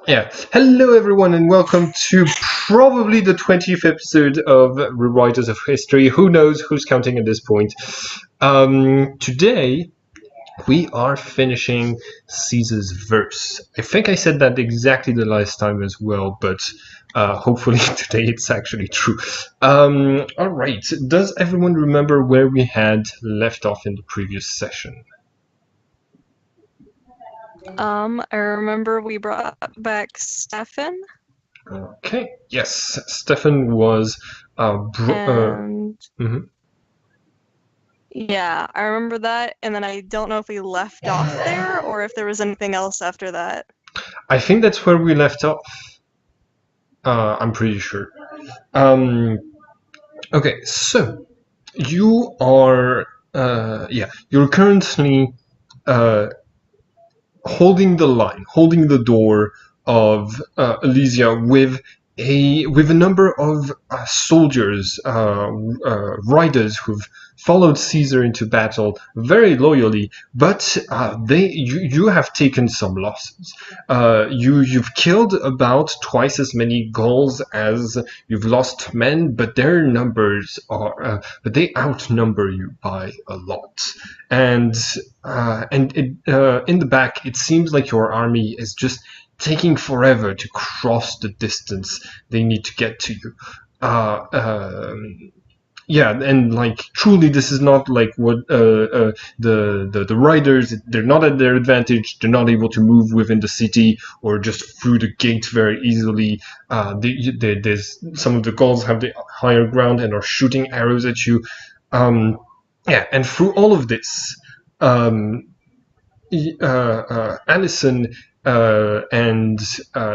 Yeah. Hello, everyone, and welcome to probably the 20th episode of Rewriters of History. Who knows who's counting at this point? Today, we are finishing Caesar's verse. I think I said that exactly the last time as well, but hopefully today it's actually true. All right. Does everyone remember where we had left off in the previous session? I remember we brought back Stephan, Okay. Yes, Stephan was. and Mhm. yeah, I remember that, and then I don't know if we left off there or if there was anything else after that. I think that's where we left off. I'm pretty sure. Um, okay, so you are, you're currently uh, holding the line, holding the door of Elysia with a number of soldiers, riders who've followed Caesar into battle very loyally, but you have taken some losses. You've killed about twice as many Gauls as you've lost men, but their numbers but they outnumber you by a lot. And in the back, it seems like your army is just taking forever to cross the distance they need to get to you. Uh, um, yeah, and like truly, this is not like what the riders. They're not at their advantage. They're not able to move within the city or just through the gate very easily. There's some of the Gauls have the higher ground and are shooting arrows at you. Yeah, and through all of this, um, Allison and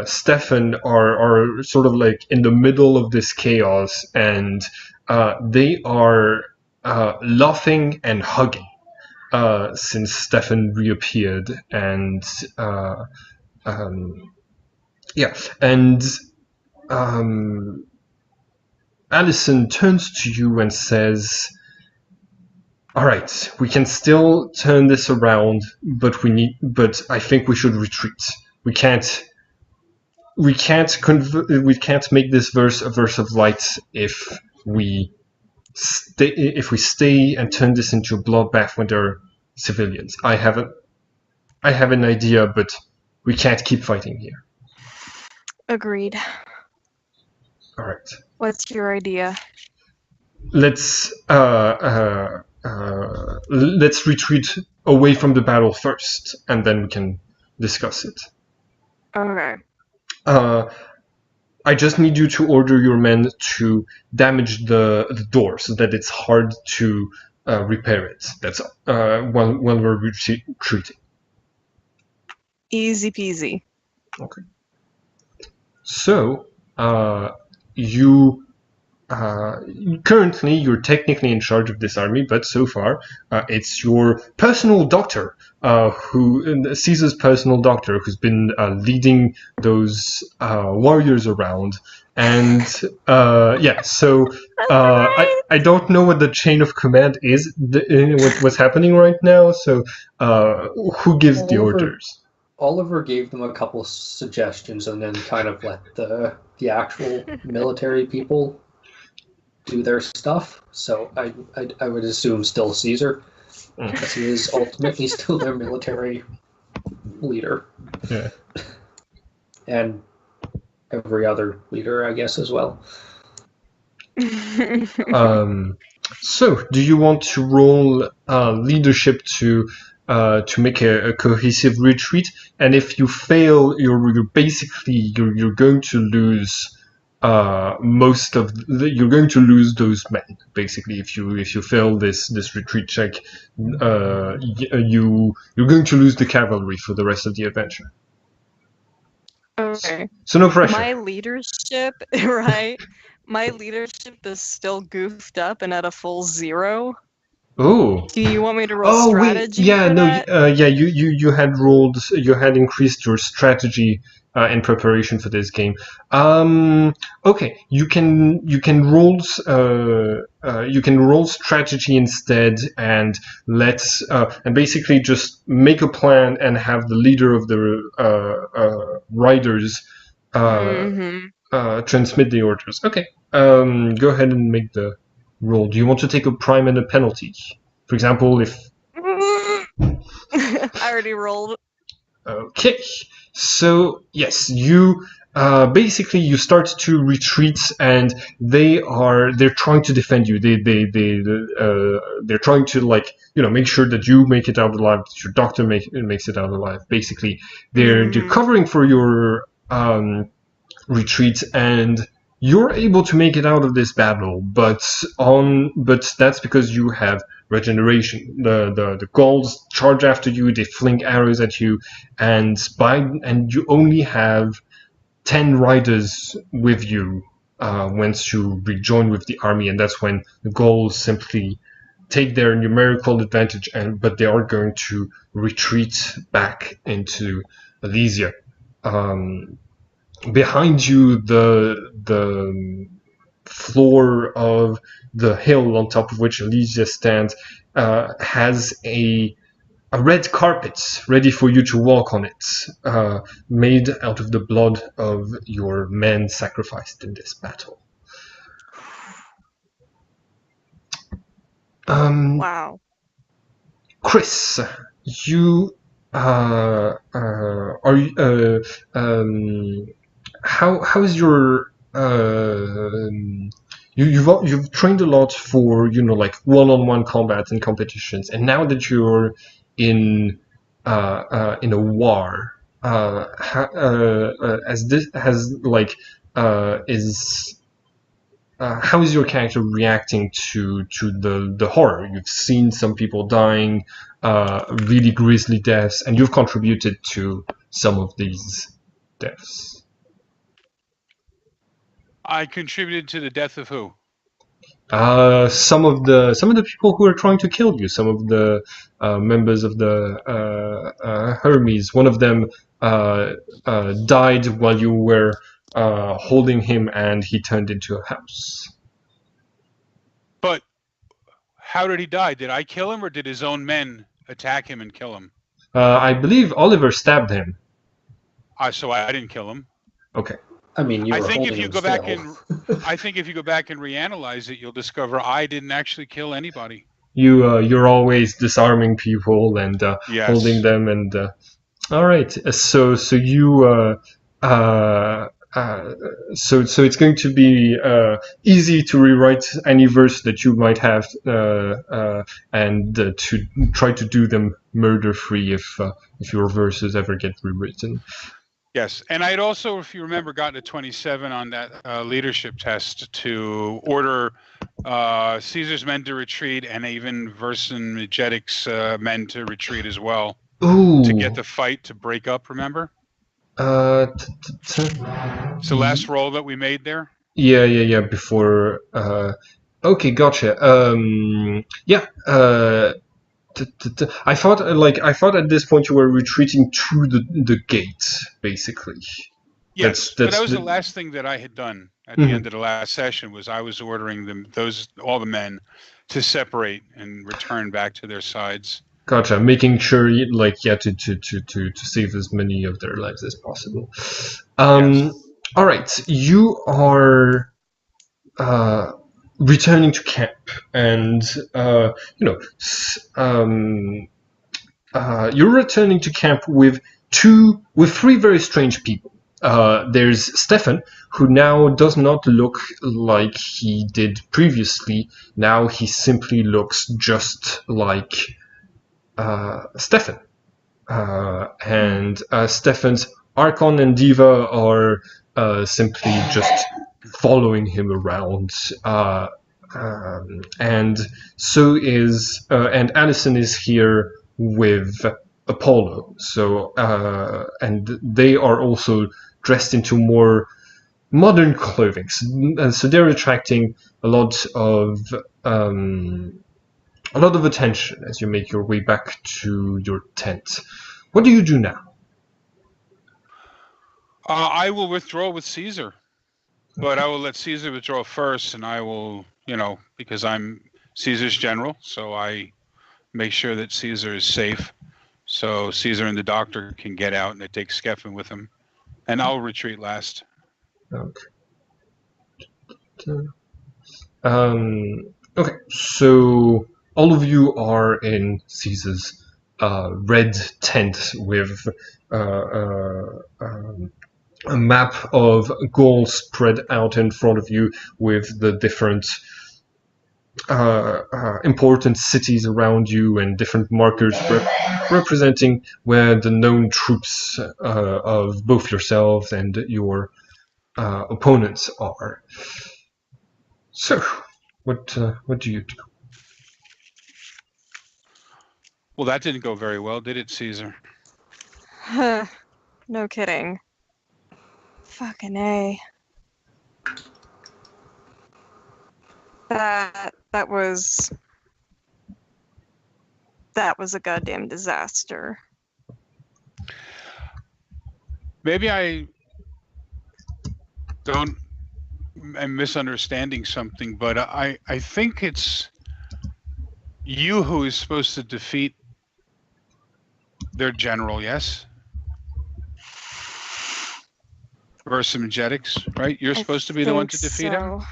Stefan are sort of like in the middle of this chaos, and they are laughing and hugging since Stefan reappeared, and um, yeah, and um, Allison turns to you and says, all right, we can still turn this around, but I think we should retreat. We can't we can't make this verse a verse of light we if we stay and turn this into a bloodbath when there are civilians. I have an idea, but we can't keep fighting here. Agreed. All right. What's your idea? Let's let's retreat away from the battle first, and then we can discuss it. Okay. Uh, I just need you to order your men to damage the door so that it's hard to repair it. That's when we're retreating. Easy peasy. Okay. So you currently you're technically in charge of this army, but so far it's your personal doctor, Caesar's personal doctor, who's been leading those warriors around. And yeah, so I don't know what the chain of command is, what's happening right now. So who gives the orders? Oliver gave them a couple suggestions and then kind of let the actual military people do their stuff. So I would assume still Caesar, because he is ultimately still their military leader. Yeah. And every other leader, I guess, as well. So, do you want to roll leadership to make a cohesive retreat? And if you fail, you're basically you're going to lose you're going to lose those men. Basically, if you fail this retreat check, you're going to lose the cavalry for the rest of the adventure. Okay. So no pressure. My leadership, right? My leadership is still goofed up and at a full 0. Oh. Do you want me to roll strategy? Wait, yeah, for no, that? you had increased your strategy in preparation for this game. Okay, you can roll strategy instead, and let's and basically just make a plan and have the leader of the riders transmit the orders. Okay, go ahead and make the roll. Do you want to take a prime and a penalty? For example, if I already rolled. okay, so yes, you basically you start to retreat, and they're trying to defend you. They're trying to make sure that you make it out alive, that your doctor makes it out alive. Basically, they're covering for your retreat, and you're able to make it out of this battle, but that's because you have regeneration. The ghouls charge after you, they fling arrows at you, and you only have 10 riders with you once you rejoin with the army, and that's when the ghouls simply take their numerical advantage, but they are going to retreat back into Elysia. Behind you, the floor of the hill on top of which Elysia stands has a red carpet ready for you to walk on it, made out of the blood of your men sacrificed in this battle. Wow. Chris, you are how's your you've trained a lot for one-on-one combat and competitions, and now that you're in a war, as this has how is your character reacting to the horror? You've seen some people dying, really grisly deaths, and you've contributed to some of these deaths. I contributed to the death of who? Some of the people who are trying to kill you. Some of the members of the Hermes. One of them died while you were holding him, and he turned into a house. But how did he die? Did I kill him, or did his own men attack him and kill him? I believe Oliver stabbed him. So I didn't kill him. Okay. I mean, you I were think holding if you him go back still. I think if you go back and reanalyze it, you'll discover I didn't actually kill anybody. You're always disarming people and Yes. holding them, and all right. So you so it's going to be easy to rewrite any verse that you might have and to try to do them murder free if your verses ever get rewritten. Yes, and I'd also, if you remember, gotten a 27 on that leadership test to order Caesar's men to retreat, and even Vercingetorix's men to retreat as well. Ooh. To get the fight to break up, remember? It's the last roll that we made there. Yeah. Before. Okay, gotcha. Yeah. I thought at this point you were retreating to the gate, basically. Yes, but that was the last thing that I had done at the end of the last session. Was I was ordering all the men to separate and return back to their sides. Gotcha. Making sure, to save as many of their lives as possible. Yes. All right, you are returning to camp, and you're returning to camp with three very strange people. There's Stephan, who now does not look like he did previously. Now he simply looks just like Stephan. And Stephan's Archon and Diva are simply just following him around. And so is and Allison is here with Apollo. So and they are also dressed into more modern clothing. So they're attracting a lot of attention as you make your way back to your tent. What do you do now? I will withdraw with Caesar, but I will let Caesar withdraw first, and I will, because I'm Caesar's general, so I make sure that Caesar is safe. So Caesar and the doctor can get out, and they take Stephan with him, and I'll retreat last. Okay. Okay, so all of you are in Caesar's red tent with a map of Gaul spread out in front of you with the different important cities around you and different markers representing where the known troops of both yourselves and your opponents are. So, what do you do? Well, that didn't go very well, did it, Caesar? No kidding. Fucking A. That was a goddamn disaster. Maybe I am misunderstanding something, but I think it's you who is supposed to defeat their general, yes? Vercingetorix, right? You're supposed to be the one to defeat him?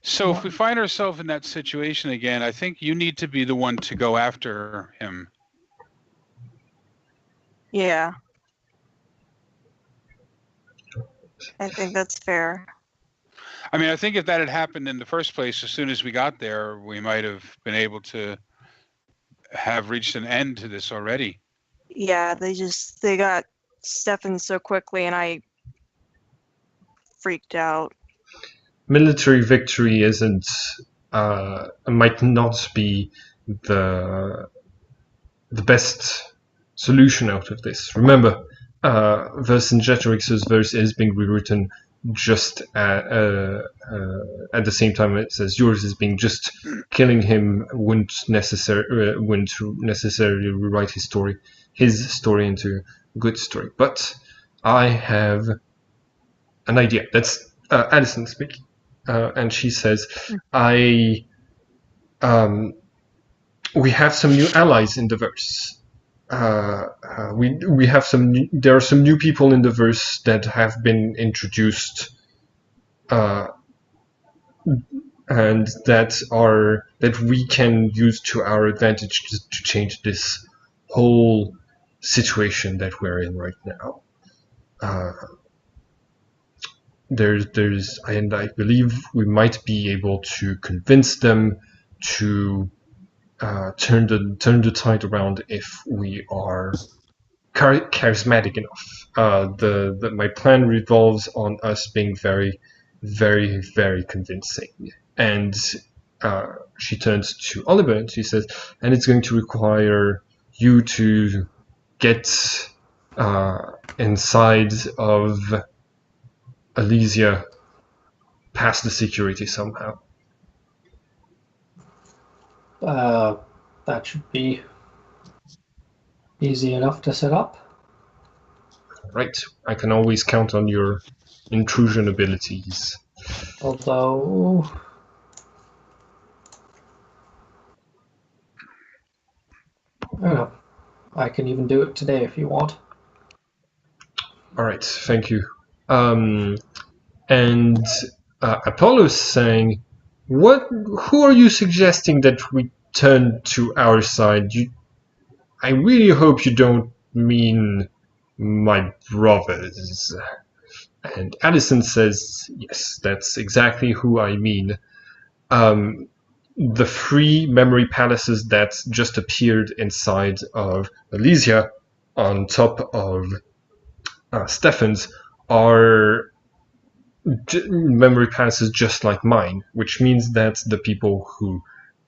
So if we find ourselves in that situation again, I think you need to be the one to go after him. Yeah. I think that's fair. I mean, I think if that had happened in the first place, as soon as we got there, we might have been able to have reached an end to this already. Yeah, they got Stephan so quickly and I freaked out. Military victory might not be the best solution out of this. Remember, Vercingetorix's verse is being rewritten just at the same time as yours is being. Just killing him wouldn't necessarily rewrite his story into a good story. But I have an idea. That's Addison speaking. And she says, we have some new allies in the verse. We have there are some new people in the verse that have been introduced, and that we can use to our advantage to change this whole situation that we're in right now. And I believe we might be able to convince them to turn the tide around if we are charismatic enough. My plan revolves on us being very, very, very convincing. And she turns to Oliver and she says, and it's going to require you to get inside of Elysia past the security somehow. That should be easy enough to set up. Right. I can always count on your intrusion abilities. Although... I don't know. I can even do it today if you want. Alright, thank you. And Apollo's saying, who are you suggesting that we turn to our side? I really hope you don't mean my brothers. And Addison says, yes, that's exactly who I mean. The 3 memory palaces that just appeared inside of Elysia on top of Stephan's are memory palaces just like mine, which means that the people who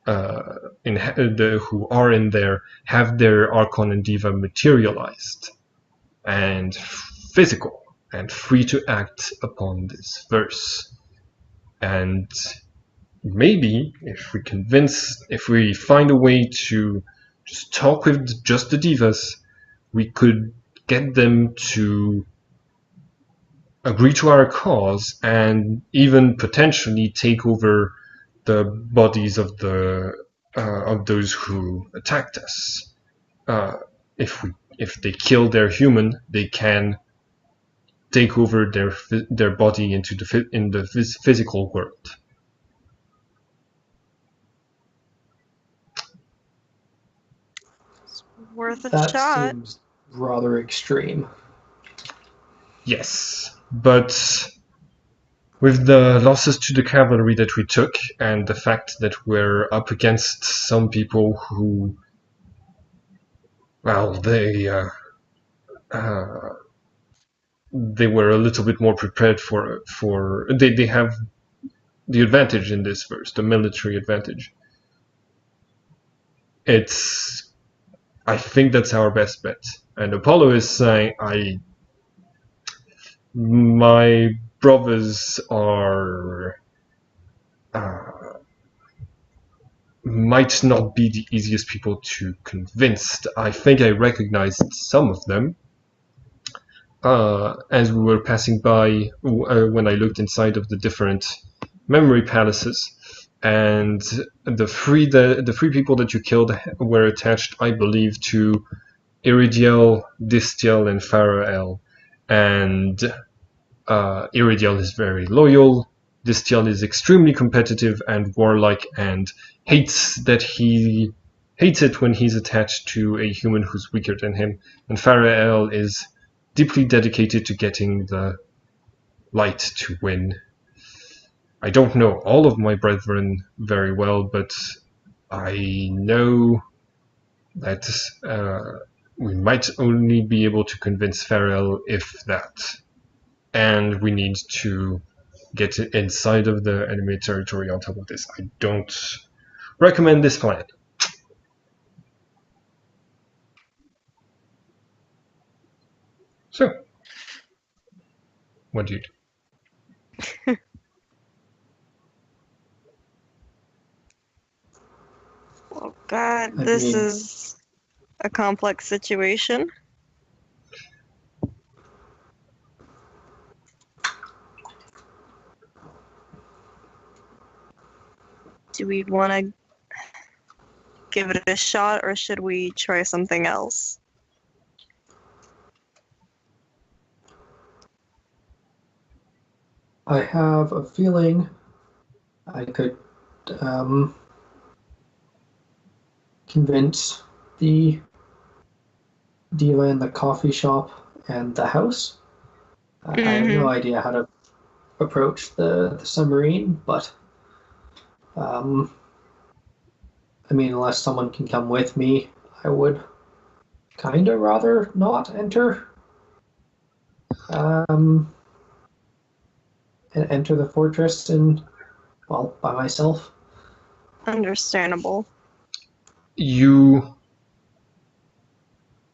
who are in there have their Archon and Diva materialized and physical and free to act upon this verse. And maybe if we find a way to just talk with just the Divas, we could get them to agree to our cause and even potentially take over the bodies of those who attacked us. If they kill their human, they can take over their body into the physical world. Worth a That shot. seems rather extreme. Yes, but with the losses to the cavalry that we took and the fact that we're up against some people who, well, they were a little bit more prepared for they have the advantage in this verse, the military advantage. I think that's our best bet. And Apollo is saying, my brothers are might not be the easiest people to convince. I think I recognized some of them as we were passing by when I looked inside of the different memory palaces. And the three people that you killed were attached, I believe, to Iridiel, Distiel, and Pharael. And Iridiel is very loyal. Distiel is extremely competitive and warlike, and hates it when he's attached to a human who's weaker than him. And Pharael is deeply dedicated to getting the light to win. I don't know all of my brethren very well, but I know that we might only be able to convince Pharael if that. And we need to get inside of the enemy territory on top of this. I don't recommend this plan. So, what do you do? Oh God, I this mean- is a complex situation. Do we want to give it a shot, or should we try something else? I have a feeling I could convince the diva in the coffee shop and the house. I have no idea how to approach the submarine, but I mean, unless someone can come with me, I would kind of rather not enter. And enter the fortress by myself. Understandable.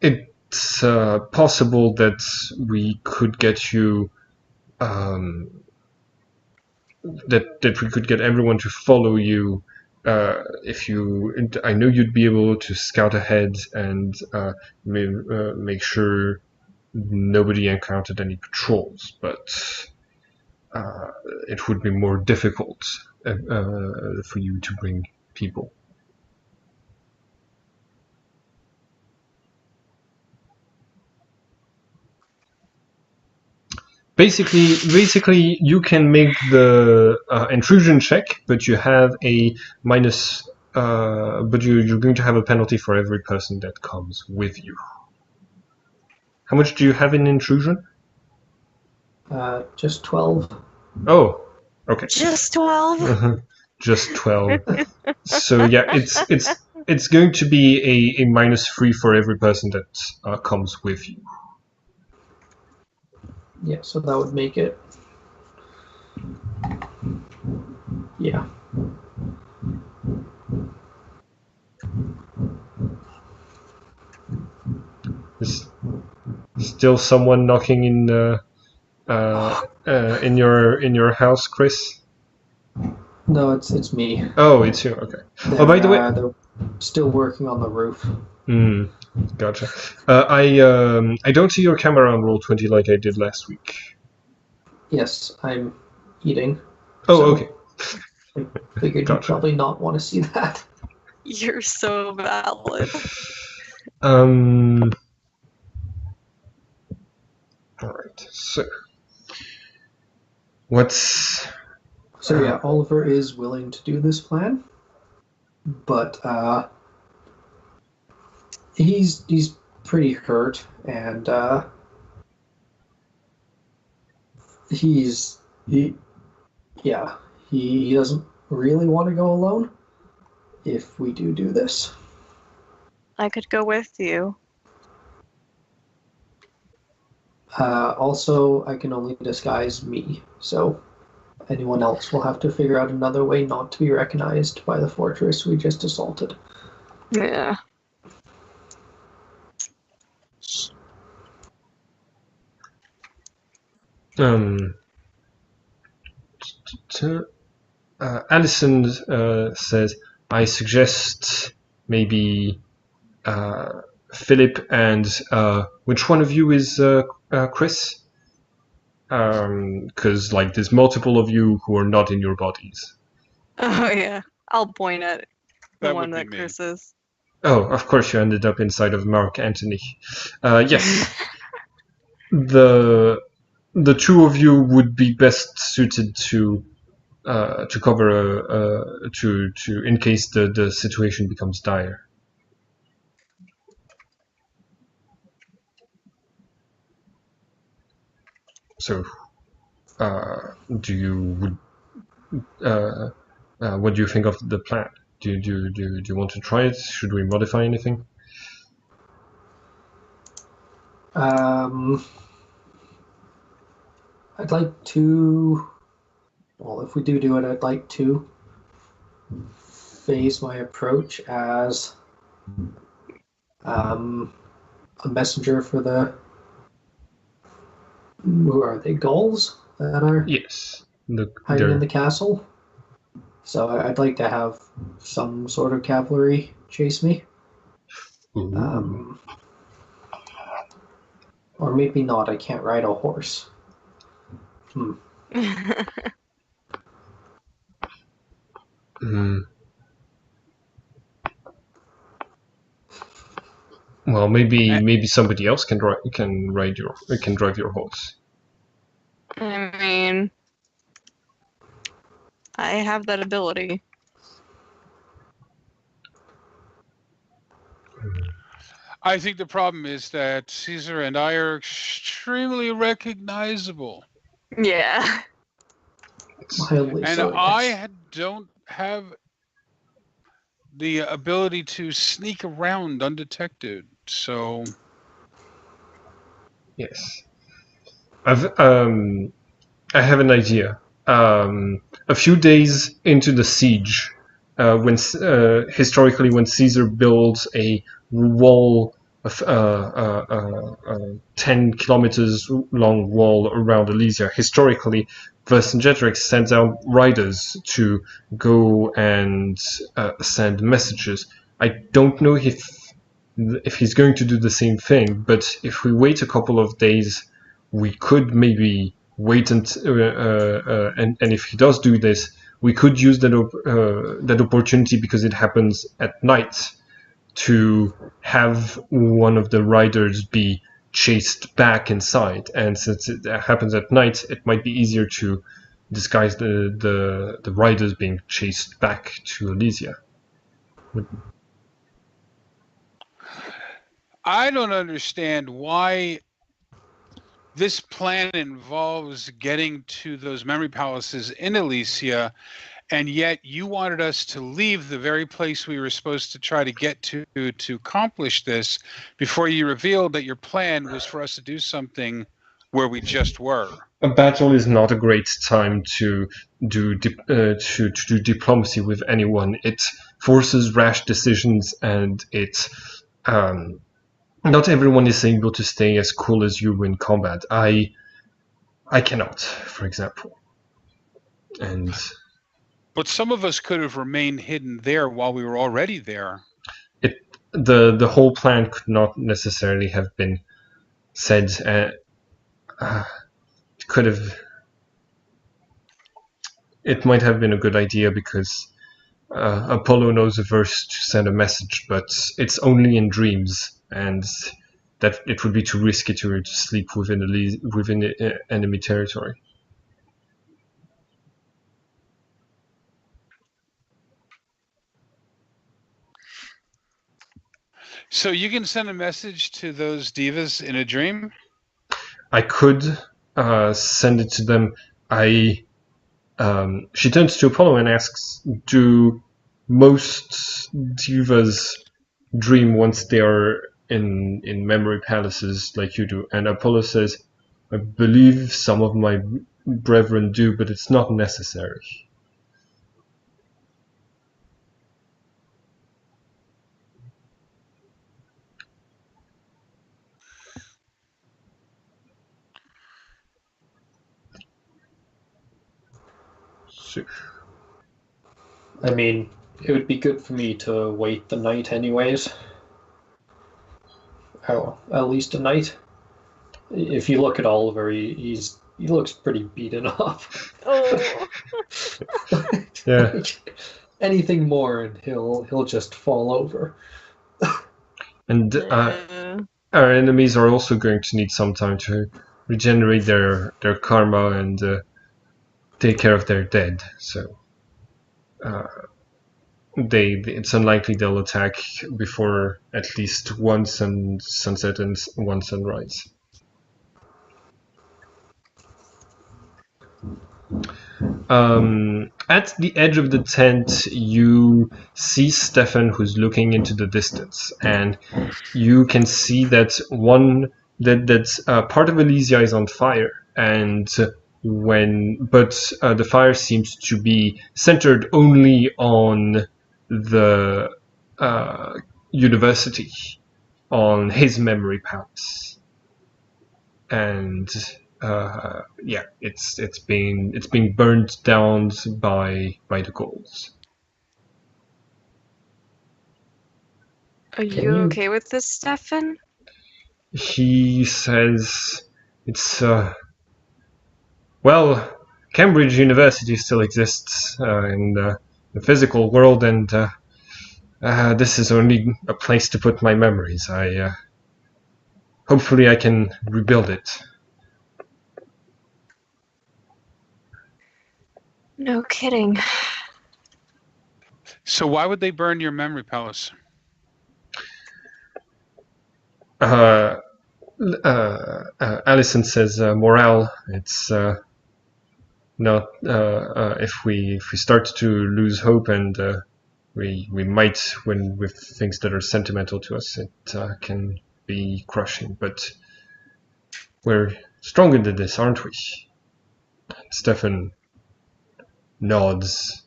It's possible that we could get you that we could get everyone to follow you I know you'd be able to scout ahead and make sure nobody encountered any patrols, but it would be more difficult for you to bring people. Basically, you can make the intrusion check, but you have a minus. But you're going to have a penalty for every person that comes with you. How much do you have in intrusion? Just 12. Oh, okay. Just 12? Just 12. So yeah, it's going to be a -3 for every person that comes with you. Yeah, so that would make it. Yeah. There's still someone knocking in your house, Chris? No, it's me. Oh, it's you. Okay. Oh, by the way, they're still working on the roof. Gotcha. I don't see your camera on Roll20 like I did last week. Yes, I'm eating. Oh, So- okay. I figured Gotcha. you'd probably not want to see that. You're so valid. All right. So, what's So yeah, Oliver is willing to do this plan, but he's pretty hurt, and he doesn't really want to go alone if we do this. I could go with you. Also, I can only disguise me, so anyone else will have to figure out another way not to be recognized by the fortress we just assaulted. Yeah. Allison says, I suggest maybe Philip and which one of you is Chris? Because like there's multiple of you who are not in your bodies. Oh yeah. I'll point at the That one would be that me. Chris is. Oh, of course you ended up inside of Mark Antony. Yes, the two of you would be best suited to cover to in case the situation becomes dire. So, do you what do you think of the plan? Do you want to try it? Should we modify anything? I'd like to. Well, if we do it, I'd like to phase my approach as a messenger for the. Who are they? Gulls that are Yes. hiding in the castle. So I'd like to have some sort of cavalry chase me. Or maybe not. I can't ride a horse. Well, maybe somebody else can drive your horse. I mean, I have that ability. I think the problem is that Caesar and I are extremely recognizable. Yeah. Mildly And so, I yes. don't have the ability to sneak around undetected. So Yes. I have an idea. A few days into the siege, when historically when Caesar builds a wall of 10 kilometers long wall around Elysia, historically Vercingetorix sends out riders to go and send messages. I don't know if he's going to do the same thing, but if we wait a couple of days, we could maybe wait and if he does do this, we could use that opportunity because it happens at night to have one of the riders be chased back inside. And since it happens at night, it might be easier to disguise the riders being chased back to Elysia. I don't understand why this plan involves getting to those memory palaces in Elysia, and yet you wanted us to leave the very place we were supposed to try to get to accomplish this before you revealed that your plan was for us to do something where we just were. A battle is not a great time to do diplomacy with anyone. It forces rash decisions, and not everyone is able to stay as cool as you in combat. I cannot, for example. But some of us could have remained hidden there while we were already there. The whole plan could not necessarily have been said. Could have. it might have been a good idea because Apollo knows the verse to send a message, but it's only in dreams, and that it would be too risky to sleep within enemy territory. So you can send a message to those divas in a dream? I could send it to them. She turns to Apollo and asks, do most divas dream once they are in memory palaces like you do? And Apollo says, I believe some of my brethren do, but it's not necessary. So, I mean, it would be good for me to wait the night anyways. Oh, at least a night. If you look at Oliver, he looks pretty beaten up. Oh. yeah. Like, anything more and he'll just fall over. And our enemies are also going to need some time to regenerate their karma and take care of their dead. So it's unlikely they'll attack before at least one sunset and one sunrise. At the edge of the tent, you see Stephan, who's looking into the distance, and you can see that part of Elysia is on fire, and the fire seems to be centered only on the university, on his memory palace, and it's being burned down by the ghouls. Are you okay with this, Stephan? He says it's well, Cambridge University still exists in the physical world, and this is only a place to put my memories. Hopefully I can rebuild it. No kidding. So why would they burn your memory palace? Allison says morale. It's not if we start to lose hope, and we might, when with things that are sentimental to us, it can be crushing. But we're stronger than this, aren't we? Stephan nods.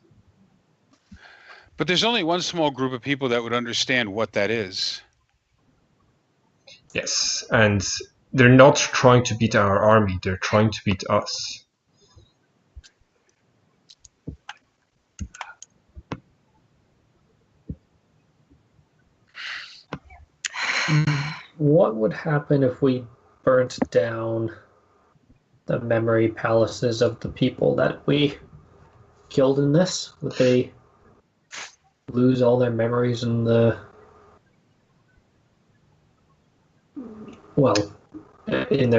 But there's only one small group of people that would understand what that is. Yes, and they're not trying to beat our army, they're trying to beat us. What would happen if we burnt down the memory palaces of the people that we killed in this? Would they lose all their memories in their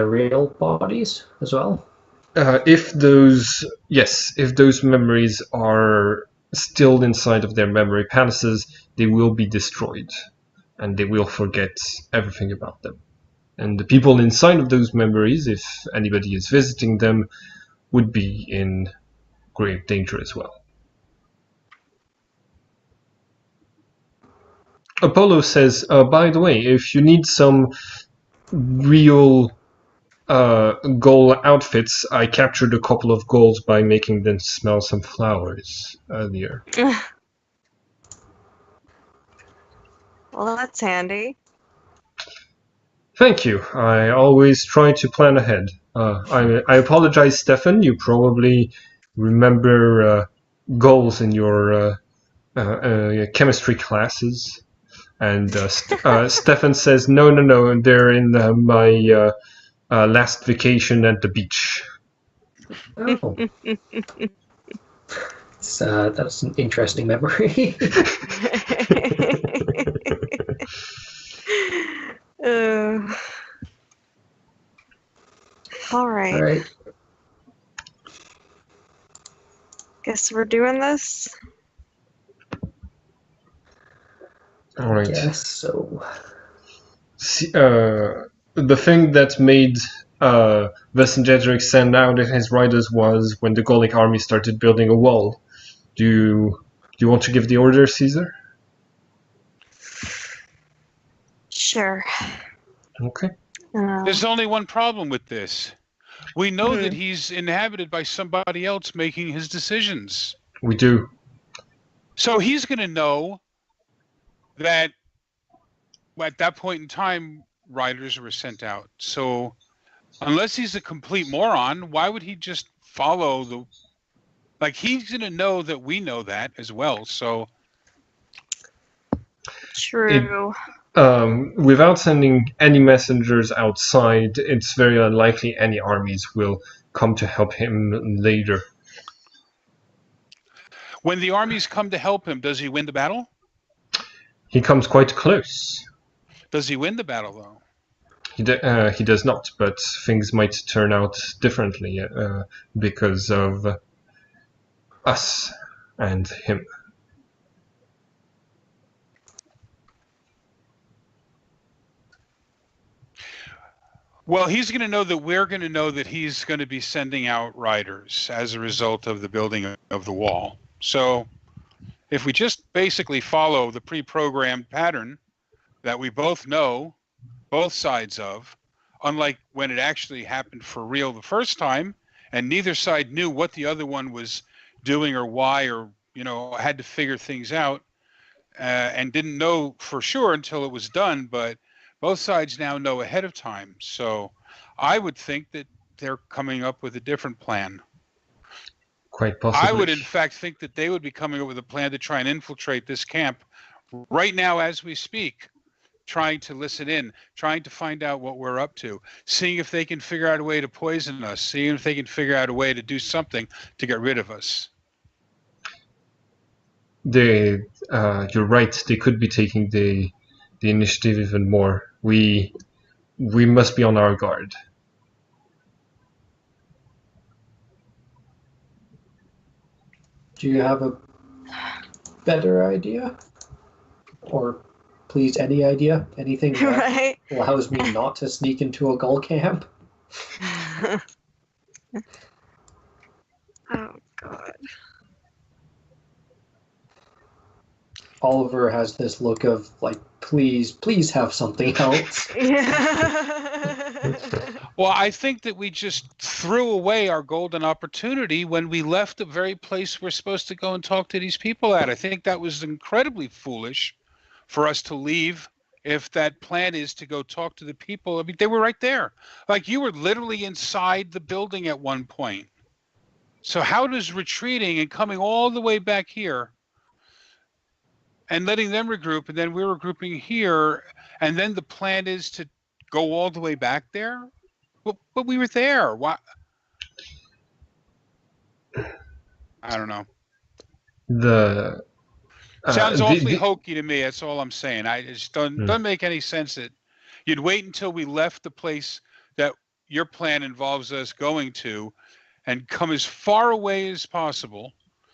real bodies as well? If those memories are still inside of their memory palaces, they will be destroyed, and they will forget everything about them. And the people inside of those memories, if anybody is visiting them, would be in grave danger as well. Apollo says, by the way, if you need some real ghoul outfits, I captured a couple of ghouls by making them smell some flowers earlier. Well, that's handy. Thank you. I always try to plan ahead. I apologize, Stephan. You probably remember goals in your chemistry classes. And Stephan says, no, they're in my last vacation at the beach. Oh. That's an interesting memory. uh, all right. All right. Guess we're doing this. All right. Guess so. The thing that made Vercingetorix send out his riders was when the Gallic army started building a wall. Do you want to give the order, Caesar? Sure. Okay. There's only one problem with this. We know Hmm. that he's inhabited by somebody else making his decisions. We do. So he's going to know that at that point in time, riders were sent out. So unless he's a complete moron, why would he just follow the... Like, he's going to know that we know that as well. So True. Without sending any messengers outside, it's very unlikely any armies will come to help him later. when the armies come to help him, does he win the battle? He comes quite close. Does he win the battle, though? He does not, but things might turn out differently because of us and him. Well, he's going to know that we're going to know that he's going to be sending out riders as a result of the building of the wall. So if we just basically follow the pre-programmed pattern that we both know, both sides of, unlike when it actually happened for real the first time, and neither side knew what the other one was doing or why, or, you know, had to figure things out and didn't know for sure until it was done, but both sides now know ahead of time. So I would think that they're coming up with a different plan. Quite possibly. I would, in fact, think that they would be coming up with a plan to try and infiltrate this camp right now as we speak, trying to listen in, trying to find out what we're up to, seeing if they can figure out a way to poison us, seeing if they can figure out a way to do something to get rid of us. You're right. They could be taking the initiative even more. We must be on our guard. Do you have a better idea? Or please, any idea? Anything that Right? allows me not to sneak into a gull camp? Oh, God. Oliver has this look of, like, please have something else. Yeah. Well, I think that we just threw away our golden opportunity when we left the very place we're supposed to go and talk to these people at. I think that was incredibly foolish for us to leave if that plan is to go talk to the people. I mean, they were right there. Like, you were literally inside the building at one point. So how does retreating and coming all the way back here and letting them regroup, and then we're regrouping here, and then the plan is to go all the way back there? But we were there. Why? I don't know. The Sounds awfully hokey to me. That's all I'm saying. I just Hmm. doesn't make any sense that you'd wait until we left the place that your plan involves us going to, and come as far away as possible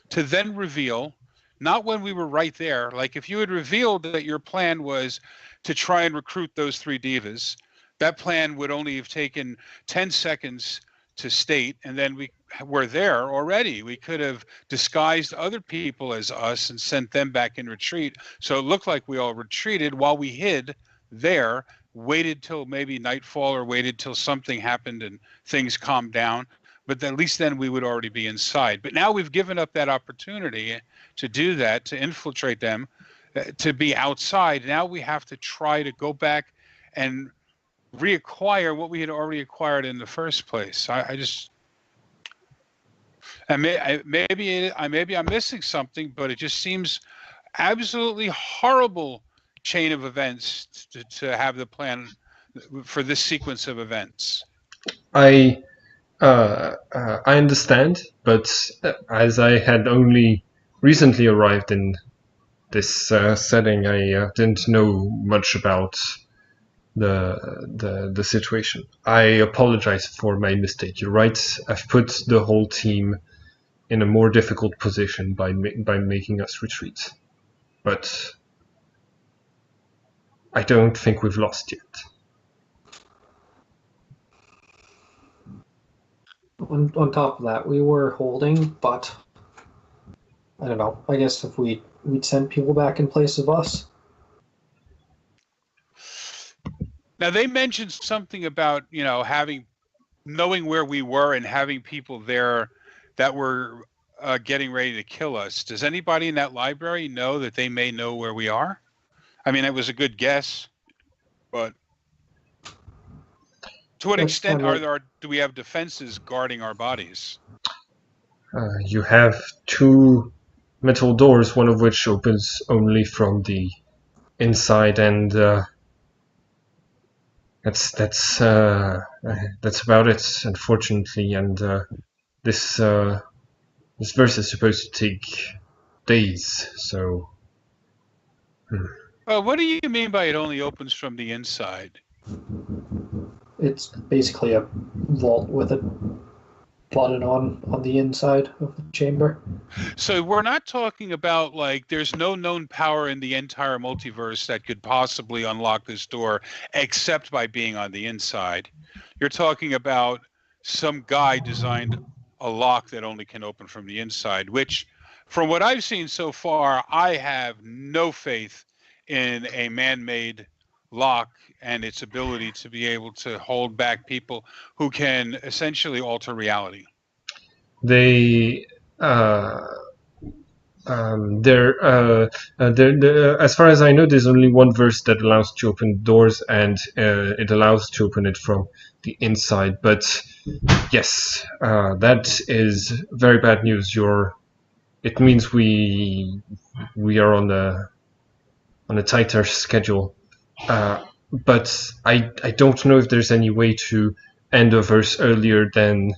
to then reveal, not when we were right there. Like, if you had revealed that your plan was to try and recruit those 3 divas, that plan would only have taken 10 seconds to state, and then we were there already. We could have disguised other people as us and sent them back in retreat. So it looked like we all retreated while we hid there, waited till maybe nightfall or waited till something happened and things calmed down. But at least then we would already be inside. But now we've given up that opportunity to do that, to infiltrate them, to be outside. Now we have to try to go back and reacquire what we had already acquired in the first place. I just, and maybe I'm missing something, but it just seems absolutely horrible chain of events to have the plan for this sequence of events. I I understand, but as I had only recently arrived in this setting, I didn't know much about the situation. I apologize for my mistake. You're right. I've put the whole team in a more difficult position by making us retreat, but I don't think we've lost yet. On top of that, we were holding, but I don't know. I guess if we'd send people back in place of us. Now they mentioned something about knowing where we were and having people there that were getting ready to kill us. Does anybody in that library know that they may know where we are? I mean, it was a good guess, but to what That's extent fine, right? do we have defenses guarding our bodies? You have two metal doors, one of which opens only from the inside, and that's about it, unfortunately. And this verse is supposed to take days, so. What do you mean by it only opens from the inside? It's basically a vault with it plotted on the inside of the chamber. So we're not talking about there's no known power in the entire multiverse that could possibly unlock this door except by being on the inside. You're talking about some guy designed a lock that only can open from the inside, which from what I've seen so far, I have no faith in a man-made lock and its ability to be able to hold back people who can essentially alter reality. They as far as I know, there's only one verse that allows to open doors, and it allows to open it from the inside. But yes, that is very bad news. It means we are on a tighter schedule. But I don't know if there's any way to end a verse earlier than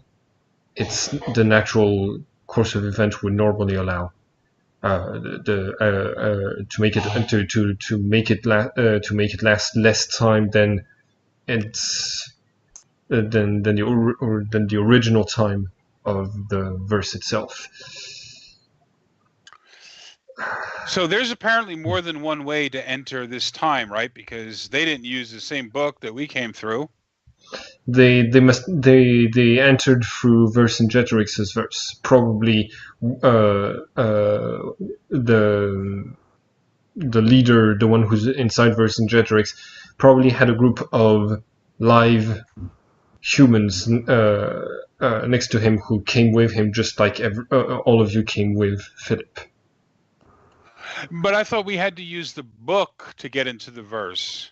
it's the natural course of events would normally allow. To make it last less time than it's than the original time of the verse itself. So there's apparently more than one way to enter this time, right? Because they didn't use the same book that we came through. They entered through Vercingetorix's verse. Probably the leader, the one who's inside Vercingetorix, probably had a group of live humans next to him who came with him, just like all of you came with Philip. But I thought we had to use the book to get into the verse.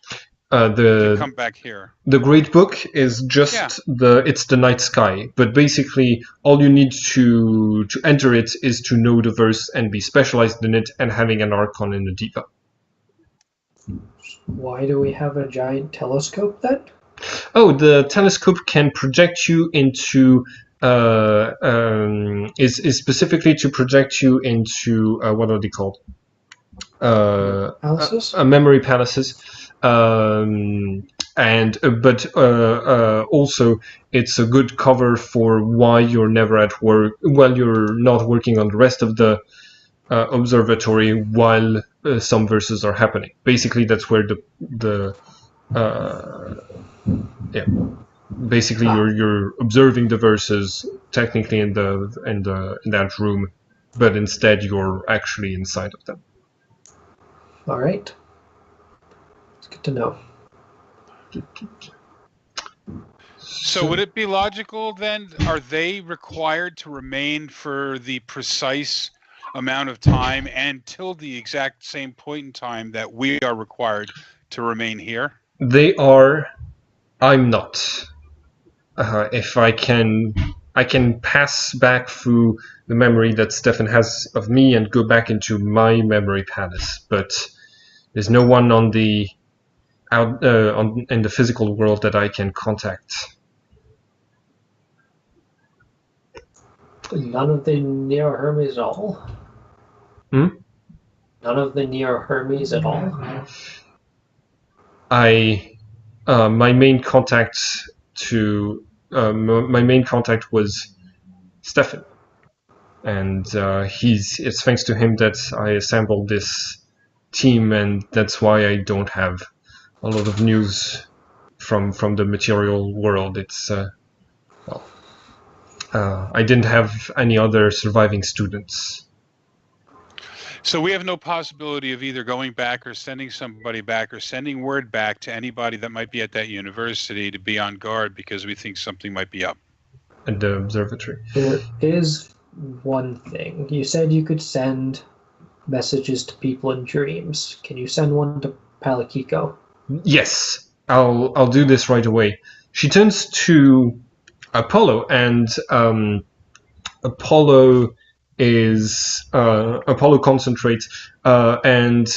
To come back here. The Great Book is just it's the night sky, but basically all you need to enter it is to know the verse and be specialized in it and having an Archon in the Diva. Why do we have a giant telescope then? Oh, the telescope can project you into is specifically to project you into what are they called? Palaces? Memory palaces. But also it's a good cover for why you're never at work, while you're not working on the rest of the observatory while some verses are happening. Basically, that's where basically you're observing the verses technically in that room, but instead you're actually inside of them. All right. It's good to know. So would it be logical then? Are they required to remain for the precise amount of time until the exact same point in time that we are required to remain here? They are. I'm not. If I can pass back through the memory that Stephan has of me and go back into my memory palace, but there's no one on the in the physical world that I can contact. None of the Neo Hermes at all? Hmm? None of the Neo Hermes at all? My main contact my main contact was Stephan, and it's thanks to him that I assembled this team, and that's why I don't have a lot of news from the material world. It's I didn't have any other surviving students. So we have no possibility of either going back or sending somebody back or sending word back to anybody that might be at that university to be on guard because we think something might be up. At the observatory. There is one thing. You said you could send messages to people in dreams. Can you send one to Palakiko? Yes, I'll do this right away. She turns to Apollo, and Apollo concentrates, and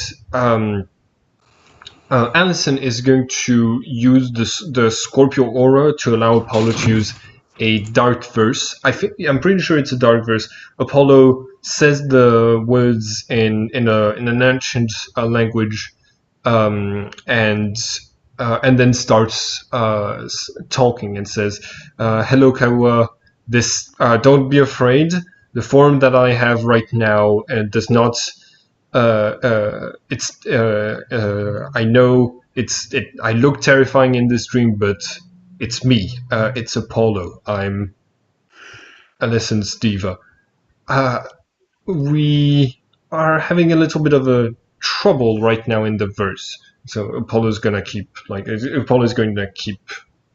Allison is going to use the Scorpio aura to allow Apollo to use a dark verse. I'm pretty sure it's a dark verse. Apollo says the words in an ancient language, and then starts talking and says, "Hello, Kawa. Don't be afraid. The form that I have right now does not. I know I look terrifying in this dream, but it's me. It's Apollo. I'm Allison's diva. We are having a little bit of a trouble right now in the verse. So Apollo's going to keep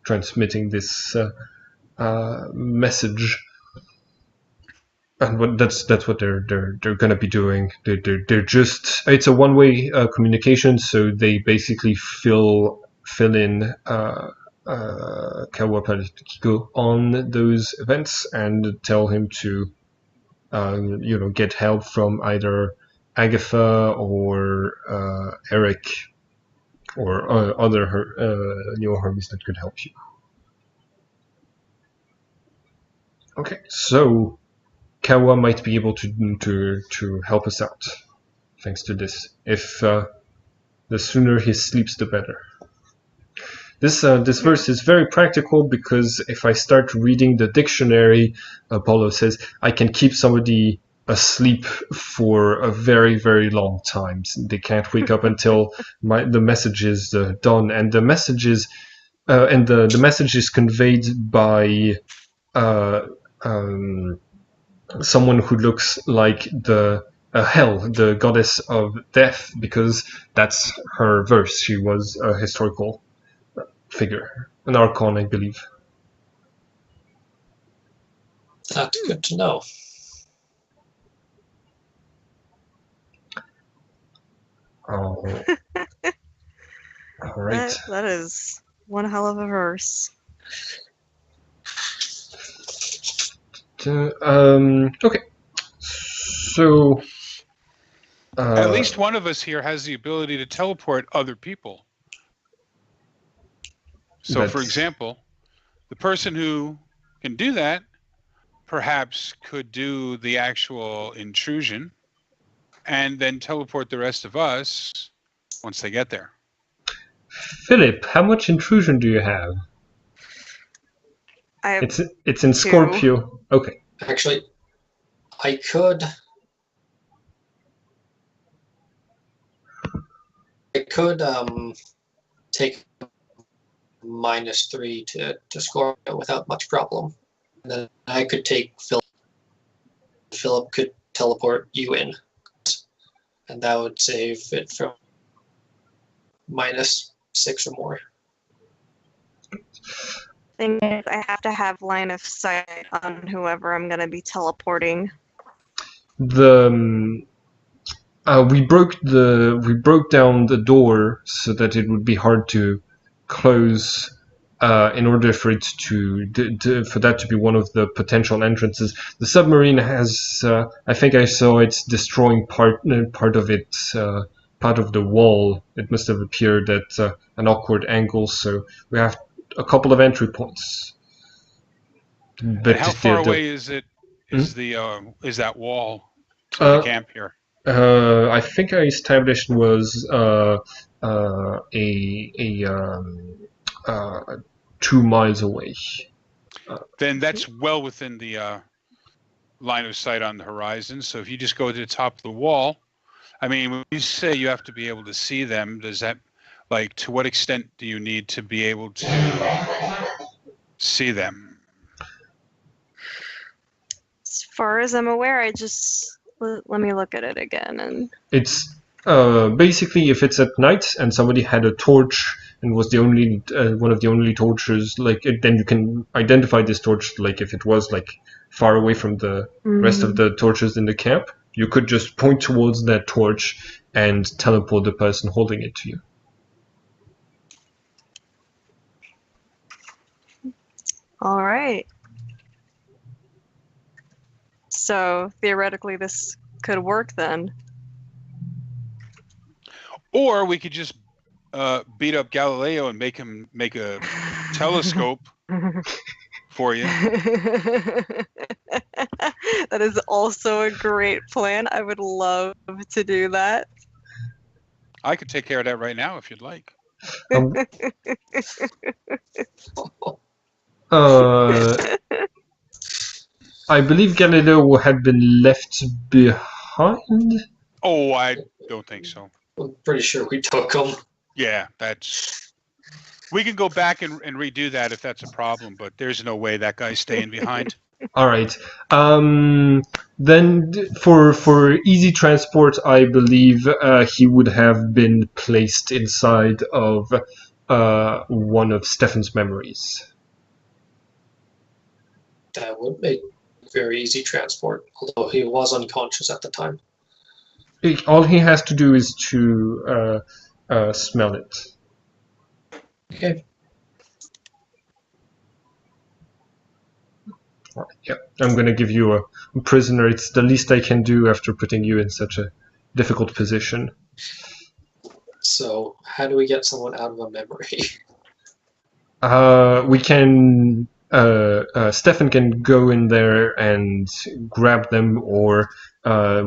transmitting this message, and that's what they're going to be doing. They're just, it's a one-way communication, so they basically fill in Kawa Palakiko on those events and tell him to get help from either Agatha or Eric or other Neo Hermes that could help you. Okay, so Kawa might be able to help us out thanks to this. If the sooner he sleeps, the better. This verse is very practical because if I start reading the dictionary, Apollo says I can keep somebody asleep for a very, very long time. They can't wake up until the message is done, and the message is the message is conveyed by someone who looks like Hel, the goddess of death, because that's her verse. She was a historical figure, an archon, I believe. That's good to know. Oh. All right. That is one hell of a verse. Okay. So At least one of us here has the ability to teleport other people. So, for example, the person who can do that perhaps could do the actual intrusion and then teleport the rest of us once they get there. Philip, how much intrusion do you have? It's in 2. Scorpio. Okay. Actually, I could take -3 to Scorpio without much problem. And then I could take Philip. Philip could teleport you in, and that would save it from -6 or more. Thing is, I have to have line of sight on whoever I'm going to be teleporting. We broke down the door so that it would be hard to close. In order for it for that to be one of the potential entrances, the submarine has. I think I saw it's destroying part of it, part of the wall. It must have appeared at an awkward angle, so we have a couple of entry points. But how far away is it is that wall to Uh, the camp here? I think I established was a 2 miles away. Then that's well within the line of sight on the horizon. So if you just go to the top of the wall, I mean, when you say you have to be able to see them, does that, like, to what extent do you need to be able to see them? As far as I'm aware, let me look at it again. And It's basically if it's at night and somebody had a torch and was the only one of the only torches, like then you can identify this torch. Like if it was like far away from the rest of the torches in the camp, you could just point towards that torch and teleport the person holding it to you. all right. So theoretically, this could work then. Or we could just beat up Galileo and make him make a telescope for you. That is also a great plan. I would love to do that. I could take care of that right now if you'd like. I believe Galileo had been left behind. Oh, I don't think so. I'm pretty sure we took them. Yeah, that's. We can go back and redo that if that's a problem, but there's no way that guy's staying behind. All right. Then for easy transport, I believe he would have been placed inside of one of Stephan's memories. That would make very easy transport, although he was unconscious at the time. All he has to do is to smell it. Okay. Yeah, I'm going to give you a prisoner. It's the least I can do after putting you in such a difficult position. So, how do we get someone out of a memory? We can. Stephan can go in there and grab them, or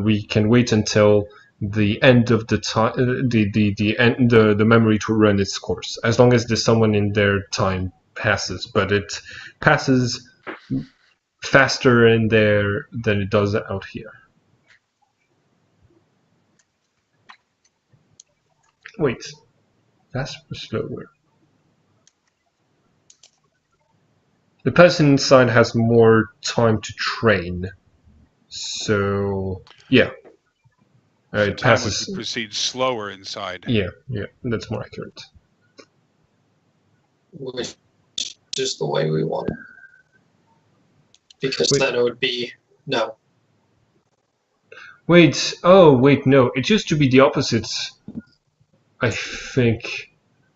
we can wait until the end of the time, the memory to run its course. As long as there's someone in there, time passes, but it passes faster in there than it does out here. Wait, faster or slower? The person inside has more time to train, so yeah, it Time passes. would proceed slower inside. Yeah, that's more accurate. Which is the way we want it. Because Wait. then it would be no. Wait, no, it used to be the opposite. I think.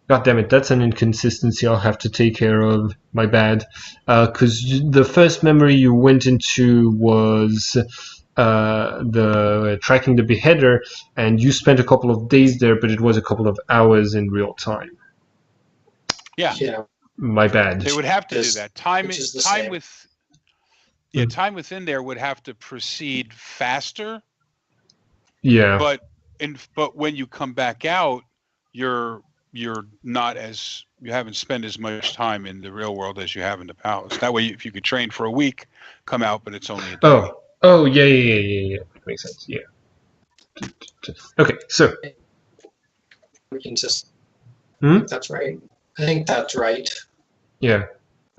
God damn it, that's an inconsistency I'll have to take care of. My bad. Because the first memory you went into was the tracking the beheader, and you spent a couple of days there, but it was a couple of hours in real time. Yeah. My bad. They would have to do that. Time within there would have to proceed faster. Yeah. But when you come back out, you're not as you haven't spent as much time in the real world as you have in the palace. That way, if you could train for a week, come out, but it's only a day. Oh, yeah. Makes sense. Yeah. Okay, so We can just. I think that's right. I think that's right. Yeah.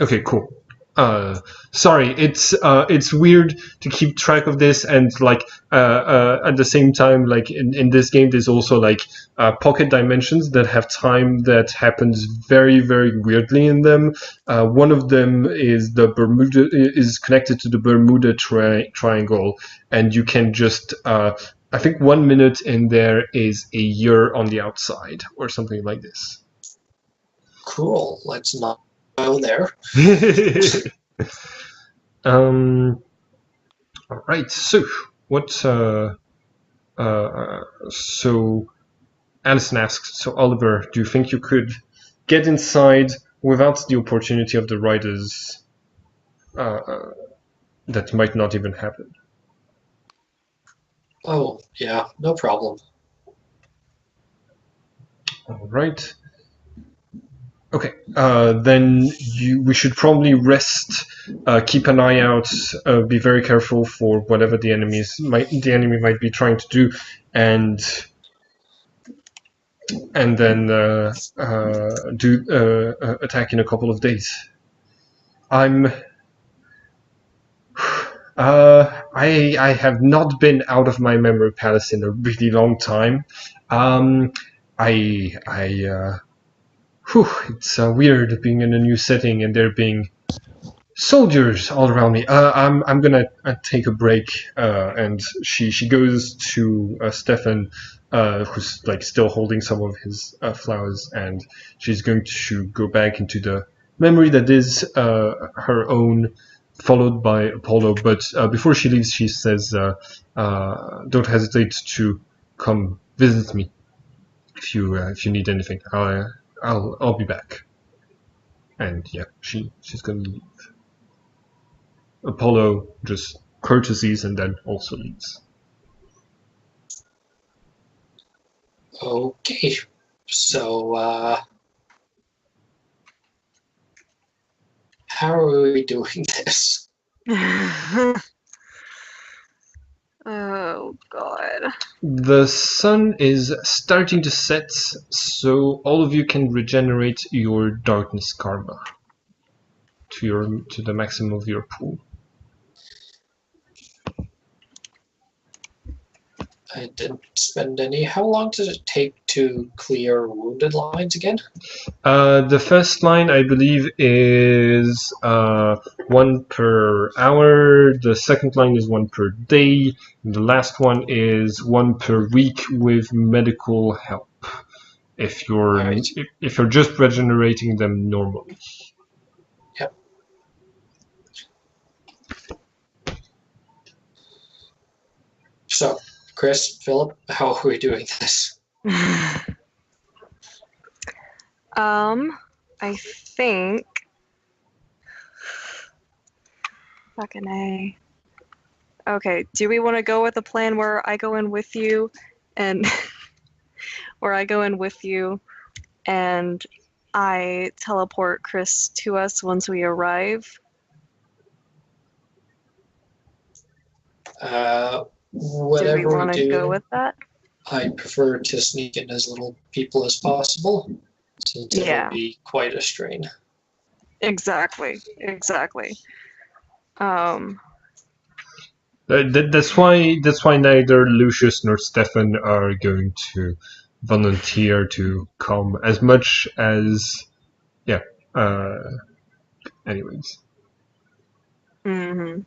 Okay, cool. Sorry, it's weird to keep track of this, and like at the same time, like in this game, there's also like pocket dimensions that have time that happens very, very weirdly in them. One of them is is connected to the Bermuda Triangle, and you can just I think 1 minute in there is a year on the outside, or something like this. Cool. Let's not go there. All right. So what? So Alison asks. So Oliver, do you think you could get inside without the opportunity of the riders that might not even happen. Oh, yeah, no problem. All right. Okay. Then we should probably rest. Keep an eye out. Be very careful for whatever the enemy might be trying to do, and then attack in a couple of days. I have not been out of my memory palace in a really long time. It's weird being in a new setting and there being soldiers all around me. I'm gonna take a break. And she goes to Stephan, who's like still holding some of his flowers, and she's going to go back into the memory that is her own, followed by Apollo. But before she leaves, she says, "Don't hesitate to come visit me if you need anything. I'll be back." And yeah, she's gonna leave. Apollo just courtesies and then also leaves. Okay, so how are we doing this? Oh God. The sun is starting to set, so all of you can regenerate your darkness karma to the maximum of your pool. I didn't spend any. How long does it take to clear wounded lines again? The first line, I believe, is 1 per hour. The second line is 1 per day. And the last one is 1 per week with medical help. If you're Right. if you're just regenerating them normally. Yep. So, Chris, Philip, how are we doing this? I think. Fucking A. Okay, do we want to go with a plan where I go in with you and and I teleport Chris to us once we arrive? Whatever do we want to go with that? I prefer to sneak in as little people as possible, since it would be quite a strain. Exactly. That's why neither Lucius nor Stephan are going to volunteer to come as much as anyways. Mm-hmm.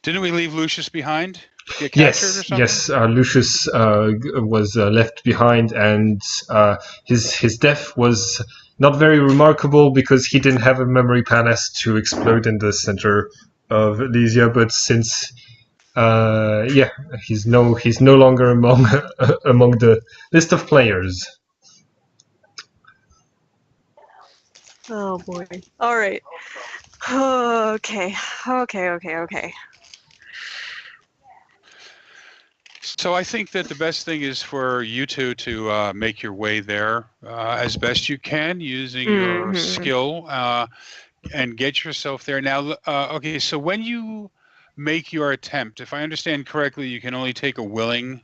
Didn't we leave Lucius behind? Get captured or something? Yes. Lucius was left behind, and his death was not very remarkable because he didn't have a memory palace to explode in the center of Lysia. But since he's no longer among the list of players. Oh boy. All right. Okay. So I think that the best thing is for you two to make your way there as best you can using your skill and get yourself there. Now, okay, so when you make your attempt, if I understand correctly, you can only take a willing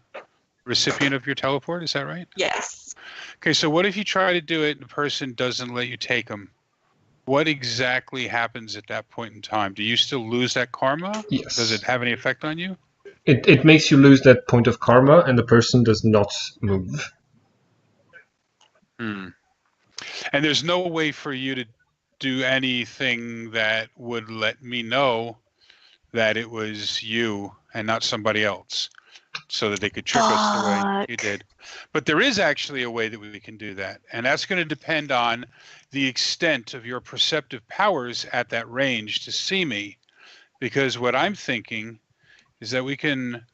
recipient of your teleport. Is that right? Yes. Okay, so what if you try to do it and the person doesn't let you take them? What exactly happens at that point in time? Do you still lose that karma? Yes. Does it have any effect on you? It makes you lose that point of karma, and the person does not move. And there's no way for you to do anything that would let me know that it was you and not somebody else, so that they could trick us the way you did. But there is actually a way that we can do that, and that's going to depend on the extent of your perceptive powers at that range to see me, because what I'm thinking is that we can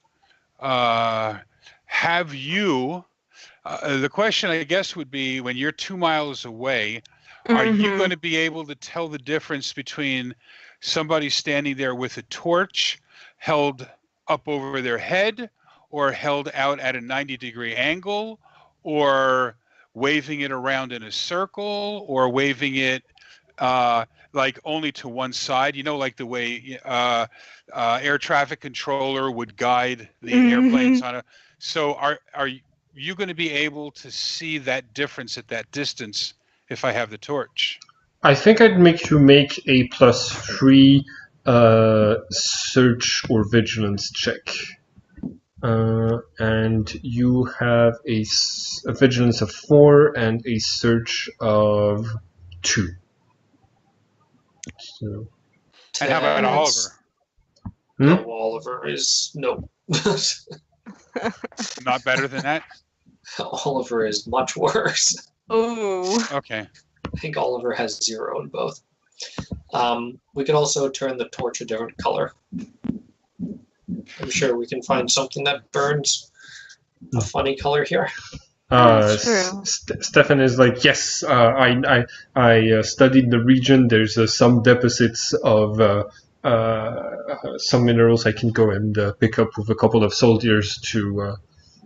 have you. The question, I guess, would be when you're 2 miles away, are you going to be able to tell the difference between somebody standing there with a torch held up over their head or held out at a 90-degree angle or waving it around in a circle or waving it like only to one side, like the way air traffic controller would guide the airplanes on a. So are you going to be able to see that difference at that distance if I have the torch? I think I'd make you make a +3 search or vigilance check. And you have a vigilance of 4 and a search of 2. So. And how about Oliver? No, Oliver is no. Not better than that? Oliver is much worse. Oh. Okay. I think Oliver has 0 in both. We could also turn the torch a different color. I'm sure we can find something that burns a funny color here. Stephan is like, yes, I studied the region. There's some deposits of some minerals I can go and pick up with a couple of soldiers to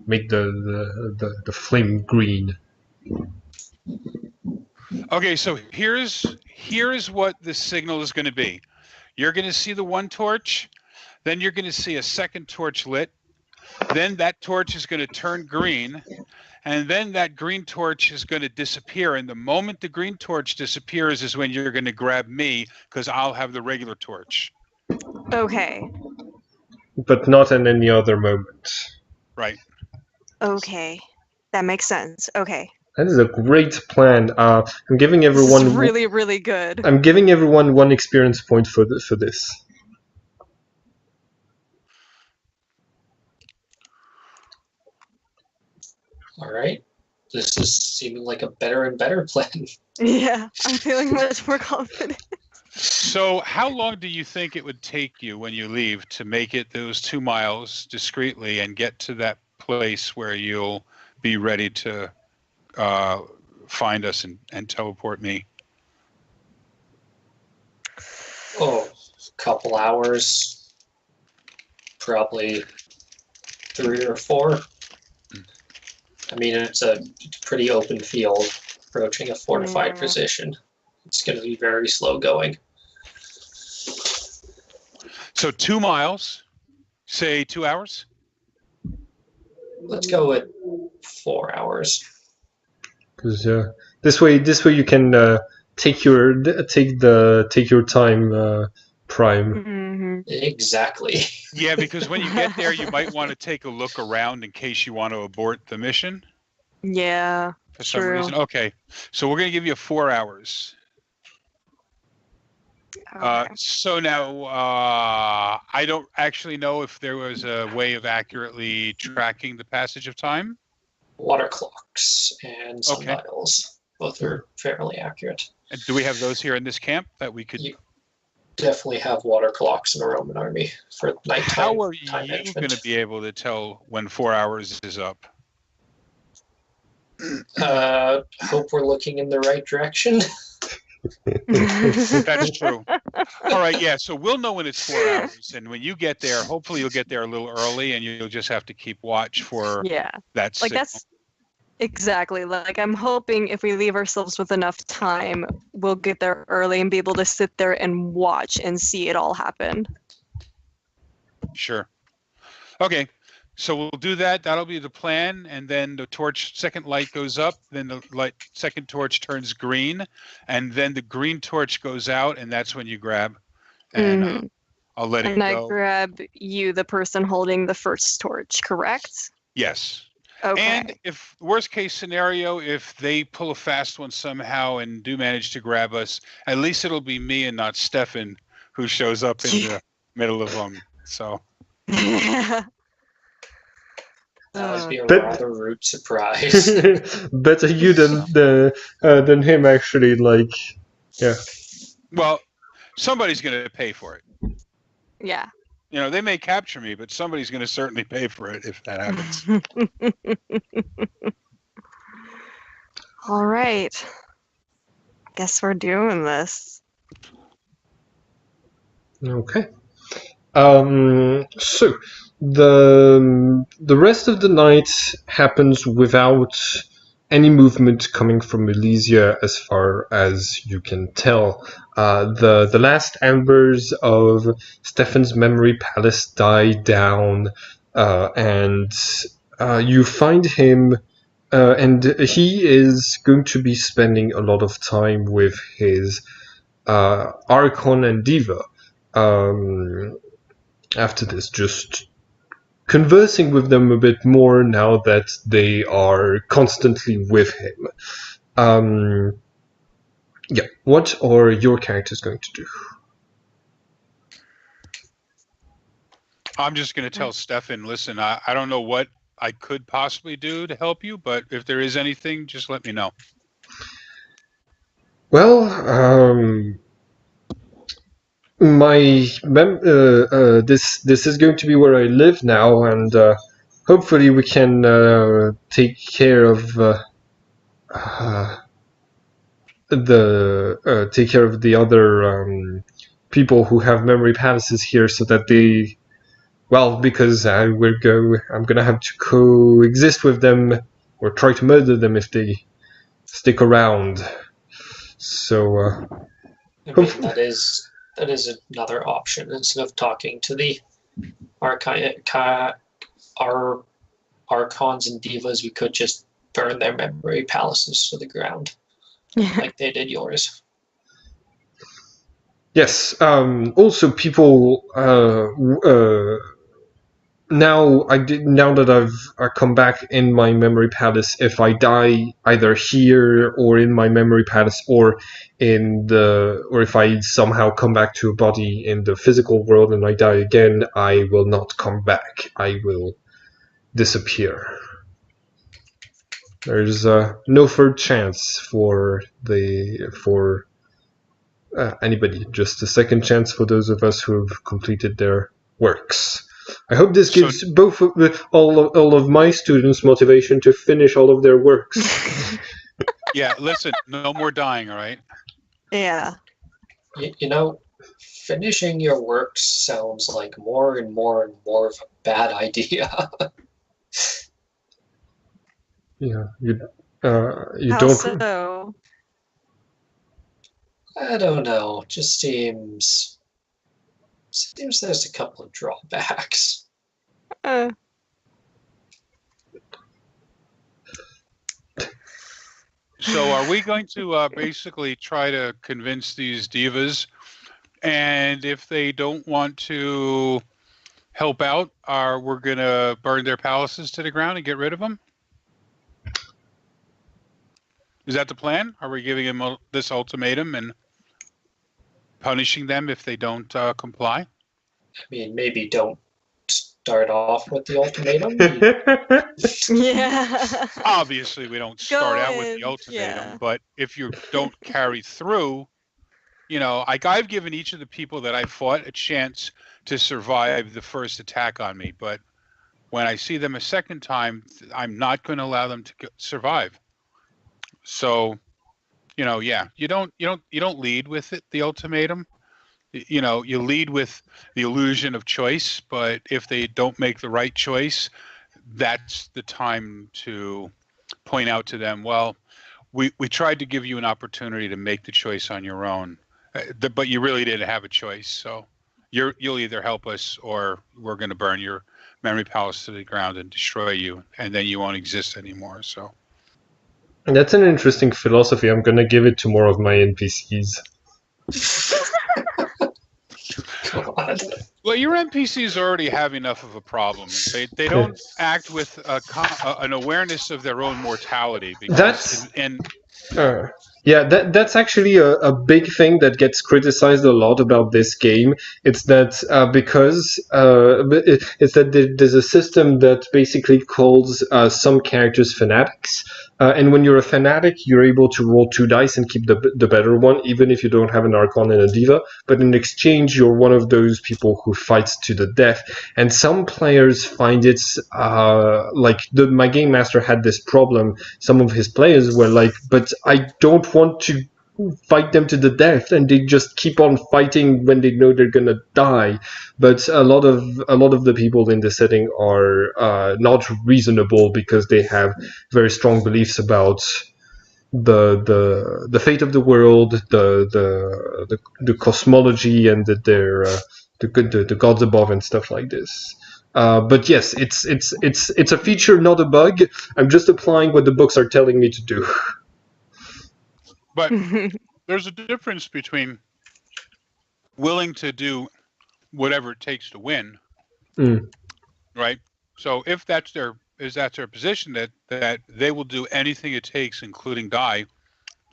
make the flame green. Okay, so here's what the signal is going to be. You're going to see the one torch, then you're going to see a second torch lit, then that torch is going to turn green, and then that green torch is going to disappear. And the moment the green torch disappears is when you're going to grab me, because I'll have the regular torch. Okay. But not in any other moment. Right. Okay. That makes sense. Okay. That is a great plan. I'm giving everyone. This is really, really good. I'm giving everyone 1 experience point for this. All right. This is seeming like a better and better plan. Yeah, I'm feeling much more confident. So how long do you think it would take you when you leave to make it those 2 miles discreetly and get to that place where you'll be ready to find us and teleport me? Oh, a couple hours. Probably 3 or 4. I mean, it's a pretty open field approaching a fortified position. It's going to be very slow going. So 2 miles, say 2 hours? Let's go with 4 hours. Because this way you can take your time prime. Mm-hmm. Exactly. Yeah, because when you get there, you might want to take a look around in case you want to abort the mission. Yeah. For some True. reason. Okay, so we're going to give you 4 hours. Okay. So now, I don't actually know if there was a way of accurately tracking the passage of time. Water clocks and sundials. Both are fairly accurate. And do we have those here in this camp that we could... You definitely have water clocks in the Roman army for nighttime. How are you management. going to be able to tell when 4 hours is up? Hope we're looking in the right direction. That's true. All right, yeah, so we'll know when it's 4 hours. And when you get there, hopefully you'll get there a little early and you'll just have to keep watch for that signal. That's exactly. Like, I'm hoping if we leave ourselves with enough time, we'll get there early and be able to sit there and watch and see it all happen. Sure. Okay. So we'll do that. That'll be the plan. And then the second light goes up. Then the second torch turns green. And then the green torch goes out. And that's when you grab. And I'll let it go. And I grab you, the person holding the first torch, correct? Yes. Okay. And if worst case scenario, if they pull a fast one somehow and do manage to grab us, at least it'll be me and not Stephan who shows up in the middle of them. So. That would be a rather rude surprise. Better you than him, actually. Like, yeah. Well, somebody's going to pay for it. Yeah. You know, they may capture me, but somebody's going to certainly pay for it if that happens. All right. Guess we're doing this. Okay. So the rest of the night happens without any movement coming from Elysia, as far as you can tell. The last embers of Stephan's memory palace die down, and you find him. And he is going to be spending a lot of time with his Archon and Diva. After this, just conversing with them a bit more now that they are constantly with him. Yeah, what are your characters going to do? I'm just going to tell Stephan, listen, I don't know what I could possibly do to help you, but if there is anything, just let me know. Well, this is going to be where I live now, and hopefully we can take care of the other people who have memory palaces here, so that they, well, because I'm gonna have to coexist with them or try to murder them if they stick around. So I mean, that is another option. Instead of talking to the archons and divas, we could just burn their memory palaces to the ground, like they did yours. yes. Also, people. Now that I've come back in my memory palace, if I die either here or in my memory palace or if I somehow come back to a body in the physical world and I die again, I will not come back. I will disappear. There's no third chance for anybody. Just a second chance for those of us who have completed their works. I hope this gives both all of my students motivation to finish all of their works. Yeah, listen, no more dying, all right? Yeah. You know, finishing your work sounds like more and more and more of a bad idea. Yeah, you How don't. so? I don't know. Just seems there's a couple of drawbacks. So are we going to basically try to convince these divas, and if they don't want to help out, we're going to burn their palaces to the ground and get rid of them? Is that the plan? Are we giving them this ultimatum and punishing them if they don't comply? I mean, maybe don't start off with the ultimatum. Yeah. Obviously, we don't start out with the ultimatum, yeah. but if you don't carry through, you know, I've given each of the people that I fought a chance to survive the first attack on me, but when I see them a second time, I'm not going to allow them to survive. So, you know, yeah, you don't lead with it, the ultimatum. You know, you lead with the illusion of choice, but if they don't make the right choice, that's the time to point out to them, well, we tried to give you an opportunity to make the choice on your own, but you really didn't have a choice. So you'll either help us or we're going to burn your memory palace to the ground and destroy you, and then you won't exist anymore. So that's an interesting philosophy. I'm gonna give it to more of my NPCs. God. Well, your NPCs already have enough of a problem. They don't act with an awareness of their own mortality. Because that's actually a big thing that gets criticized a lot about this game. It's that there's a system that basically calls some characters fanatics. And when you're a fanatic, you're able to roll 2 dice and keep the better one, even if you don't have an Archon and a Diva. But in exchange, you're one of those people who fights to the death. And some players find it my game master had this problem. Some of his players were like, but I don't want to fight them to the death, and they just keep on fighting when they know they're gonna die. But a lot of the people in this setting are not reasonable because they have very strong beliefs about the fate of the world, the cosmology, and the gods above and stuff like this. But yes, it's a feature, not a bug. I'm just applying what the books are telling me to do. But there's a difference between willing to do whatever it takes to win, right? So if that's their position, that they will do anything it takes, including die,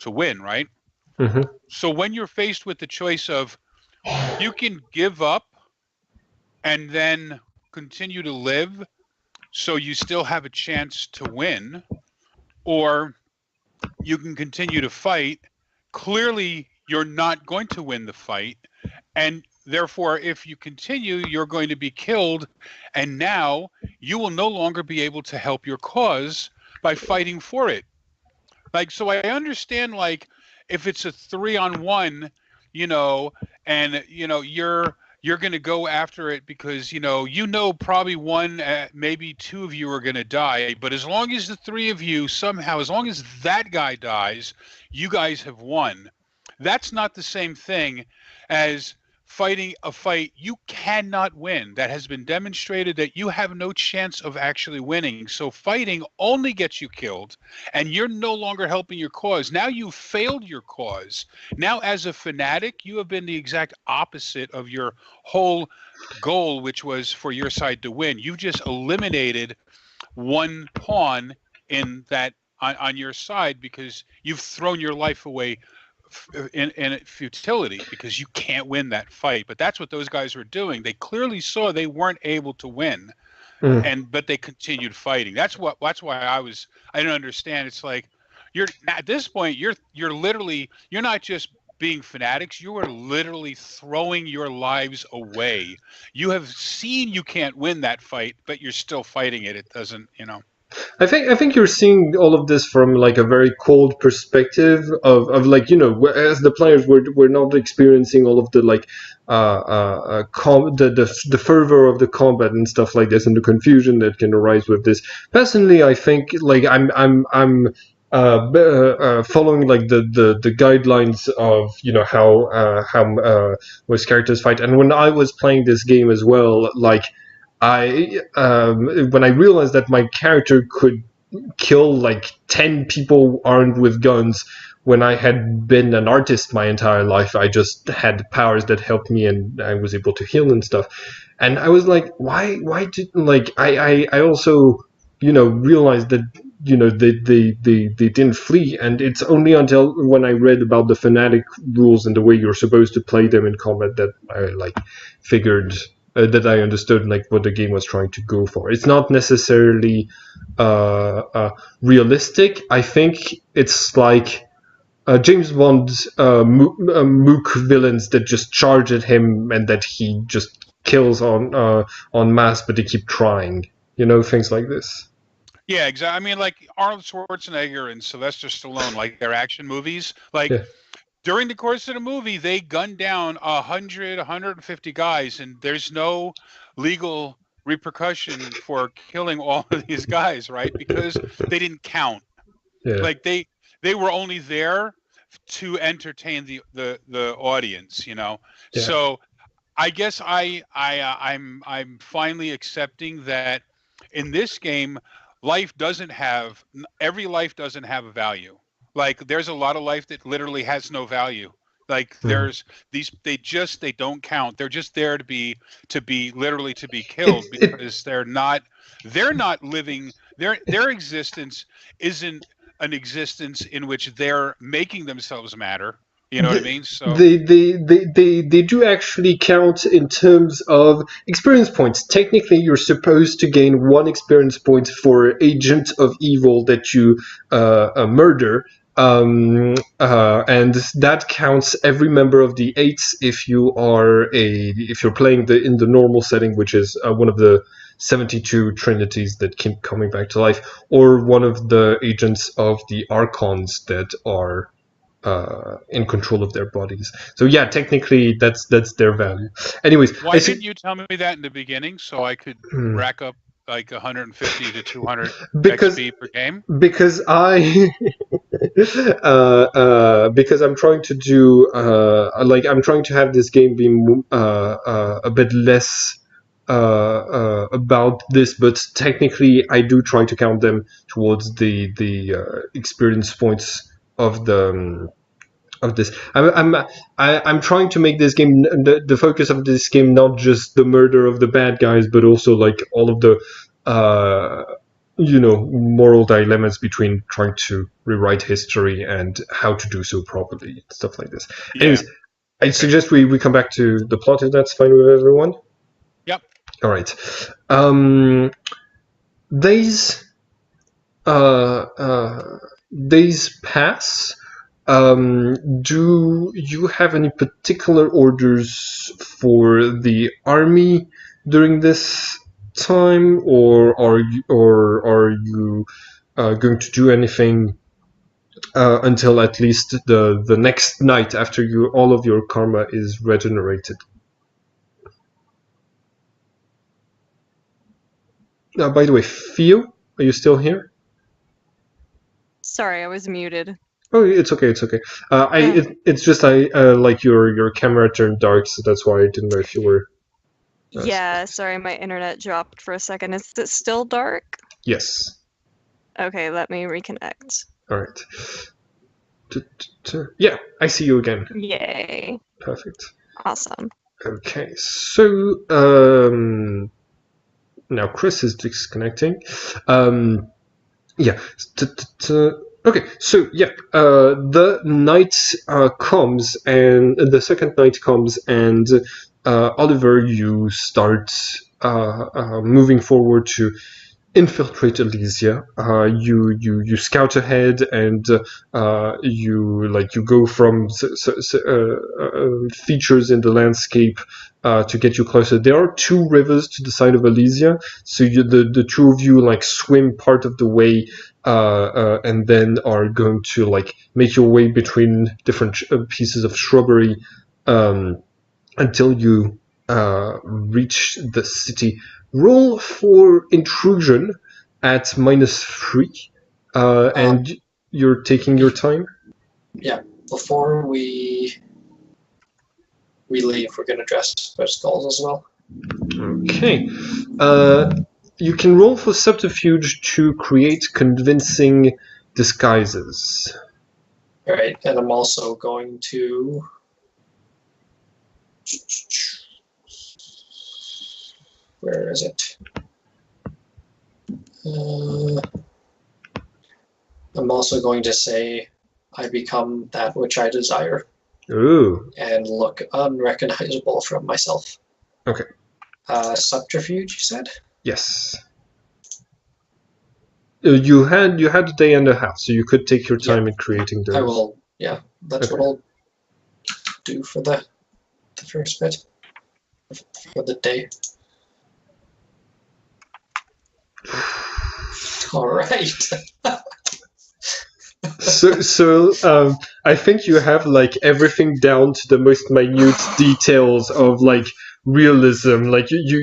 to win, right? Mm-hmm. So when you're faced with the choice of you can give up and then continue to live so you still have a chance to win, or you can continue to fight, clearly you're not going to win the fight, and therefore if you continue you're going to be killed, and now you will no longer be able to help your cause by fighting for it. Like, so I understand, like, if it's a 3-on-1, and you're going to go after it because probably one, maybe two of you are going to die, but as long as the three of you somehow, as long as that guy dies, you guys have won. That's not the same thing as fighting a fight you cannot win, that has been demonstrated that you have no chance of actually winning. So fighting only gets you killed, and you're no longer helping your cause. Now you've failed your cause. Now, as a fanatic, you have been the exact opposite of your whole goal, which was for your side to win. You've just eliminated one pawn in that on your side because you've thrown your life away in futility because you can't win that fight. But that's what those guys were doing. They clearly saw they weren't able to win, but they continued fighting. That's why I didn't understand. It's like you're at this point you're literally, you're not just being fanatics, you are literally throwing your lives away. You have seen you can't win that fight, but you're still fighting it. It doesn't, I think you're seeing all of this from like a very cold perspective of like, as the players we're not experiencing all of the like the fervor of the combat and stuff like this, and the confusion that can arise with this. Personally, I think like I'm following like the guidelines of how most characters fight, and when I was playing this game as well, like when I realized that my character could kill like 10 people armed with guns, when I had been an artist my entire life, I just had powers that helped me, and I was able to heal and stuff. And I was like, why didn't, like, I also realized that they didn't flee, and it's only until when I read about the fanatic rules and the way you're supposed to play them in combat that I like figured that I understood like what the game was trying to go for. It's not necessarily realistic. I think it's like James Bond mook villains that just charge at him and that he just kills on mass, but they keep trying. Things like this. Yeah, exactly. I mean, like Arnold Schwarzenegger and Sylvester Stallone, like their action movies, like. Yeah. During the course of the movie, they gunned down 100, 150 guys, and there's no legal repercussion for killing all of these guys, right? Because they didn't count. Yeah. Like they were only there to entertain the audience, Yeah. So I guess I'm finally accepting that in this game, every life doesn't have a value. Like there's a lot of life that literally has no value. Like there's these, they don't count. They're just there to be literally to be killed because they're not living. Their existence isn't an existence in which they're making themselves matter. You know what I mean? So they do actually count in terms of experience points. Technically, you're supposed to gain 1 experience point for agent of evil that you murder, and that counts every member of the 8s if you're playing in the normal setting, which is one of the 72 trinities that keep coming back to life, or one of the agents of the archons that are in control of their bodies. So yeah, technically that's their value. Anyways, Why didn't you tell me that in the beginning so I could rack up like 150 to 200 because XP per game? because because I'm trying to do I'm trying to have this game be a bit less about this, but technically I do try to count them towards the experience points of the of this. I'm trying to make this game the focus of this game not just the murder of the bad guys, but also like all of the moral dilemmas between trying to rewrite history and how to do so properly, stuff like this. Yeah. Anyways, I suggest we come back to the plot if that's fine with everyone. Yep. All right. Days pass. Do you have any particular orders for the army during this time, or are you going to do anything until at least the next night after all of your karma is regenerated? By the way, Theo, are you still here? Sorry, I was muted. Oh, it's okay. It's okay. It's just like your camera turned dark, so that's why I didn't know if you were. Yeah, sorry, my internet dropped for a second. Is it still dark? Yes. Okay, let me reconnect. All right. Yeah, I see you again. Yay. Perfect. Awesome. Okay, so now Chris is disconnecting. Yeah. Okay, so yeah, the night comes, and the second night comes, and Oliver, you start moving forward to infiltrate Elysia. You scout ahead, and you go from features in the landscape to get you closer. There are two rivers to the side of Elysia, so the two of you like swim part of the way, and then are going to like make your way between different pieces of shrubbery until you reach the city. Roll for intrusion at -3, and you're taking your time. Yeah, before we leave, we're gonna dress our skulls as well. Okay. You can roll for subterfuge to create convincing disguises. All right, and I'm also going to. Where is it? I'm also going to say, I become that which I desire. Ooh. And look unrecognizable from myself. Okay. Subterfuge, you said? Yes. You had a day and a half, so you could take your time in creating those. I will. Yeah, that's what I'll do for the first bit for the day. All right. So I think you have like everything down to the most minute details of like realism. Like really,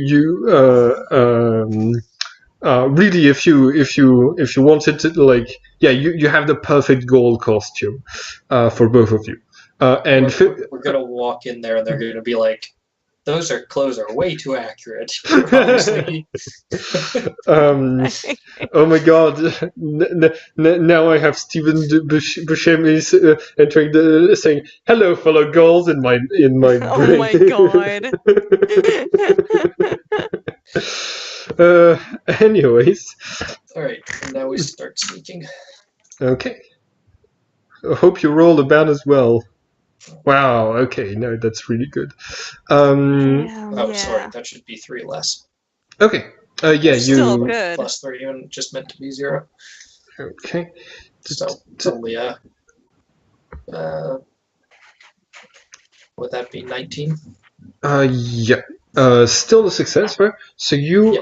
if you wanted to, like, yeah, you have the perfect gold costume for both of you. And we're gonna walk in there and they're gonna be like, those clothes are way too accurate. Oh my god! Now I have Stephen Buscemi entering saying "Hello, fellow girls" in my brain. Oh my god! Anyways. All right, now we start sneaking. Okay. I hope you roll about as well. Wow. Okay. No, that's really good. Sorry, that should be 3 less. Okay. Yeah, Still good. Plus 3 and just meant to be 0. Okay. So it's only would that be 19? Yeah. Still a success, right? So you,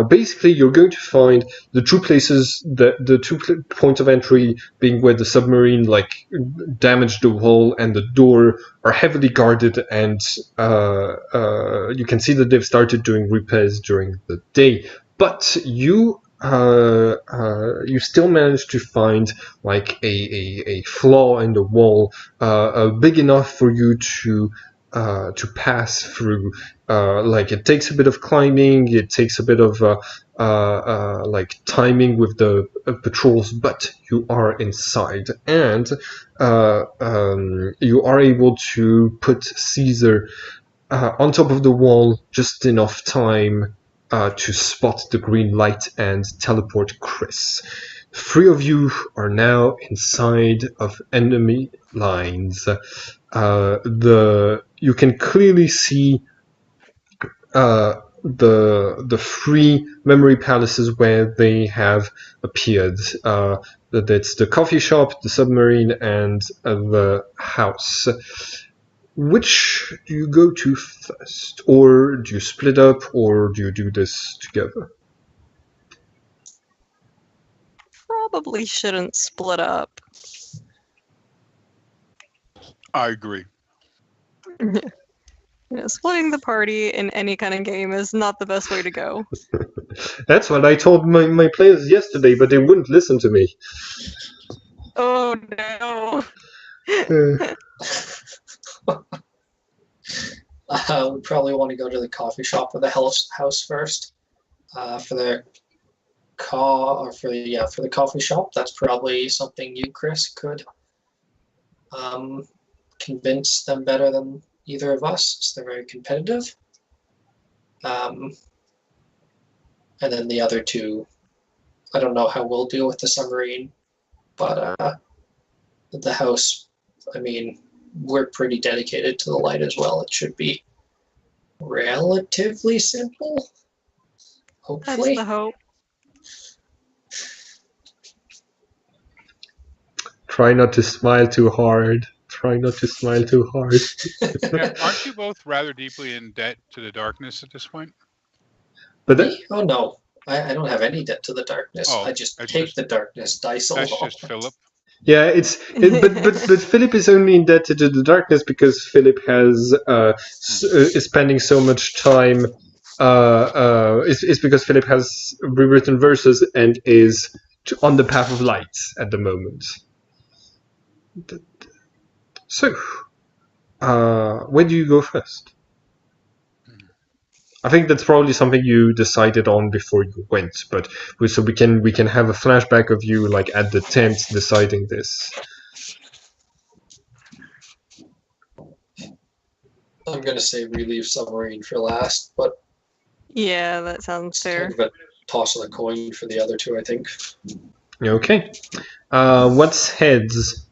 basically you're going to find the two places, the points of entry being where the submarine damaged the wall and the door are heavily guarded, and you can see that they've started doing repairs during the day. But you still manage to find a flaw in the wall big enough for you to pass through. It takes a bit of climbing, it takes a bit of timing with the patrols, but you are inside, and you are able to put Caesar on top of the wall just enough time to spot the green light and teleport Chris. 3 of you are now inside of enemy lines. You can clearly see the 3 memory palaces where they have appeared. That's the coffee shop, the submarine, and the house. Which do you go to first? Or do you split up, or do you do this together? Probably shouldn't split up. I agree. Splitting the party in any kind of game is not the best way to go. That's what I told my players yesterday, but they wouldn't listen to me. Oh no. We probably want to go to the coffee shop or the house first. For the coffee shop, that's probably something you, Chris, could convince them better than either of us, so they're very competitive. And then the other 2, I don't know how we'll deal with the submarine, but the house, I mean, we're pretty dedicated to the light as well. It should be relatively simple, hopefully. That's the hope. Try not to smile too hard. Yeah, aren't you both rather deeply in debt to the darkness at this point? But Oh no, I don't have any debt to the darkness. Oh, I just that's take just- the darkness dice That's along. just Philip. yeah, but Philip is only indebted to the darkness because Philip has is spending so much time. It's because Philip has rewritten verses and is on the path of light at the moment. So, where do you go first? I think that's probably something you decided on before you went, but so we can have a flashback of you at the tent deciding this. I'm gonna say relieve submarine for last, but Yeah, that sounds it's fair. kind of a toss of the coin for the other 2, I think. Okay. What's heads?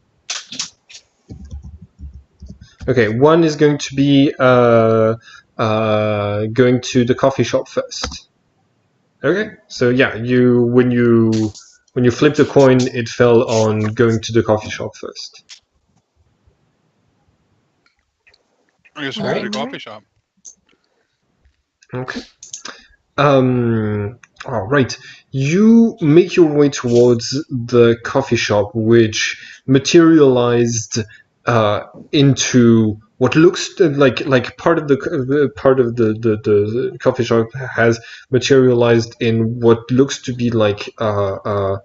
Okay, one is going to be going to the coffee shop first. Okay, so yeah, when you flip the coin, it fell on going to the coffee shop first. I guess we'll go to the Alright. coffee shop. Okay. All right. You make your way towards the coffee shop, which materialized into what looks like part of the coffee shop has materialized in what looks to be like a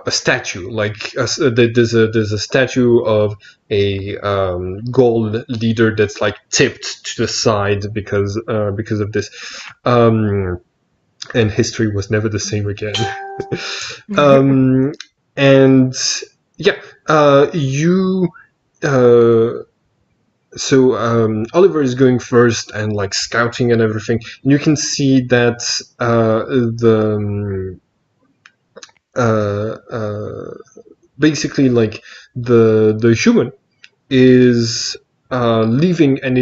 statue. There's a statue of a gold leader that's tipped to the side because of this. And history was never the same again. And yeah, so Oliver is going first and scouting and everything. And you can see that basically the human is leaving and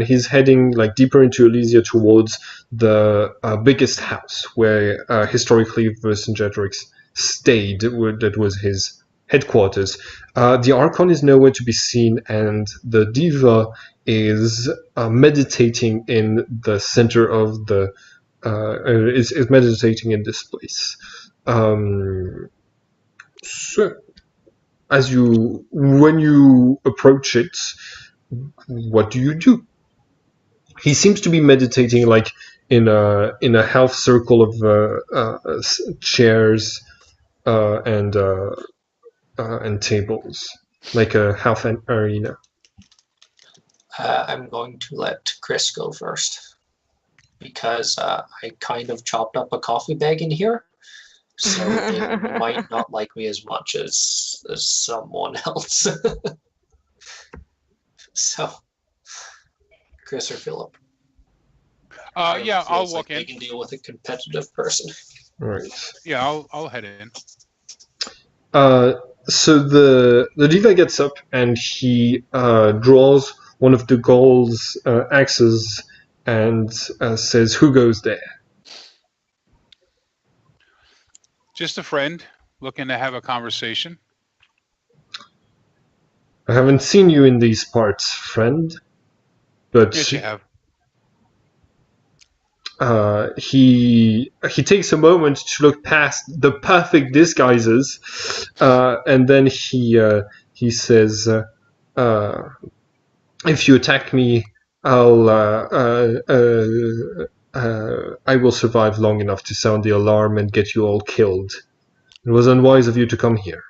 he's heading deeper into Elysia towards the biggest house where historically Vercingetorix stayed. That was his headquarters. The Archon is nowhere to be seen, and the Diva is meditating in the center of the is meditating in this place. So when you approach it, what do you do? He seems to be meditating like in a half circle of chairs and tables, like a half an arena. I'm going to let Chris go first because I kind of chopped up a coffee bag in here, so it might not like me as much as someone else. So, Chris or Philip? Yeah, I'll Feels walk like in. they can deal with a competitive person. Right. Yeah, I'll head in. So the diva gets up and he draws one of the Gaul's axes and says, "Who goes there?" Just a friend looking to have a conversation. I haven't seen you in these parts, friend. But Yes, you have. he takes a moment to look past the perfect disguises, and then he says, "If you attack me, I will survive long enough to sound the alarm and get you all killed. It was unwise of you to come here."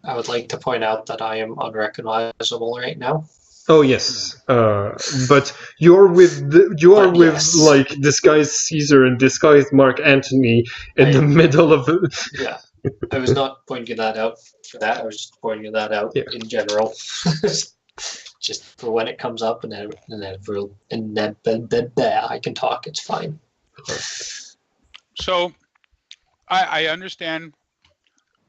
I would like to point out that I am unrecognizable right now. Oh yes, but you're with Yes. like disguised Caesar and disguised Mark Antony in the middle of. Yeah, I was not pointing that out for that. I was just pointing that out in general, just for when it comes up, and then I can talk. It's fine. So, I understand.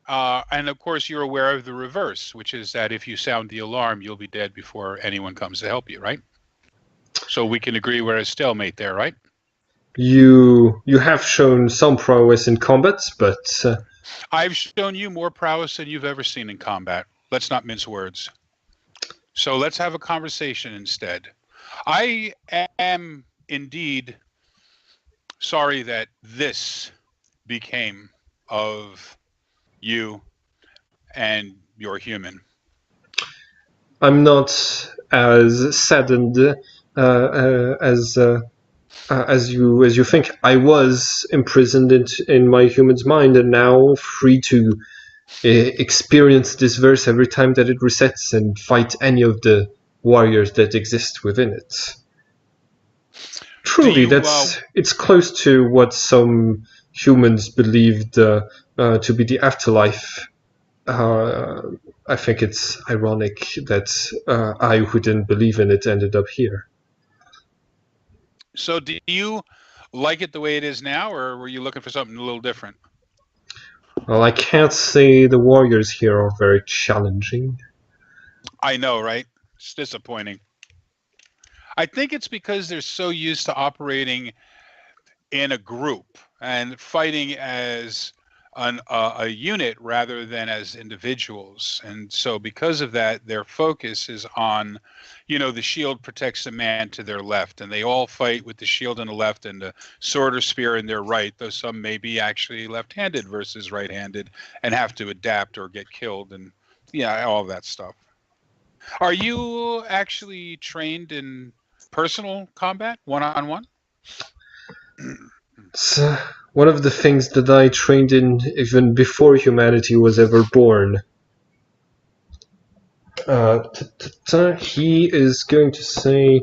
And of course, you're aware of the reverse, which is that if you sound the alarm, you'll be dead before anyone comes to help you, right? So we can agree we're at a stalemate there, right? You have shown some prowess in combat, but I've shown you more prowess than you've ever seen in combat. Let's not mince words. So let's have a conversation instead. I am indeed sorry that this became of you and your human. I'm not as saddened as you think. I was imprisoned in my human's mind, and now free to experience this verse every time that it resets and fight any of the warriors that exist within it. Truly, it's close to what some humans believed to be the afterlife. I think it's ironic that I, who didn't believe in it, ended up here. So do you like it the way it is now, or were you looking for something a little different? Well, I can't say the warriors here are very challenging. I know, right? It's disappointing. I think it's because they're so used to operating in a group and fighting as a unit rather than as individuals. And so because of that, their focus is on, the shield protects the man to their left, and they all fight with the shield in the left and the sword or spear in their right, though some may be actually left-handed versus right-handed and have to adapt or get killed, and all that stuff. Are you actually trained in personal combat, one-on-one? It's one of the things that I trained in even before humanity was ever born. He is going to say,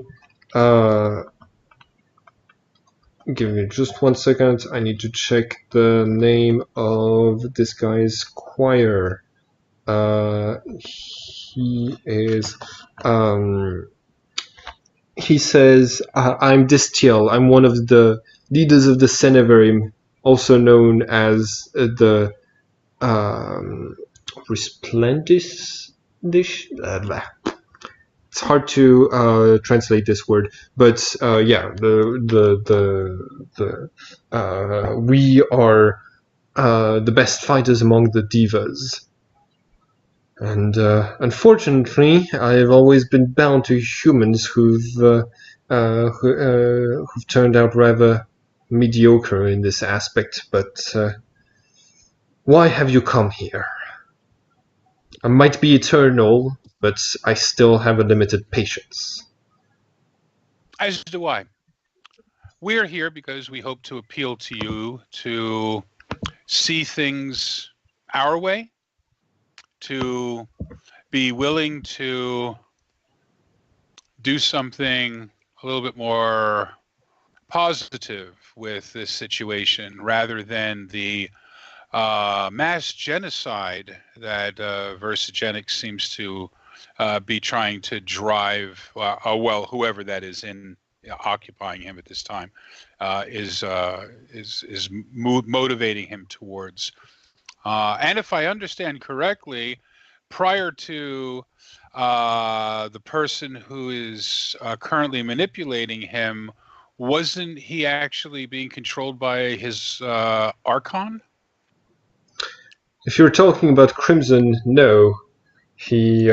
give me just 1 second, I need to check the name of this guy's choir. He says, I'm Distiel. I'm one of the leaders of the Seneverim, also known as the Resplendis. It's hard to translate this word, but we are the best fighters among the divas. And unfortunately, I've always been bound to humans who've turned out rather mediocre in this aspect. But why have you come here? I might be eternal, but I still have a limited patience. As do I. We're here because we hope to appeal to you to see things our way, to be willing to do something a little bit more positive with this situation rather than the mass genocide that Versagenics seems to be trying to drive, well, whoever that is in occupying him at this time is motivating him towards. And if I understand correctly, prior to the person who is currently manipulating him, wasn't he actually being controlled by his Archon? If you're talking about Crimson, no. He...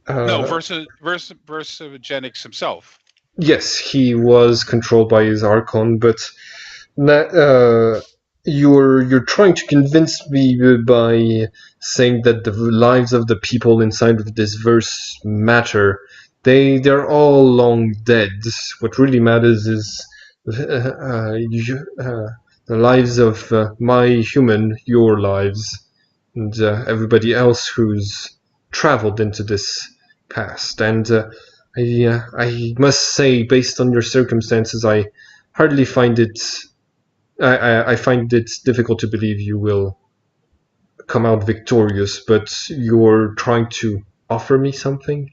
No, Versagenics himself. Yes, he was controlled by his Archon, but you're trying to convince me by saying that the lives of the people inside of this verse matter. They're all long dead. What really matters is the lives of my human, your lives, and everybody else who's traveled into this past. And I must say, based on your circumstances, I hardly find it. I find it difficult to believe you will come out victorious, but you're trying to offer me something?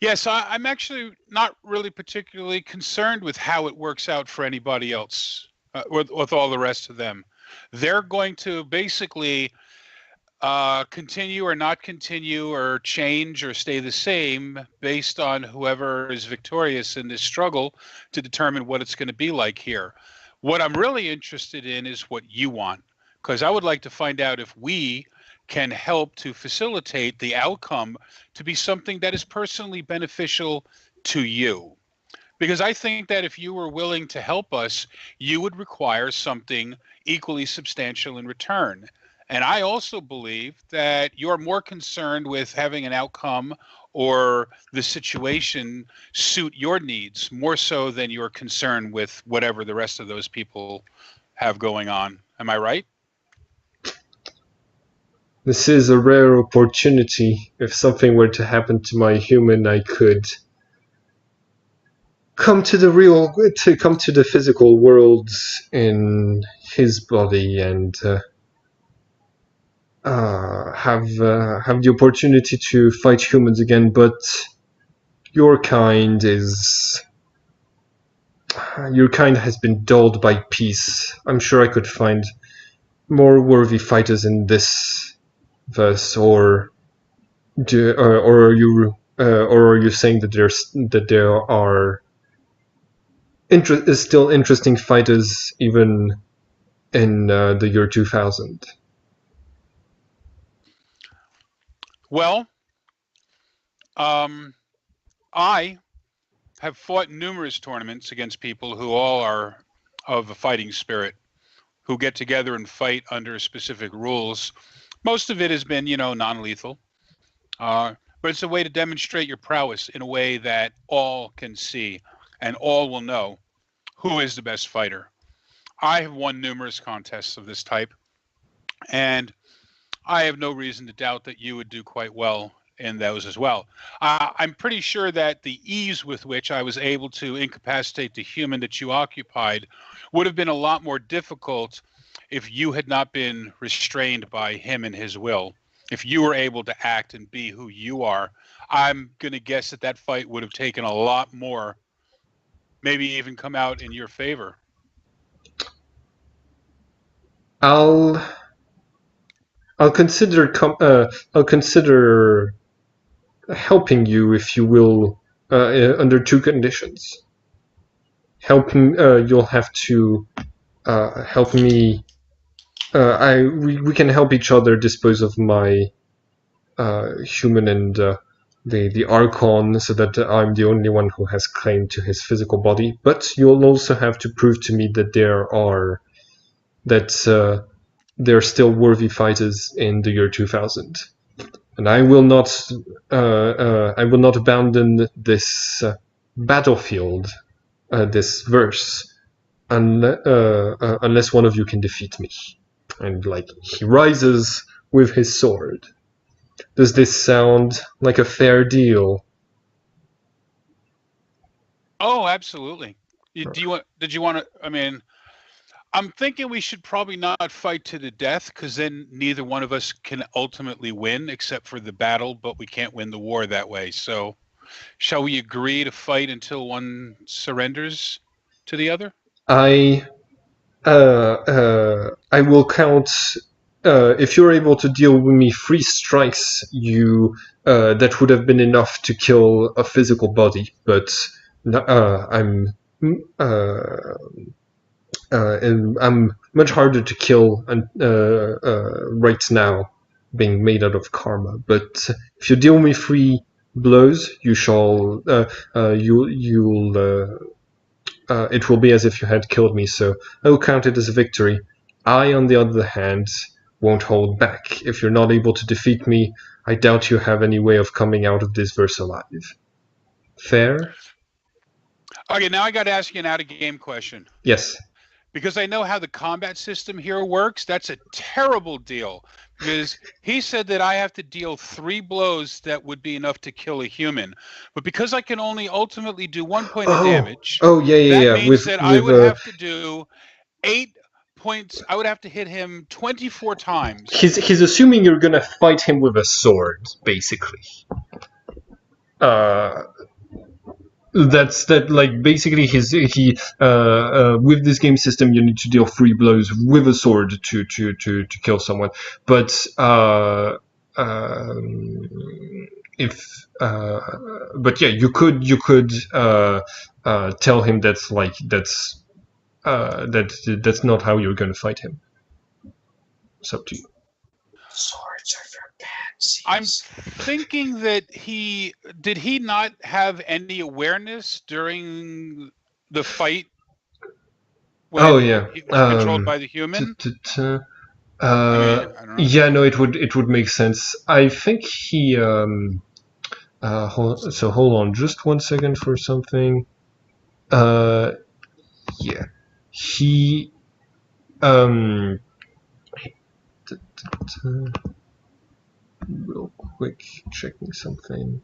Yes, I'm actually not really particularly concerned with how it works out for anybody else, with all the rest of them. They're going to basically continue or not continue or change or stay the same based on whoever is victorious in this struggle to determine what it's going to be like here. What I'm really interested in is what you want, because I would like to find out if we can help to facilitate the outcome to be something that is personally beneficial to you. Because I think that if you were willing to help us, you would require something equally substantial in return. And I also believe that you're more concerned with having an outcome or the situation suit your needs more so than you're concerned with whatever the rest of those people have going on. Am I right? This is a rare opportunity. If something were to happen to my human, I could come to the physical world in his body and have the opportunity to fight humans again. But your kind has been dulled by peace. I'm sure I could find more worthy fighters in this verse, or are you saying that there are still interesting fighters even in the year 2000? Well, I have fought numerous tournaments against people who all are of a fighting spirit, who get together and fight under specific rules. Most of it has been, non-lethal. But it's a way to demonstrate your prowess in a way that all can see and all will know who is the best fighter. I have won numerous contests of this type, and I have no reason to doubt that you would do quite well in those as well. I'm pretty sure that the ease with which I was able to incapacitate the human that you occupied would have been a lot more difficult if you had not been restrained by him and his will. If you were able to act and be who you are, I'm going to guess that fight would have taken a lot more, maybe even come out in your favor. I'll consider helping you, if you will, under two conditions. You'll have to help me. We can help each other dispose of my human and the Archon, so that I'm the only one who has claim to his physical body. But you'll also have to prove to me that there are still worthy fighters in the year 2000. And I will not abandon this battlefield, this verse, unless one of you can defeat me. And he rises with his sword. Does this sound like a fair deal? Oh, absolutely. Did you want to? I mean, I'm thinking we should probably not fight to the death, because then neither one of us can ultimately win, except for the battle, but we can't win the war that way. So, shall we agree to fight until one surrenders to the other? I will count. If you're able to deal with me 3 strikes, that would have been enough to kill a physical body. But I'm much harder to kill right now, being made out of karma. But if you deal me 3 blows, you shall. It will be as if you had killed me, so I will count it as a victory. I, on the other hand, won't hold back. If you're not able to defeat me, I doubt you have any way of coming out of this verse alive. Fair? Okay, now I got to ask you an out-of-game question. Yes. Because I know how the combat system here works. That's a terrible deal. Because he said that I have to deal 3 blows that would be enough to kill a human. But because I can only ultimately do 1 point of damage, that means that I would have to do 8 points. I would have to hit him 24 times. He's assuming you're gonna fight him with a sword, basically. Basically with this game system you need to deal 3 blows with a sword to kill someone. But you could tell him that's not how you're going to fight him. It's up to you. Swords are for pansies. I'm thinking that did he not have any awareness during the fight? When he was controlled by the human. I don't know. Yeah, no, it would make sense. I think he. Hold on, just 1 second for something. Yeah, he. Real quick, checking something.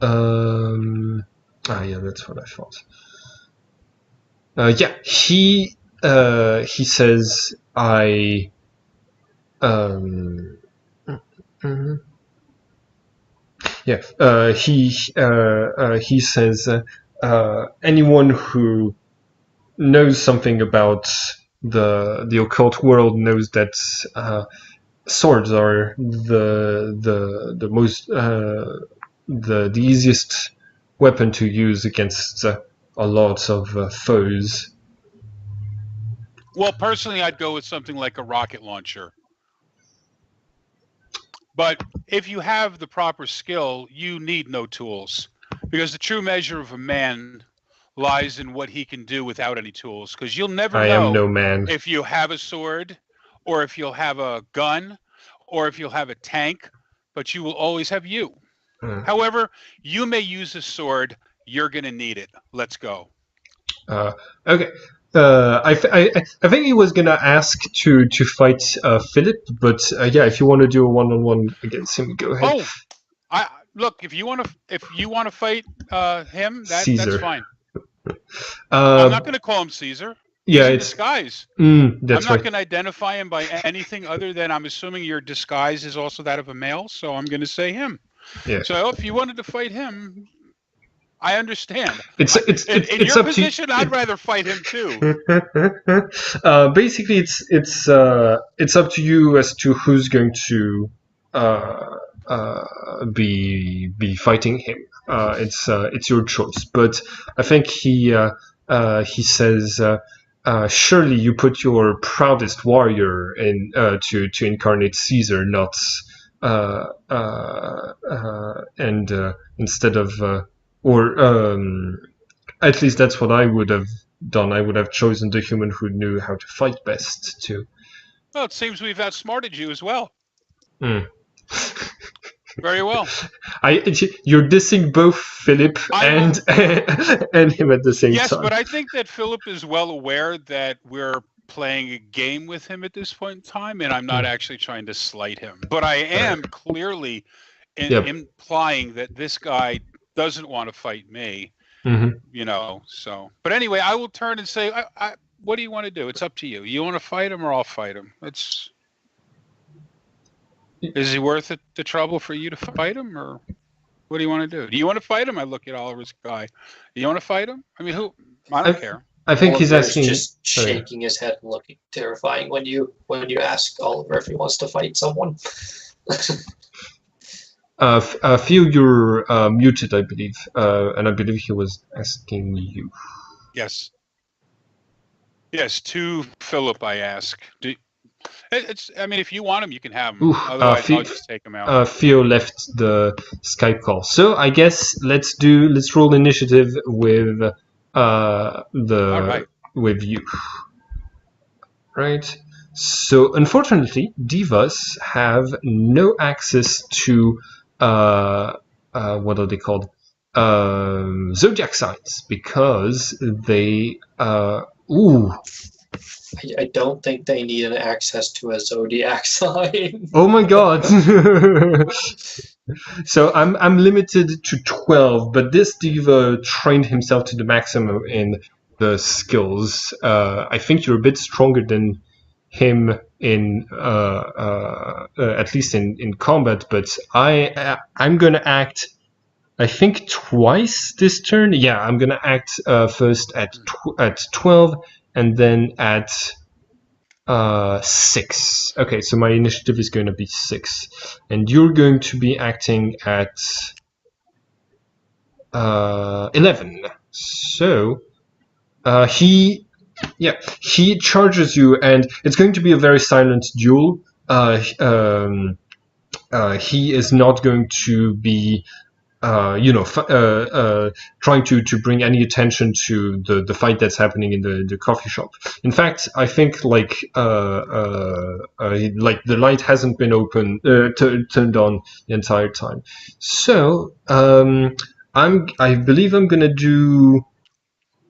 Yeah, that's what I thought. Yeah, he says I. Yeah, he says anyone who knows something about the occult world knows that swords are the most the easiest weapon to use against a lot of foes. Well, personally, I'd go with something like a rocket launcher. But if you have the proper skill, you need no tools, because the true measure of a man lies in what he can do without any tools. Because you'll never know am no man. If you have a sword, or if you'll have a gun, or if you'll have a tank, but you will always have you. However, you may use a sword. You're going to need it. Let's go. Okay. I think he was gonna ask to fight Philip, but yeah, if you want to do a 1-on-1 against him, go ahead. Oh, look, if you want to fight him, Caesar. That's fine. I'm not going to call him Caesar. He's in disguise. That's I'm not going to identify him by anything other than I'm assuming your disguise is also that of a male, so I'm going to say him. Yeah. So if you wanted to fight him, I understand. It's in your position, I'd rather fight him too. Basically, it's up to you as to who's going to be fighting him. It's your choice. But I think he says, surely you put your proudest warrior in to incarnate Caesar, not instead of at least that's what I would have done. I would have chosen the human who knew how to fight best too. Well, it seems we've outsmarted you as well. Hmm. Very well. You're dissing both Philip and and him at the same time. Yes, but I think that Philip is well aware that we're playing a game with him at this point in time, and I'm not actually trying to slight him. But I am clearly implying that this guy doesn't want to fight me. You know, so. But anyway, I will turn and say, what do you want to do? It's up to you. You want to fight him, or I'll fight him. Is he worth it, the trouble for you to fight him, or what do you want to do? Do you want to fight him? I look at Oliver's guy. Do you want to fight him? I mean, I don't care. I think he's Oliver's asking. Just shaking his head and looking terrifying when you ask Oliver if he wants to fight someone. Phil, you're muted, I believe, and I believe he was asking you. Yes. Yes, to Philip, I ask. I mean, if you want him, you can have him. Otherwise, I'll just take him out. Theo left the Skype call, so I guess let's roll initiative with with you. Right. So unfortunately, divas have no access to what are they called? Zodiac signs, because they I don't think they need an access to a zodiac sign. Oh my god! So I'm limited to 12, but this diva trained himself to the maximum in the skills. I think you're a bit stronger than him in at least in combat, but I'm gonna act, I think, twice this turn. Yeah, I'm gonna act first at 12 and then at 6. Okay, so my initiative is going to be 6, and you're going to be acting at 11. So he charges you, and it's going to be a very silent duel. He is not going to be trying to bring any attention to the fight that's happening in the coffee shop. In fact, I think like the light hasn't been turned on the entire time. So I believe I'm gonna do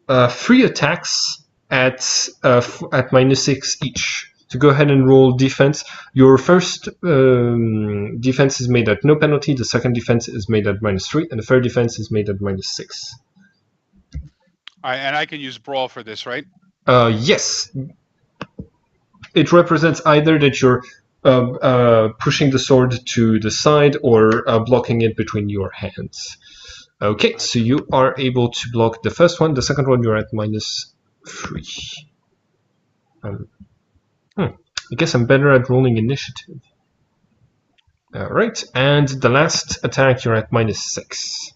3 attacks at -6 each. So go ahead and roll defense. Your first defense is made at no penalty, the second defense is made at -3, and the third defense is made at -6. And I can use brawl for this, right? Yes. It represents either that you're pushing the sword to the side or blocking it between your hands. Okay, so you are able to block the first one. The second one, you're at -3. I guess I'm better at rolling initiative. Alright, and the last attack, you're at -6.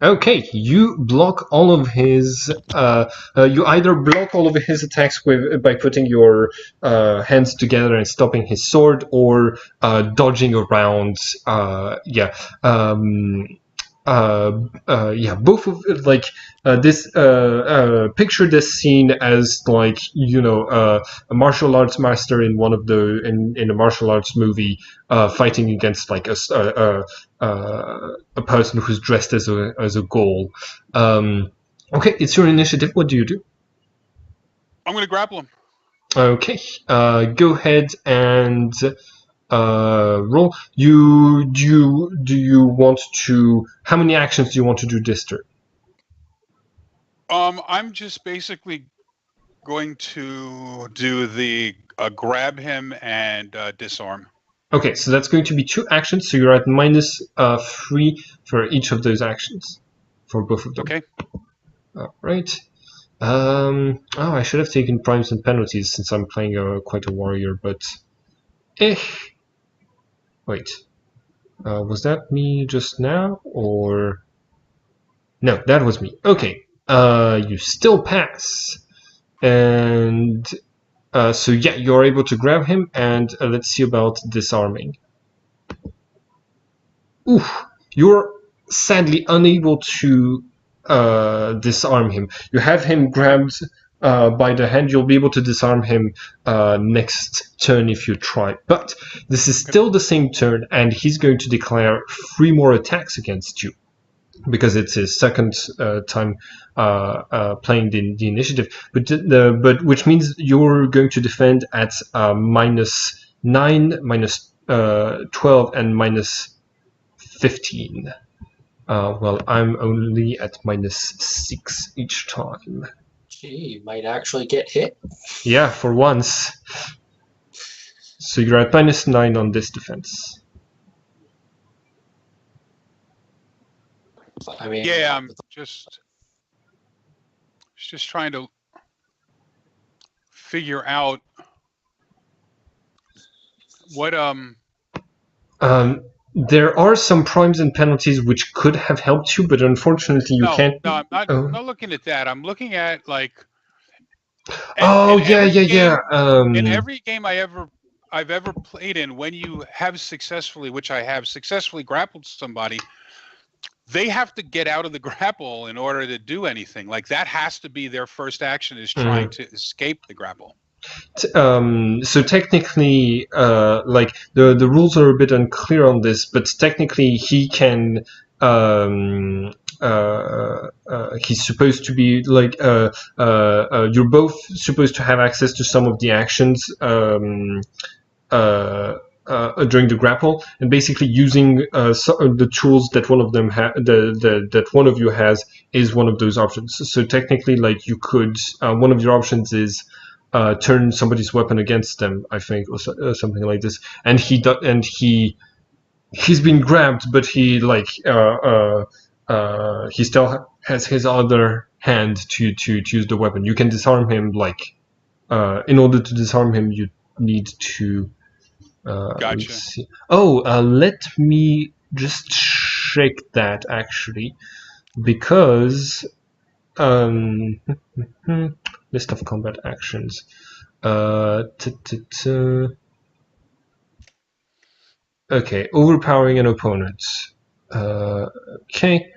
Okay, you block all of his. You either block all of his attacks by putting your hands together and stopping his sword, or dodging around. Both of this. Picture this scene as like a martial arts master in one of in a martial arts movie, fighting against like a person who's dressed as a ghoul. Okay, it's your initiative. What do you do? I'm going to grapple him. Okay, go ahead and roll. Do you want to? How many actions do you want to do this turn? I'm just basically going to do the grab him and disarm. Okay, so that's going to be 2 actions. So you're at -3 for each of those actions, for both of them. Okay. All right. I should have taken primes and penalties since I'm playing quite a warrior, but wait. Was that me just now, or no? That was me. Okay. You still pass, And so yeah, you're able to grab him, and let's see about disarming. Oof, you're sadly unable to disarm him. You have him grabbed by the hand. You'll be able to disarm him next turn if you try. But this is still the same turn, and he's going to declare 3 more attacks against you, because it's his second time playing the initiative. But which means you're going to defend at -9, -12, and -15. Well, I'm only at -6 each time. Gee, you might actually get hit. Yeah, for once. So you're at -9 on this defense. I mean, Yeah, I'm just trying to figure out what There are some primes and penalties which could have helped you, but unfortunately you can't. No, I'm not, Oh. not looking at that. I'm looking at like. Oh in yeah, every yeah, game, yeah. In every game I've ever played in, when you have successfully, which I have successfully grappled somebody, they have to get out of the grapple in order to do anything. Like that has to be their first action, is trying to escape the grapple. So technically, like the rules are a bit unclear on this, but technically he can. He's supposed to be like you're both supposed to have access to some of the actions during the grapple, and basically using the tools that one of them that one of you has is one of those options. So technically, like you could one of your options is turn somebody's weapon against them, I think, or something like this. And he's been grabbed, but he like he still has his other hand to use the weapon. You can disarm him. Like in order to disarm him, you need to. Gotcha. See. Oh, let me just check that actually, because list of combat actions. Okay, overpowering an opponent. Okay.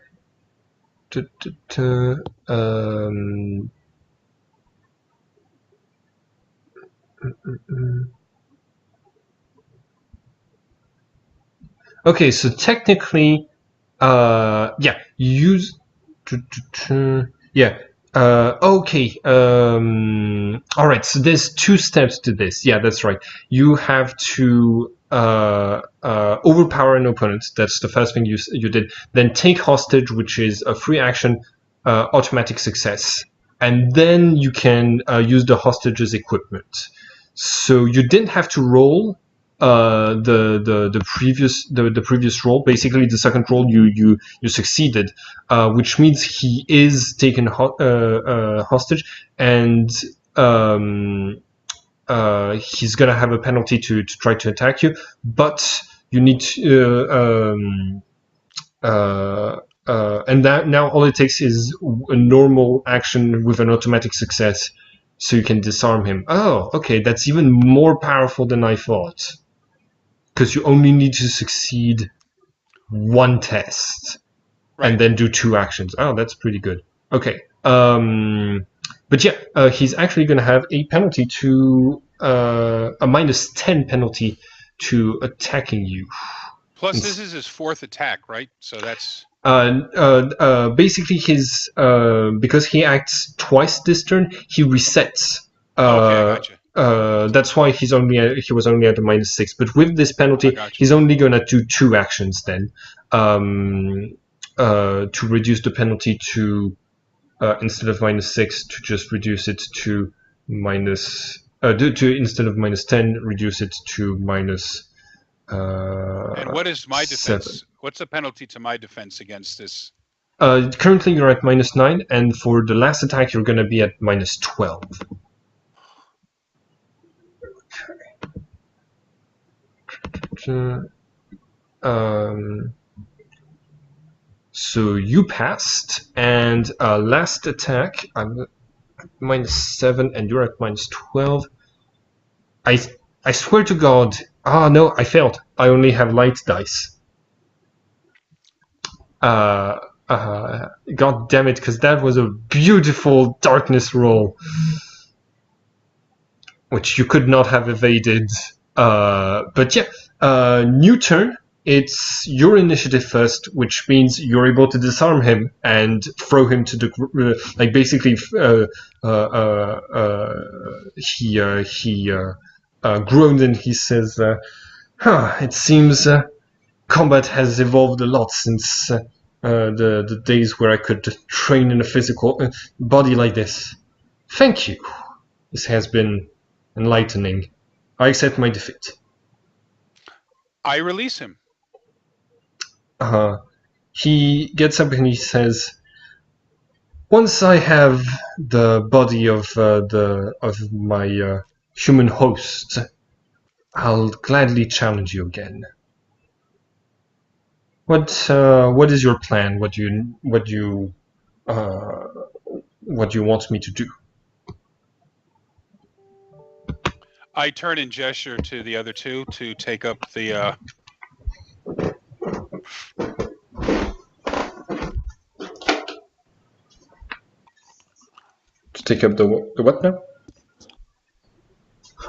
Okay, so technically, yeah, use. Yeah. Okay. All right. So there's 2 steps to this. Yeah, that's right. You have to overpower an opponent. That's the first thing you did. Then take hostage, which is a free action, automatic success, and then you can use the hostage's equipment. So you didn't have to roll the previous roll. Basically, the second roll you succeeded, which means he is taken hostage, and he's gonna have a penalty to try to attack you. But you need to. And that now all it takes is a normal action with an automatic success, so you can disarm him. Oh, okay, that's even more powerful than I thought. Because you only need to succeed 1 test, Right. and then do 2 actions. Oh, that's pretty good. Okay. But yeah, he's actually going to have a penalty to a -10 penalty to attacking you. Plus, this is his 4th attack, right? So that's. Basically, his because he acts twice this turn, he resets. Okay, I gotcha. That's why he was only at a -6. But with this penalty, he's only gonna do 2 actions then, to reduce the penalty to instead of -6 to just reduce it to instead of -10 reduce it to minus. And what is my defense? 7. What's the penalty to my defense against this? Currently, you're at -9, and for the last attack, you're going to be at -12. Okay. So you passed, and last attack. -7 and you're at -12. I swear to God. Ah, no, I failed. I only have light dice. God damn it, because that was a beautiful darkness roll, which you could not have evaded. But yeah, new turn. It's your initiative first, which means you're able to disarm him and throw him to the like basically. He groaned and he says, "It seems combat has evolved a lot since the days where I could train in a physical body like this. Thank you. This has been enlightening. I accept my defeat." I release him. He gets up and he says, "Once I have the body of my human host, I'll gladly challenge you again. What is your plan? What do you want me to do?" I turn and gesture to the other two to take up the. To take up the what now?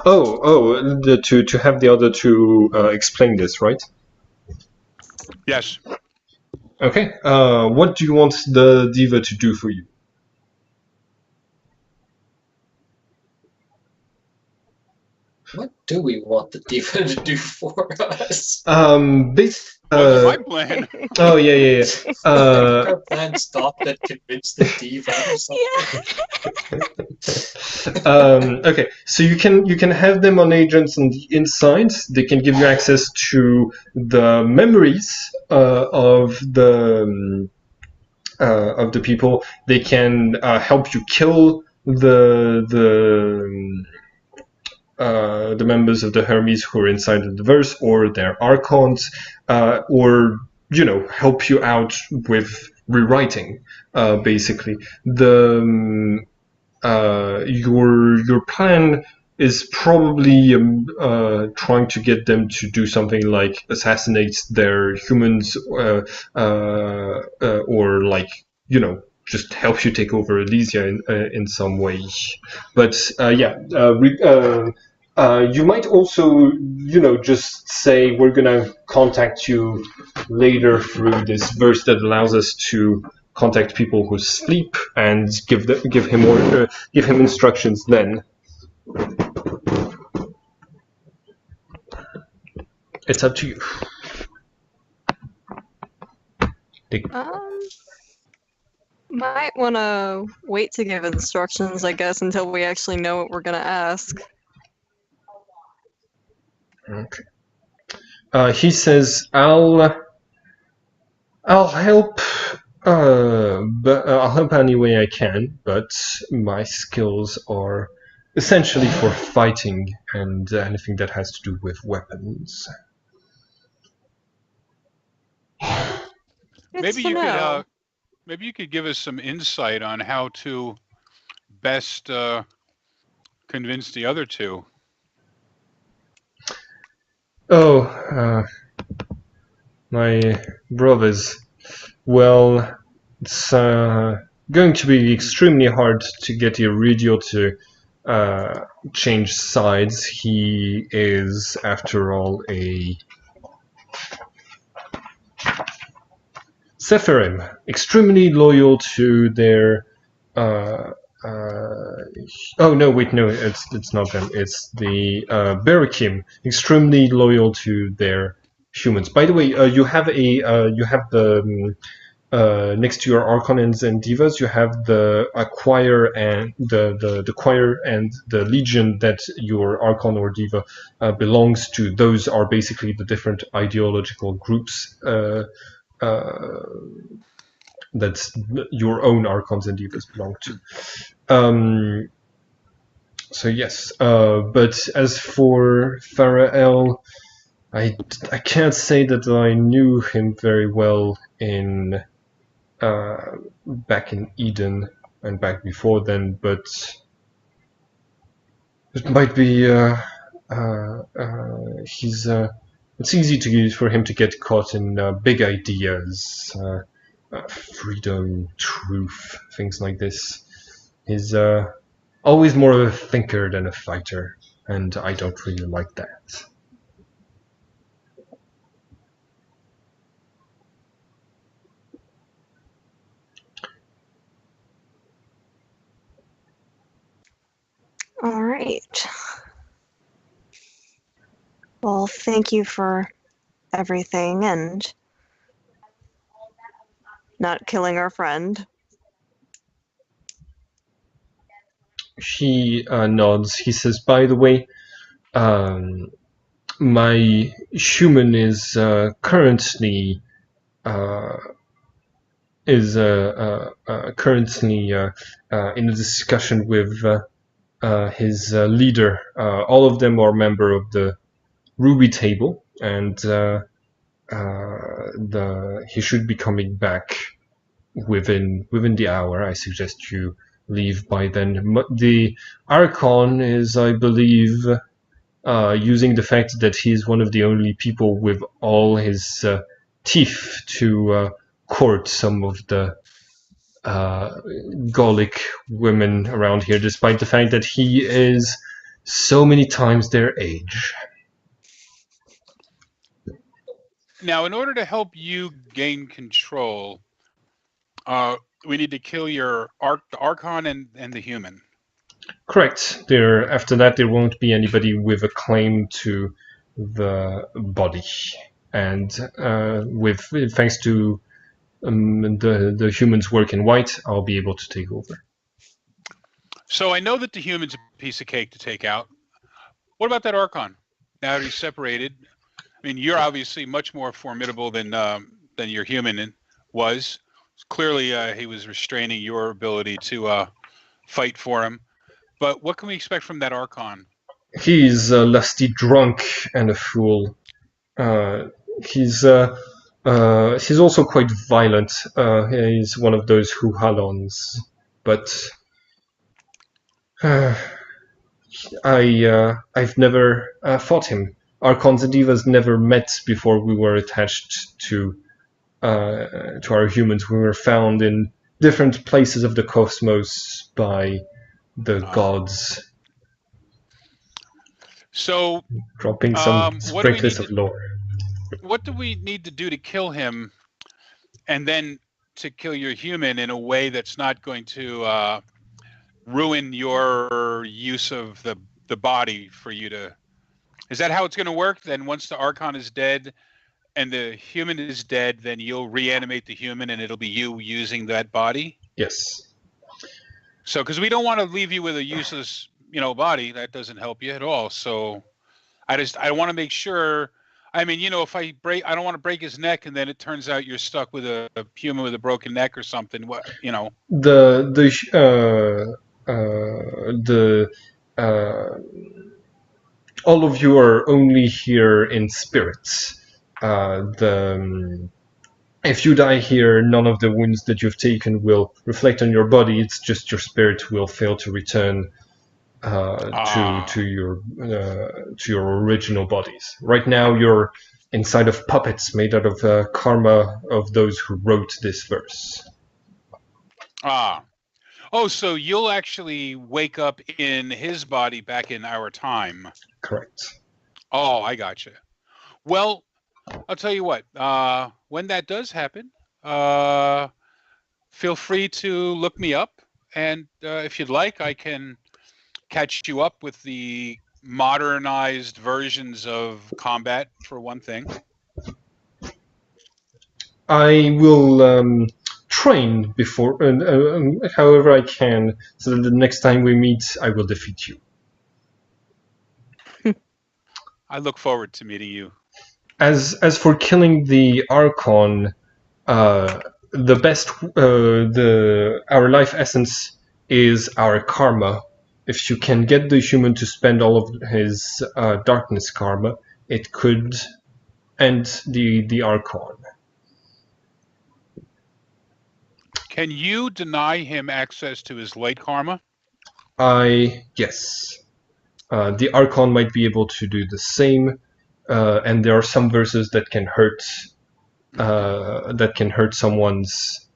To have the other two explain this, right? Yes. Okay. What do you want the diva to do for you? What do we want the diva to do for us? What's my plan? Oh yeah. I think our plan stopped at convince the diva or something. Okay, so you can have them on agents on the inside. They can give you access to the memories of the people. They can help you kill the members of the Hermes who are inside the verse, or their archons, or help you out with rewriting. Basically, your plan is probably trying to get them to do something like assassinate their humans, or like just help you take over Elysia in some way. But you might also just say we're gonna contact you later through this verse that allows us to contact people who sleep and give him instructions then. It's up to you. Might want to wait to give instructions, I guess, until we actually know what we're gonna ask. Okay. He says, "I'll help. But I'll help any way I can. But my skills are essentially for fighting and anything that has to do with weapons." Maybe you could give us some insight on how to best convince the other two. My brothers. Well, it's going to be extremely hard to get Iridio to change sides. He is, after all, a Sephirim, extremely loyal to their. Oh no! Wait, no, it's not them. It's the Barakim, extremely loyal to their humans. By the way, you have the next to your Archonens and Divas, you have the choir and the choir and the legion that your Archon or Diva belongs to. Those are basically the different ideological groups that your own Archons and Divas belong to. So yes, but as for Pharael, I can't say that I knew him very well in back in Eden. and back before then, but it might be it's easy for him to get caught in big ideas, freedom, truth, things like this. He's always more of a thinker than a fighter, and I don't really like that. All right. Well, thank you for everything and not killing our friend. He nods. He says, "By the way, my human is currently in a discussion with his leader. All of them are member of the Ruby table, and he should be coming back within the hour. I suggest you leave by then. The Archon is, I believe, using the fact that he's one of the only people with all his teeth to court some of the Gallic women around here, despite the fact that he is so many times their age." Now, in order to help you gain control, we need to kill the Archon and the human. Correct. After that, there won't be anybody with a claim to the body, and thanks to the humans work in white, I'll be able to take over. So I know that the human's a piece of cake to take out. What about that Archon? Now that he's separated, I mean, you're obviously much more formidable than your human was. Clearly, he was restraining your ability to fight for him. But what can we expect from that Archon? He's a lusty drunk and a fool. He's also quite violent. He's one of those Huhalons, but I've never fought him. Archons and Divas never met before we were attached to our humans. We were found in different places of the cosmos by the gods. So, dropping some sprinklers of lore. What do we need to do to kill him, and then to kill your human in a way that's not going to ruin your use of the body for you to? Is that how it's going to work? Then once the Archon is dead and the human is dead, then you'll reanimate the human and it'll be you using that body? Yes. So, because we don't want to leave you with a useless, body. That doesn't help you at all. So I want to make sure. I mean, if I don't want to break his neck and then it turns out you're stuck with a human with a broken neck or something. All of you are only here in spirits. If you die here, none of the wounds that you've taken will reflect on your body. It's just your spirit will fail to return to your original bodies. Right now, you're inside of puppets made out of karma of those who wrote this verse. So you'll actually wake up in his body back in our time. Correct. Oh, I gotcha. Well, I'll tell you what. When that does happen, feel free to look me up, and if you'd like, I can catch you up with the modernized versions of combat, for one thing. I will train before, however I can, so that the next time we meet, I will defeat you. I look forward to meeting you. As for killing the Archon, the best, our life essence is our karma. If you can get the human to spend all of his darkness karma, it could end the Archon. Can you deny him access to his late karma? Yes. The Archon might be able to do the same, and there are some verses that can hurt someone's.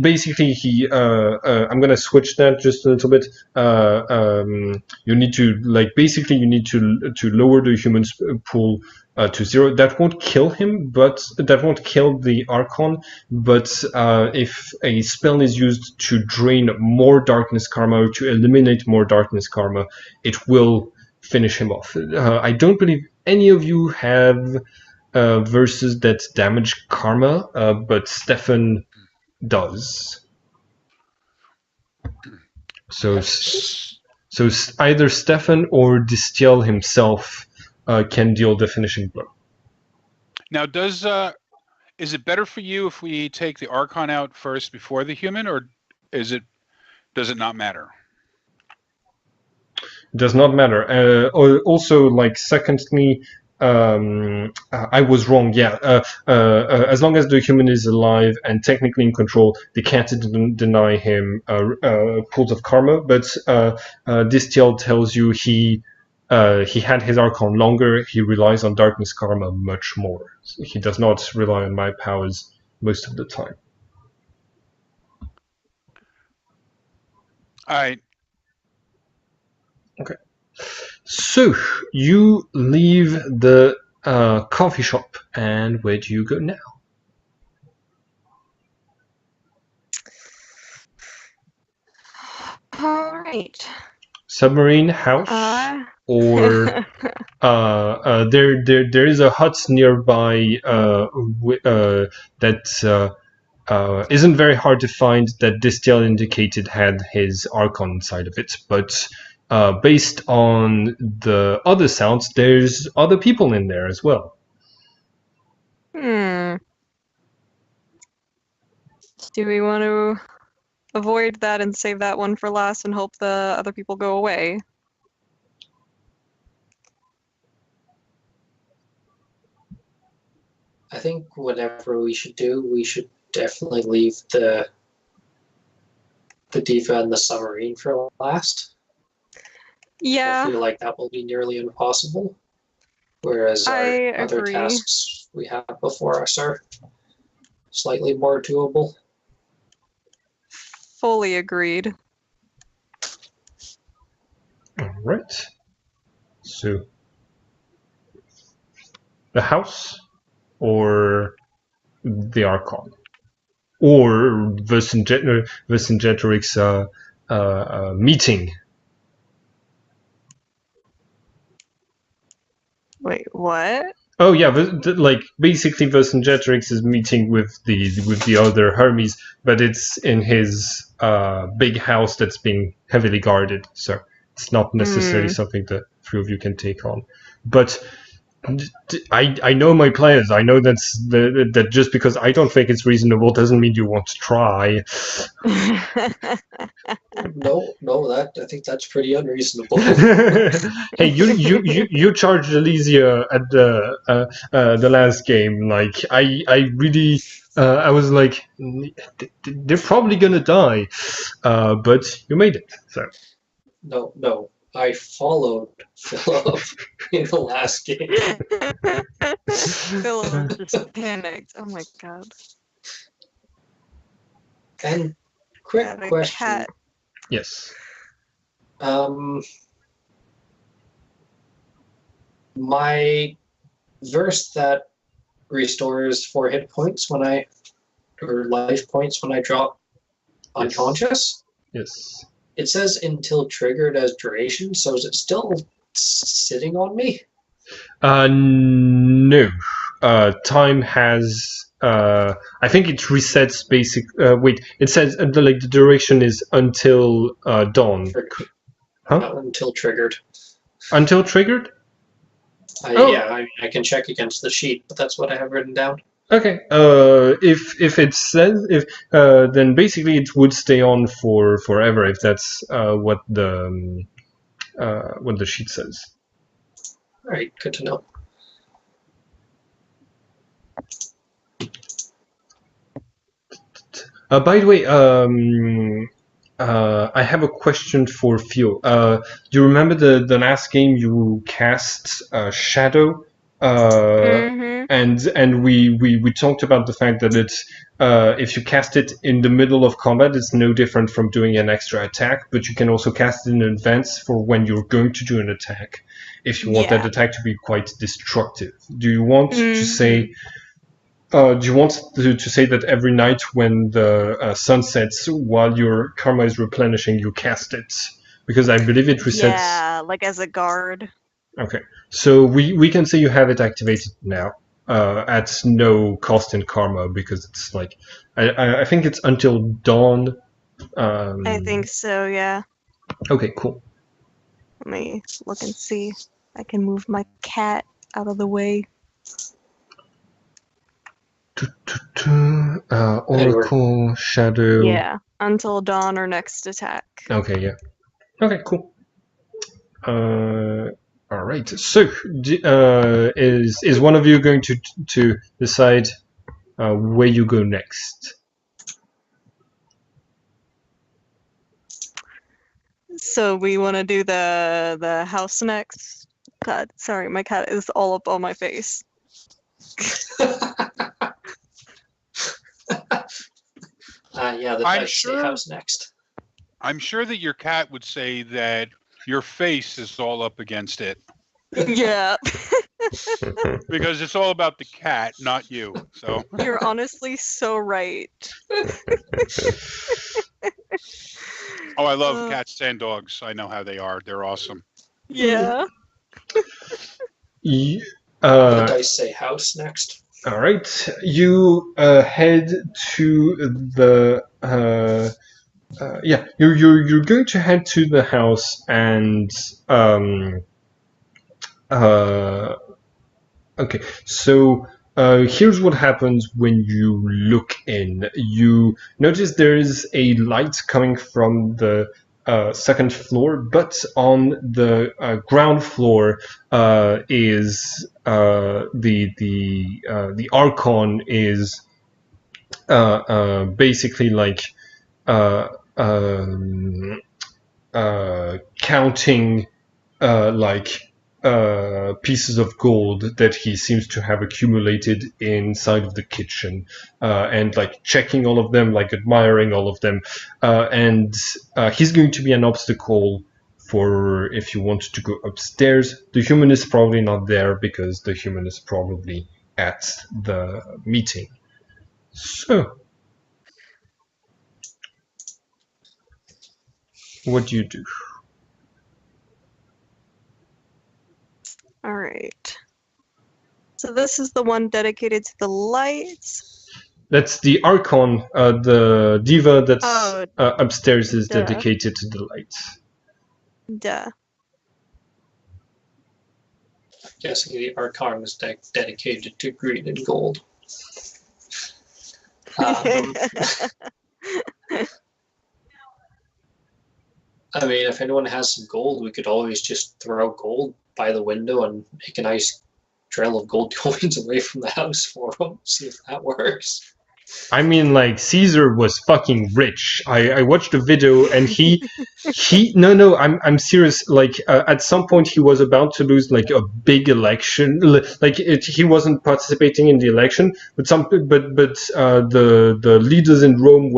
Basically, I'm gonna switch that just a little bit. You need to lower the human pool to 0. That won't kill him, but that won't kill the Archon. But if a spell is used to drain more darkness karma or to eliminate more darkness karma, it will finish him off. I don't believe any of you have versus that damage karma, but Stephan does. So either Stephan or Distiel himself can deal the finishing blow. Now, is it better for you if we take the Archon out first before the human, or does it not matter? Does not matter. Also, secondly, I was wrong. Yeah, as long as the human is alive and technically in control, they can't deny him pools of karma. But Distiel tells you he had his Archon longer. He relies on darkness karma much more. He does not rely on my powers most of the time. All right. Okay. So you leave the coffee shop, and where do you go now? All right. Submarine house, or there is a hut nearby that isn't very hard to find, that Distiel indicated had his Archon inside of it, but based on the other sounds, there's other people in there as well. Do we want to avoid that and save that one for last and hope the other people go away? I think whatever we should do, we should definitely leave the Diva and the submarine for last. Yeah. I feel like that will be nearly impossible. Whereas our other tasks we have before us are slightly more doable. Fully agreed. All right. So, the house, or the Archon, or Vercingetorix's meeting. Wait, what? Oh yeah, basically Vercingetorix is meeting with the other Hermes, but it's in his big house that's being heavily guarded, so it's not necessarily something that three of you can take on. But I know my players. I know that just because I don't think it's reasonable doesn't mean you won't try. No, I think that's pretty unreasonable. Hey, you charged Elysia at the last game. Like I really I was like, they're probably gonna die, but you made it. So No, I followed Philip in the last game. Philip just panicked. Oh my god. And quick question. Cat. yes. My verse that restores 4 hit points or life points when I drop unconscious. Yes. It says until triggered as duration, so is it still sitting on me? No. Time has. I think it resets basic. Wait, it says the duration is until dawn. Huh? Not until triggered. Until triggered? Yeah, I can check against the sheet, but that's what I have written down. Okay. If it says then basically it would stay on for forever if that's what the sheet says. All right, good to know. By the way, I have a question for Theo. Do you remember the last game you cast Shadow? Mm-hmm. And we talked about the fact that it's if you cast it in the middle of combat, it's no different from doing an extra attack, but you can also cast it in advance for when you're going to do an attack, if you want that Yeah. attack to be quite destructive. Do you want to say to say that every night when the sun sets, while your karma is replenishing, you cast it? Because I believe it resets. Yeah, like as a guard. Okay, so we can say you have it activated now at no cost in karma, because it's like I think it's until dawn. I think so, yeah. Okay, cool. Let me look and see. I can move my cat out of the way. Oracle Shadow. Yeah, until dawn or next attack. Okay, yeah. Okay, cool. All right. So, is one of you going to decide where you go next? So we want to do the house next. God, sorry, my cat is all up on my face. Yeah, the I'm dice say sure- house next. I'm sure that your cat would say that your face is all up against it Yeah, because it's all about the cat, not you. So you're honestly so right. oh, I love Uh, cats and dogs. I know how they are. They're awesome. Yeah. You, The dice say house next. all right. You head to the yeah. You're going to head to the house and okay. So here's what happens when you look in. You notice there is a light coming from the second floor, but on the ground floor is the Archon is basically like uh, um, counting like pieces of gold that he seems to have accumulated inside of the kitchen, and like checking all of them, like admiring all of them, and he's going to be an obstacle for if you want to go upstairs. The human is probably not there because the human is probably at the meeting. So, what do you do? All right. So this is the one dedicated to the lights. That's the Archon. The diva that's Oh, upstairs is duh. dedicated to the lights. Duh. Guessing the Archon is dedicated to green and gold. I mean, if anyone has some gold, we could always just throw gold by the window and make a nice trail of gold coins away from the house for them. See if that works. I mean, like, Caesar was fucking rich. I watched a video and no, I'm serious. Like, at some point he was about to lose like a big election. He wasn't participating in the election, but the leaders in Rome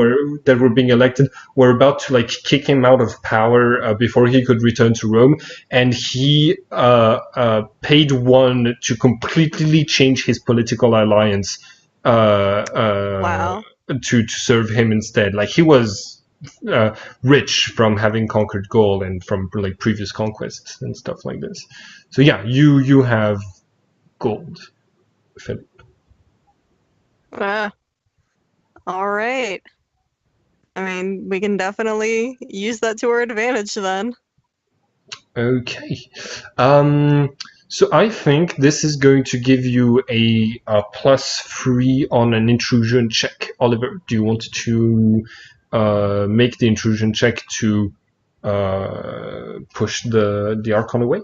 that were being elected were about to like kick him out of power before he could return to Rome, and he paid one to completely change his political alliance. Wow. To serve him instead. Like, he was rich from having conquered Gaul and from like previous conquests and stuff like this. So yeah, you have gold, Philip. All right. I mean, we can definitely use that to our advantage then. Okay. So I think this is going to give you a +3 on an intrusion check. Oliver, do you want to make the intrusion check to push the Archon away?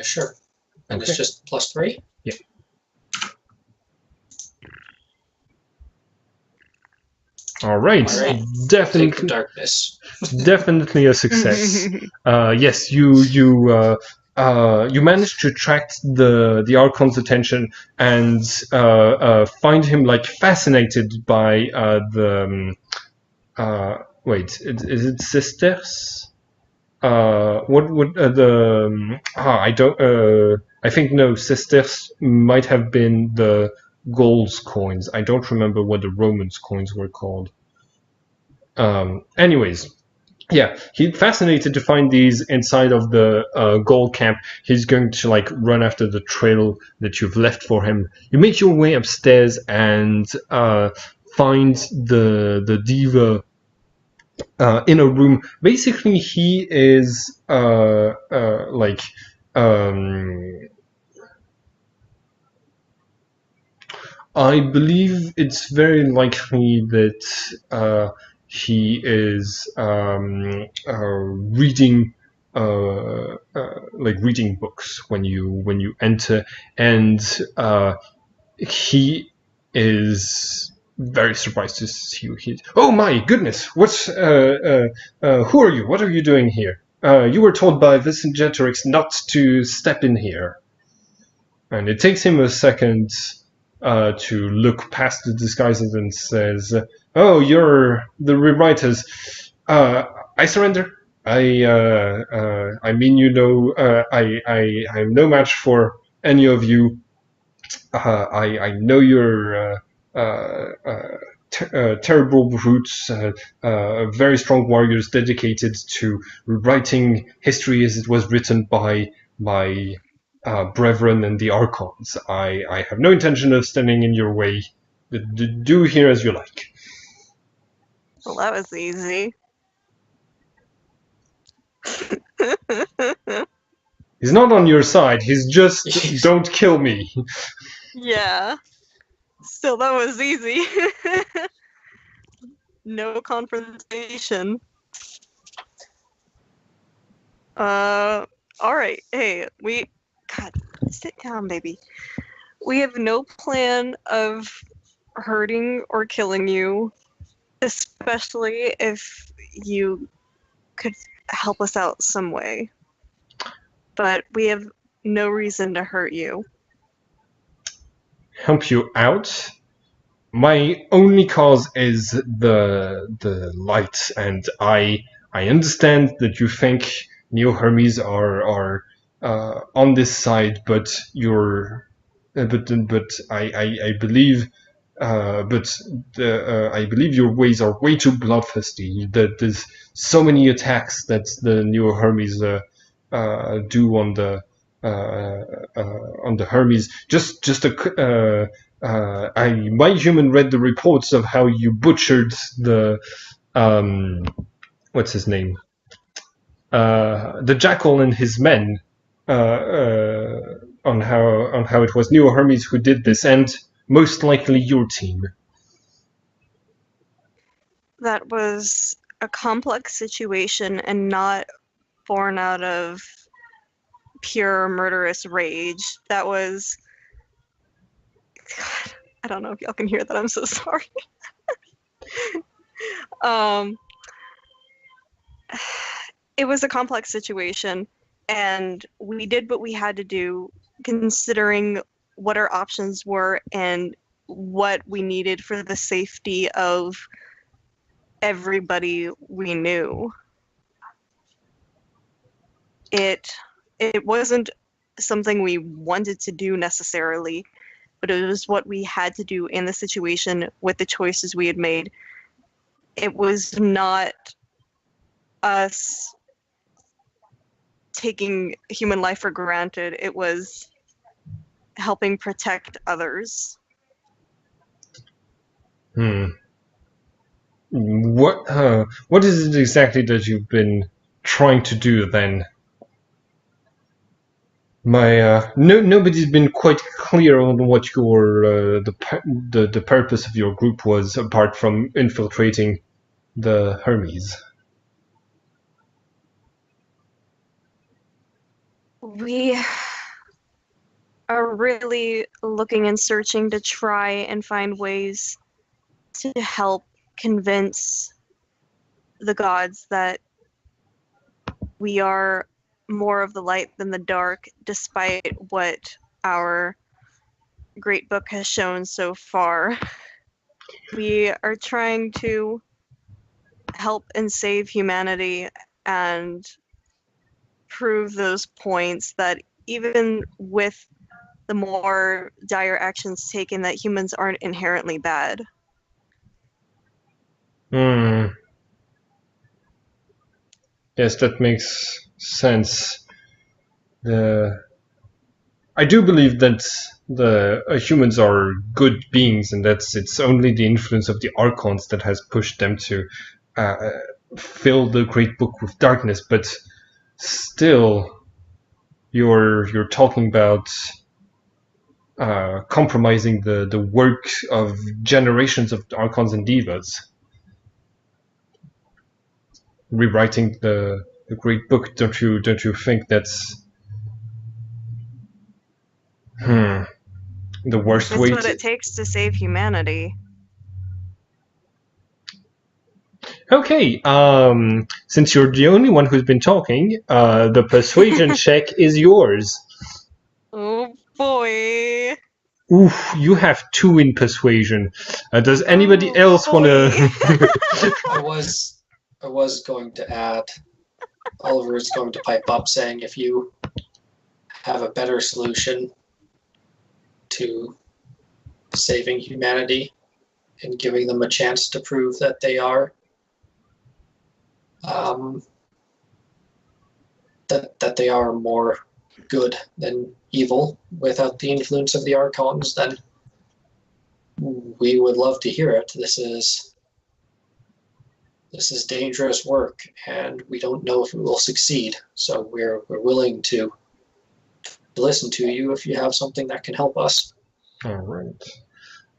Sure. And Okay. it's just +3? Yeah. All right, All right. Take the definitely, darkness. definitely a success. Yes, you managed to attract the Archon's attention and find him like fascinated by wait, is it sisters? What would I don't I think no, sisters might have been the Gauls coins. I don't remember what the Romans coins were called. Anyways, yeah, he's fascinated to find these inside of the Gaul camp. He's going to like run after the trail that you've left for him. You make your way upstairs and find the diva in a room. Basically, he is like I believe it's very likely that he is reading like reading books when you enter, and he is very surprised to see you. Oh my goodness! What's who are you? What are you doing here? You were told by Vicingetorix not to step in here. And it takes him a second to look past the disguises and says, "Oh, you're the rewriters. I surrender. I mean, you know, I'm no match for any of you. I know you're terrible brutes, very strong warriors dedicated to rewriting history as it was written by my brethren and the Archons. I have no intention of standing in your way. Do here as you like." Well, that was easy. He's not on your side. He's just, don't kill me. Yeah. Still, that was easy. No confrontation. All right. Hey, God, sit down, baby. We have no plan of hurting or killing you, especially if you could help us out some way. But we have no reason to hurt you. Help you out? My only cause is the light, and I understand that you think Neo Hermes are on this side, but you're but I believe I believe your ways are way too bloodthirsty. That there's so many attacks that the Neo Hermes do on the Hermes. Just a my human read the reports of how you butchered the what's his name, the Jackal and his men, on how it was Neo Hermes who did this, and most likely your team. That was a complex situation and not born out of pure murderous rage. That was... God, I don't know if y'all can hear that. I'm so sorry. It was a complex situation, and we did what we had to do, considering what our options were and what we needed for the safety of everybody we knew. It wasn't something we wanted to do necessarily, but it was what we had to do in the situation with the choices we had made. It was not us taking human life for granted. It was helping protect others. What is it exactly that you've been trying to do then? Nobody's been quite clear on what your the purpose of your group was, apart from infiltrating the Hermes. We are really looking and searching to try and find ways to help convince the gods that we are more of the light than the dark, despite what our great book has shown so far. We are trying to help and save humanity and prove those points that even with the more dire actions taken, that humans aren't inherently bad. Yes, that makes sense. I do believe that the humans are good beings, and it's only the influence of the archons that has pushed them to fill the great book with darkness. But still, you're talking about compromising the work of generations of archons and divas, rewriting the great book. Don't you think that's the worst That's way what to... it takes to save humanity. Okay, since you're the only one who's been talking, the persuasion check is yours. Oh boy. Oof, you have 2 in persuasion. Does anybody else want to... I was going to add, Oliver is going to pipe up saying if you have a better solution to saving humanity and giving them a chance to prove that they are that they are more good than evil without the influence of the archons, then we would love to hear it. This is dangerous work, and we don't know if it will succeed. So we're willing to listen to you if you have something that can help us. All right.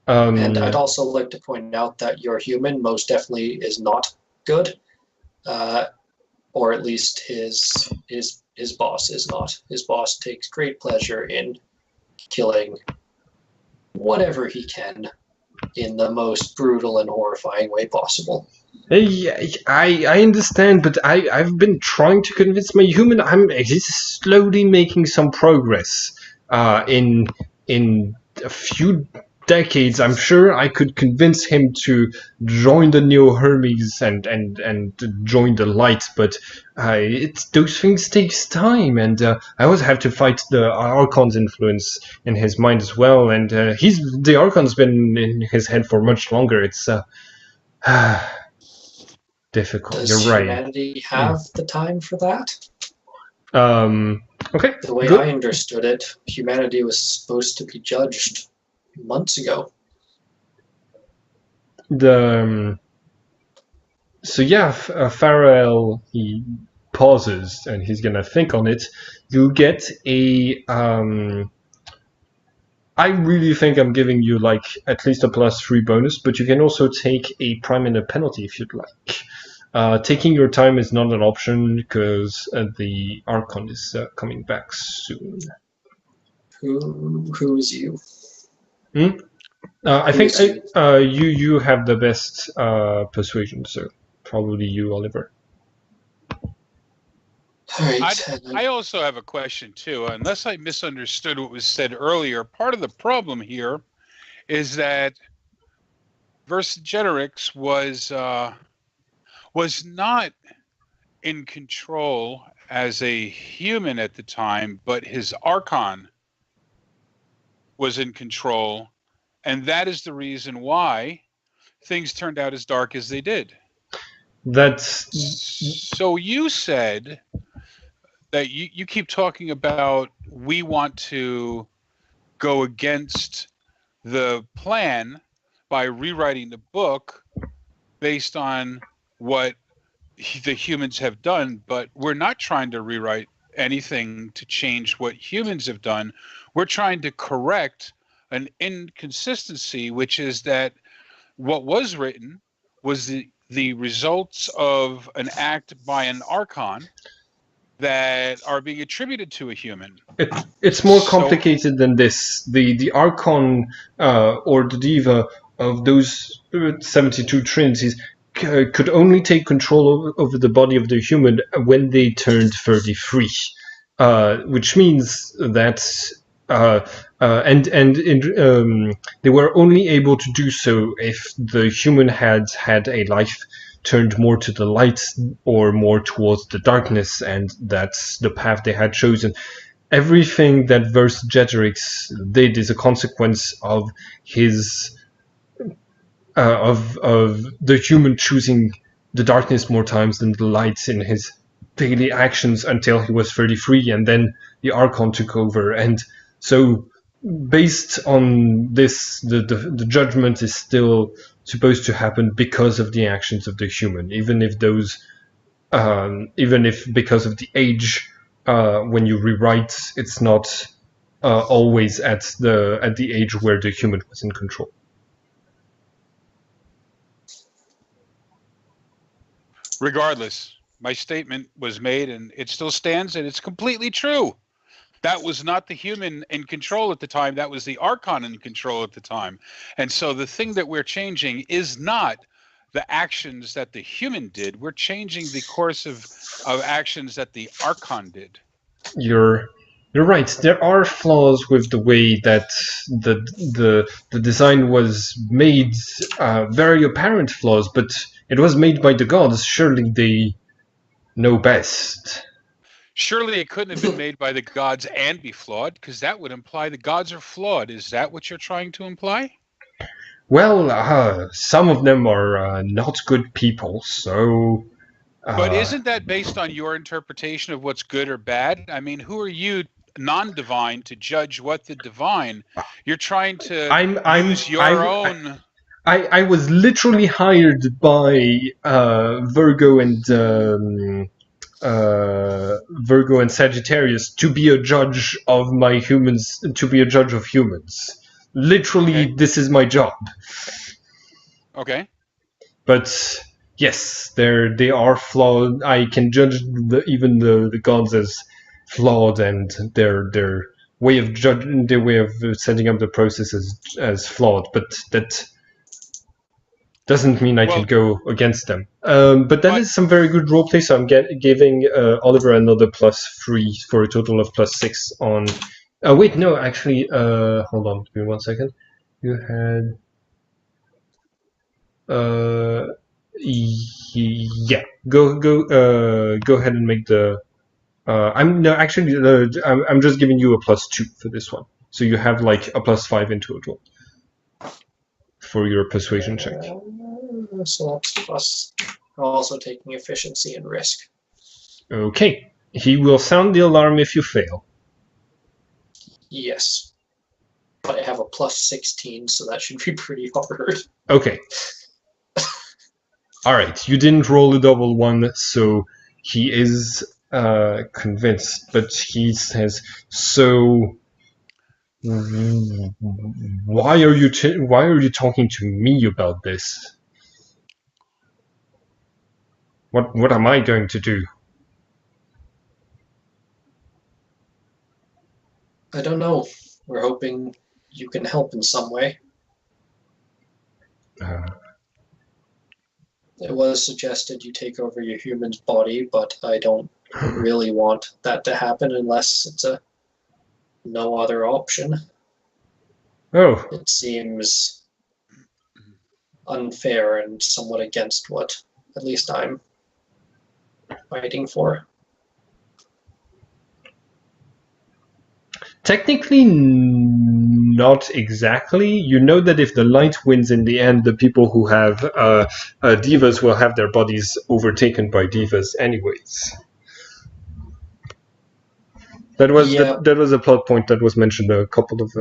And I'd also like to point out that your human most definitely is not good, or at least his boss is not. His boss takes great pleasure in killing whatever he can in the most brutal and horrifying way possible. Yeah, I understand, but I've been trying to convince my human. He's slowly making some progress. In a few decades, I'm sure I could convince him to join the Neo Hermes and join the light. But those things takes time, and I always have to fight the Archon's influence in his mind as well. And the Archon's been in his head for much longer. It's difficult. Does You're right. humanity have the time for that? Okay. The way good. I understood it, humanity was supposed to be judged months ago. So yeah, Farrell, he pauses and he's gonna think on it. You get a I really think I'm giving you like at least a +3 bonus, but you can also take a prime and a penalty if you'd like. Taking your time is not an option because the Archon is coming back soon. Who is you? I think you have the best persuasion, so probably you, Oliver. All right. I also have a question too. Unless I misunderstood what was said earlier, part of the problem here is that Vercingetorix was not in control as a human at the time, but his Archon was in control, and that is the reason why things turned out as dark as they did. So you said that you keep talking about we want to go against the plan by rewriting the book based on what the humans have done, but we're not trying to rewrite anything to change what humans have done. We're trying to correct an inconsistency, which is that what was written was the results of an act by an Archon that are being attributed to a human. It's more complicated than this. The Archon or the Diva of those 72 trinities could only take control over the body of the human when they turned 33, which means that they were only able to do so if the human had a life turned more to the light or more towards the darkness, and that's the path they had chosen. Everything that Vercingetorix did is a consequence of his of the human choosing the darkness more times than the light in his daily actions until he was 33, and then the Archon took over. And so, based on this, the judgment is still supposed to happen because of the actions of the human, even if because of the age, when you rewrite, it's not always at the age where the human was in control. Regardless, my statement was made and it still stands, and it's completely true. That was not the human in control at the time. That was the Archon in control at the time. And so the thing that we're changing is not the actions that the human did. We're changing the course of actions that the Archon did. You're right. There are flaws with the way that the design was made. Very apparent flaws, but it was made by the gods. Surely they know best. Surely it couldn't have been made by the gods and be flawed, because that would imply the gods are flawed. Is that what you're trying to imply? Well, some of them are not good people, so... But isn't that based on your interpretation of what's good or bad? I mean, who are you, non-divine, to judge what the divine? You're trying to use your own... I was literally hired by Virgo and Sagittarius to be a judge of my humans, to be a judge of humans. Literally, okay. This is my job. Okay. But yes, they are flawed. I can judge even the gods as flawed, and their way of judging, their way of setting up the process as flawed. But that doesn't mean I can go against them. But that is some very good roleplay, so I'm giving Oliver another +3 for a total of +6 on... wait, no, actually, hold on, give me 1 second. You had... yeah, go ahead and make the... I'm just giving you a +2 for this one. So you have like a +5 in total for your persuasion check. So that's plus. Also taking efficiency and risk. Okay. He will sound the alarm if you fail. Yes. But I have a +16, so that should be pretty hard. Okay. Alright, you didn't roll a double one, so he is convinced, but he says, so... Why are you talking to me about this? What am I going to do? I don't know. We're hoping you can help in some way. It was suggested you take over your human's body, but I don't really want that to happen unless it's no other option. Oh. It seems unfair and somewhat against what at least I'm fighting for. Technically, not exactly. You know that if the light wins in the end, the people who have divas will have their bodies overtaken by divas anyways. That was that was a plot point that was mentioned a couple of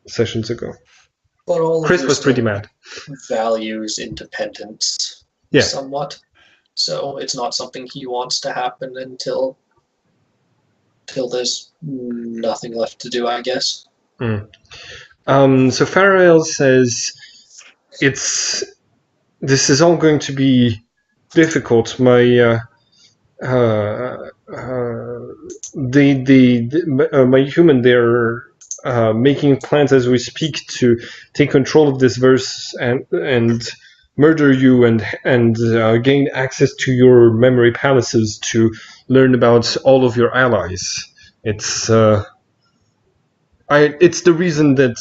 sessions ago. But all Chris was pretty mad. Values independence somewhat. So it's not something he wants to happen until there's nothing left to do, I guess. So Farael says, this is all going to be difficult. My my human, they're making plans as we speak to take control of this verse and murder you and gain access to your memory palaces to learn about all of your allies. It's it's the reason that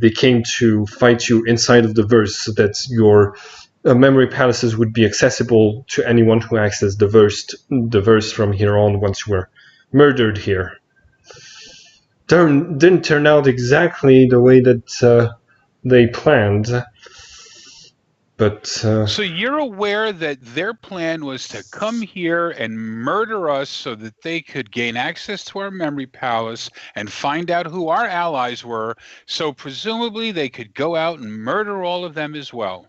they came to fight you inside of the verse, so that your memory palaces would be accessible to anyone who accessed the verse from here on once you were murdered here. Didn't turn out exactly the way that they planned, but So you're aware that their plan was to come here and murder us so that they could gain access to our memory palace and find out who our allies were, so presumably they could go out and murder all of them as well.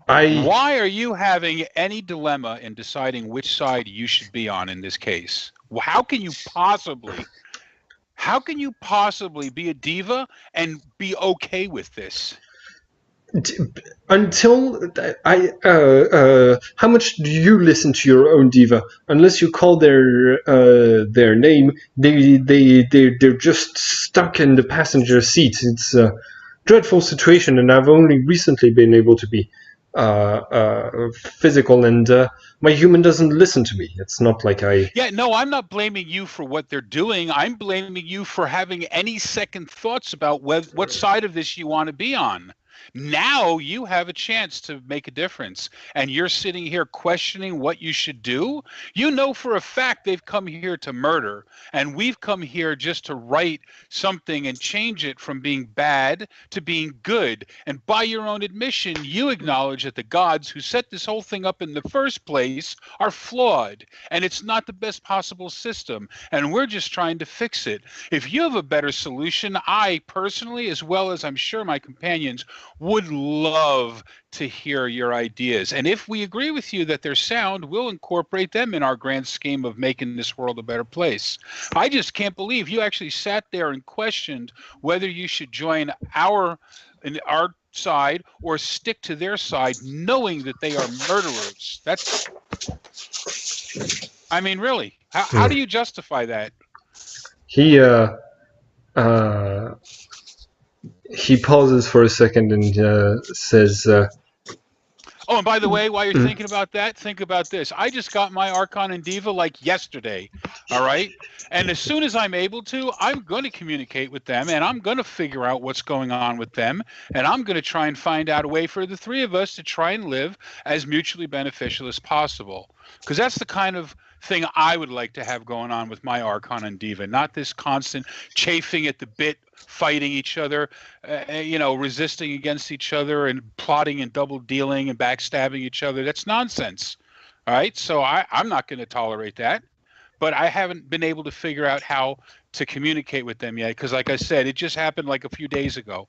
Why are you having any dilemma in deciding which side you should be on in this case? How can you possibly be a diva and be okay with this? Until how much do you listen to your own diva? Unless you call their name, they're just stuck in the passenger seat. It's a dreadful situation, and I've only recently been able to be physical, and my human doesn't listen to me. It's not like I... Yeah, no, I'm not blaming you for what they're doing. I'm blaming you for having any second thoughts about what side of this you want to be on. Now you have a chance to make a difference, and you're sitting here questioning what you should do. You know for a fact they've come here to murder, and we've come here just to write something and change it from being bad to being good. And by your own admission, you acknowledge that the gods who set this whole thing up in the first place are flawed, and it's not the best possible system, and we're just trying to fix it. If you have a better solution, I personally, as well as I'm sure my companions, would love to hear your ideas. And if we agree with you that they're sound, we'll incorporate them in our grand scheme of making this world a better place. I just can't believe you actually sat there and questioned whether you should join our side or stick to their side, knowing that they are murderers. I mean, really, how do you justify that? He pauses for a second and says, oh, and by the way, while you're thinking about that, think about this. I just got my Archon and Diva like yesterday, all right? And as soon as I'm able to, I'm going to communicate with them, and I'm going to figure out what's going on with them, and I'm going to try and find out a way for the three of us to try and live as mutually beneficial as possible. Because that's the kind of thing I would like to have going on with my Archon and Diva, not this constant chafing at the bit, fighting each other, resisting against each other and plotting and double dealing and backstabbing each other. That's nonsense. All right. So I'm not going to tolerate that. But I haven't been able to figure out how to communicate with them yet. Because like I said, it just happened like a few days ago.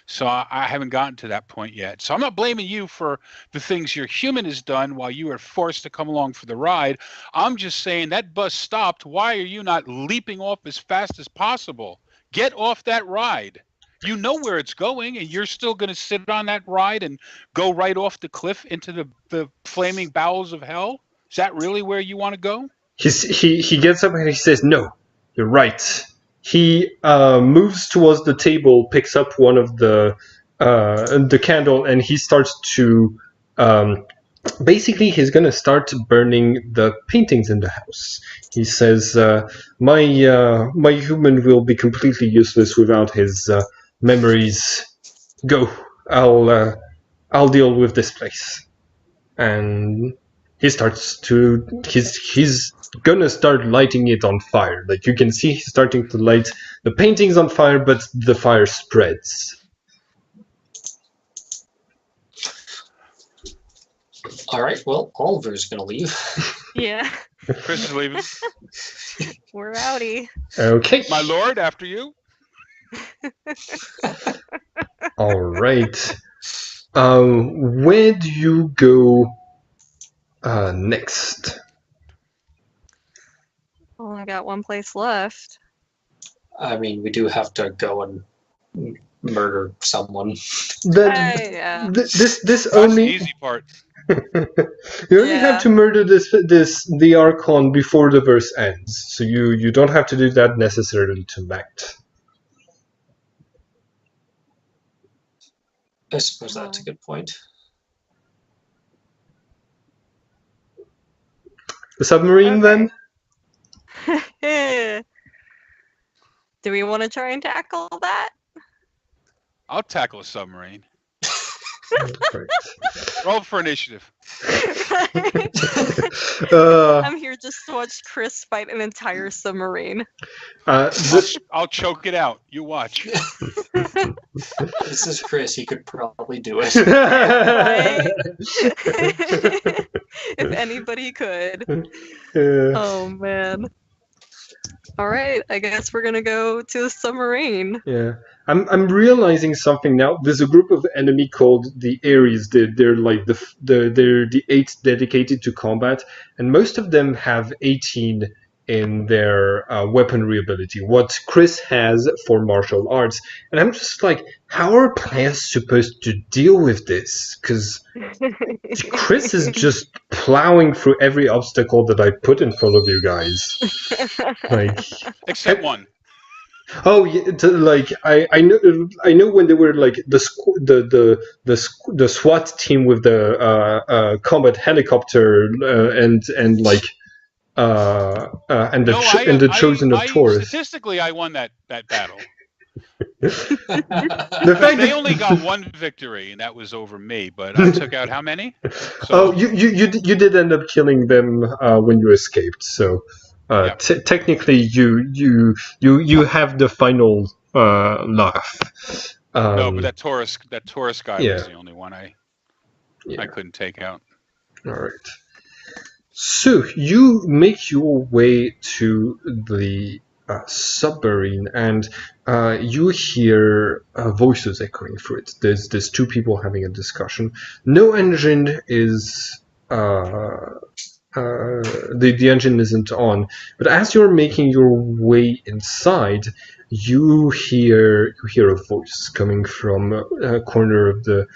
So I haven't gotten to that point yet. So I'm not blaming you for the things your human has done while you were forced to come along for the ride. I'm just saying that bus stopped. Why are you not leaping off as fast as possible? Get off that ride. You know where it's going, and you're still going to sit on that ride and go right off the cliff into the flaming bowels of hell? Is that really where you want to go? He gets up and he says, "No, you're right." He moves towards the table, picks up one of the candle, and he starts to basically he's going to start burning the paintings in the house. He says, my human will be completely useless without his memories. Go, I'll deal with this place." And he starts to he's gonna start lighting it on fire. Like, you can see he's starting to light the paintings on fire, but the fire spreads. All right, well, Oliver's gonna leave. Yeah. Chris is leaving. We're outie. Okay. My lord, after you. All right. Where do you go next? Only got one place left. I mean, we do have to go and murder someone. This That's only the easy part. You only have to murder the Archon before the verse ends, so you don't have to do that necessarily tonight. I suppose that's a good point. The submarine, Okay. then? Do we want to try and tackle that? I'll tackle a submarine. Right. Roll for initiative. I'm here just to watch Chris fight an entire submarine. I'll choke it out. You watch. This is Chris. He could probably do it. Right? If anybody could. Oh man. All right, I guess we're gonna go to the submarine. Yeah, I'm realizing something now. There's a group of enemy called the Ares. They're like they're the 8 dedicated to combat, and most of them have 18 in their weaponry ability. What Chris has for martial arts, and I'm just like, how are players supposed to deal with this? Because Chris is just plowing through every obstacle that I put in front of you guys. Like, Except one. oh, yeah, like I know when they were like the SWAT team with the combat helicopter and the and the chosen of Taurus. Statistically, I won that battle. The fact They that only got one victory, and that was over me. But I took out how many? oh, you did end up killing them when you escaped. So Yeah. technically, you have the final laugh. No, but that Taurus guy yeah. was the only one I couldn't take out. All right. So you make your way to the submarine, and you hear voices echoing through it. There's 2 people having a discussion. No engine is the engine isn't on, but as you're making your way inside, you hear a voice coming from a corner of the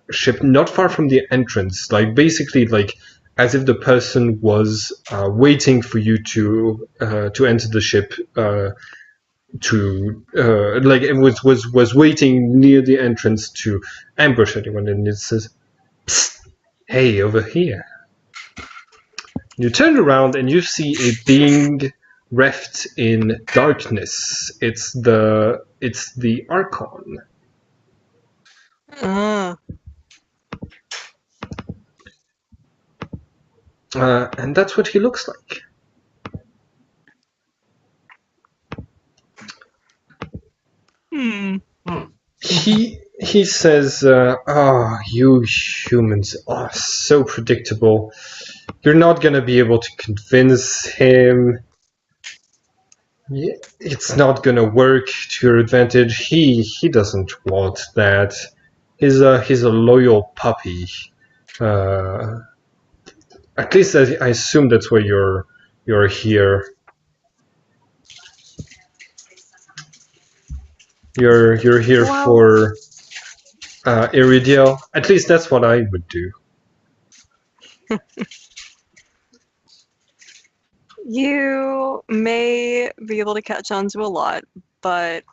ship, not far from the entrance, like basically like as if the person was waiting for you to enter the ship, like it was waiting near the entrance to ambush anyone, and it says, "Psst, hey, over here." You turn around and you see a being reft in darkness. It's the Archon. And that's what he looks like. He says, "Oh, you humans are so predictable. You're not gonna be able to convince him. It's not gonna work to your advantage. He doesn't want that. He's a loyal puppy. At least I assume that's why you're here. You're here for Iridiel. At least that's what I would do." You may be able to catch on to a lot, but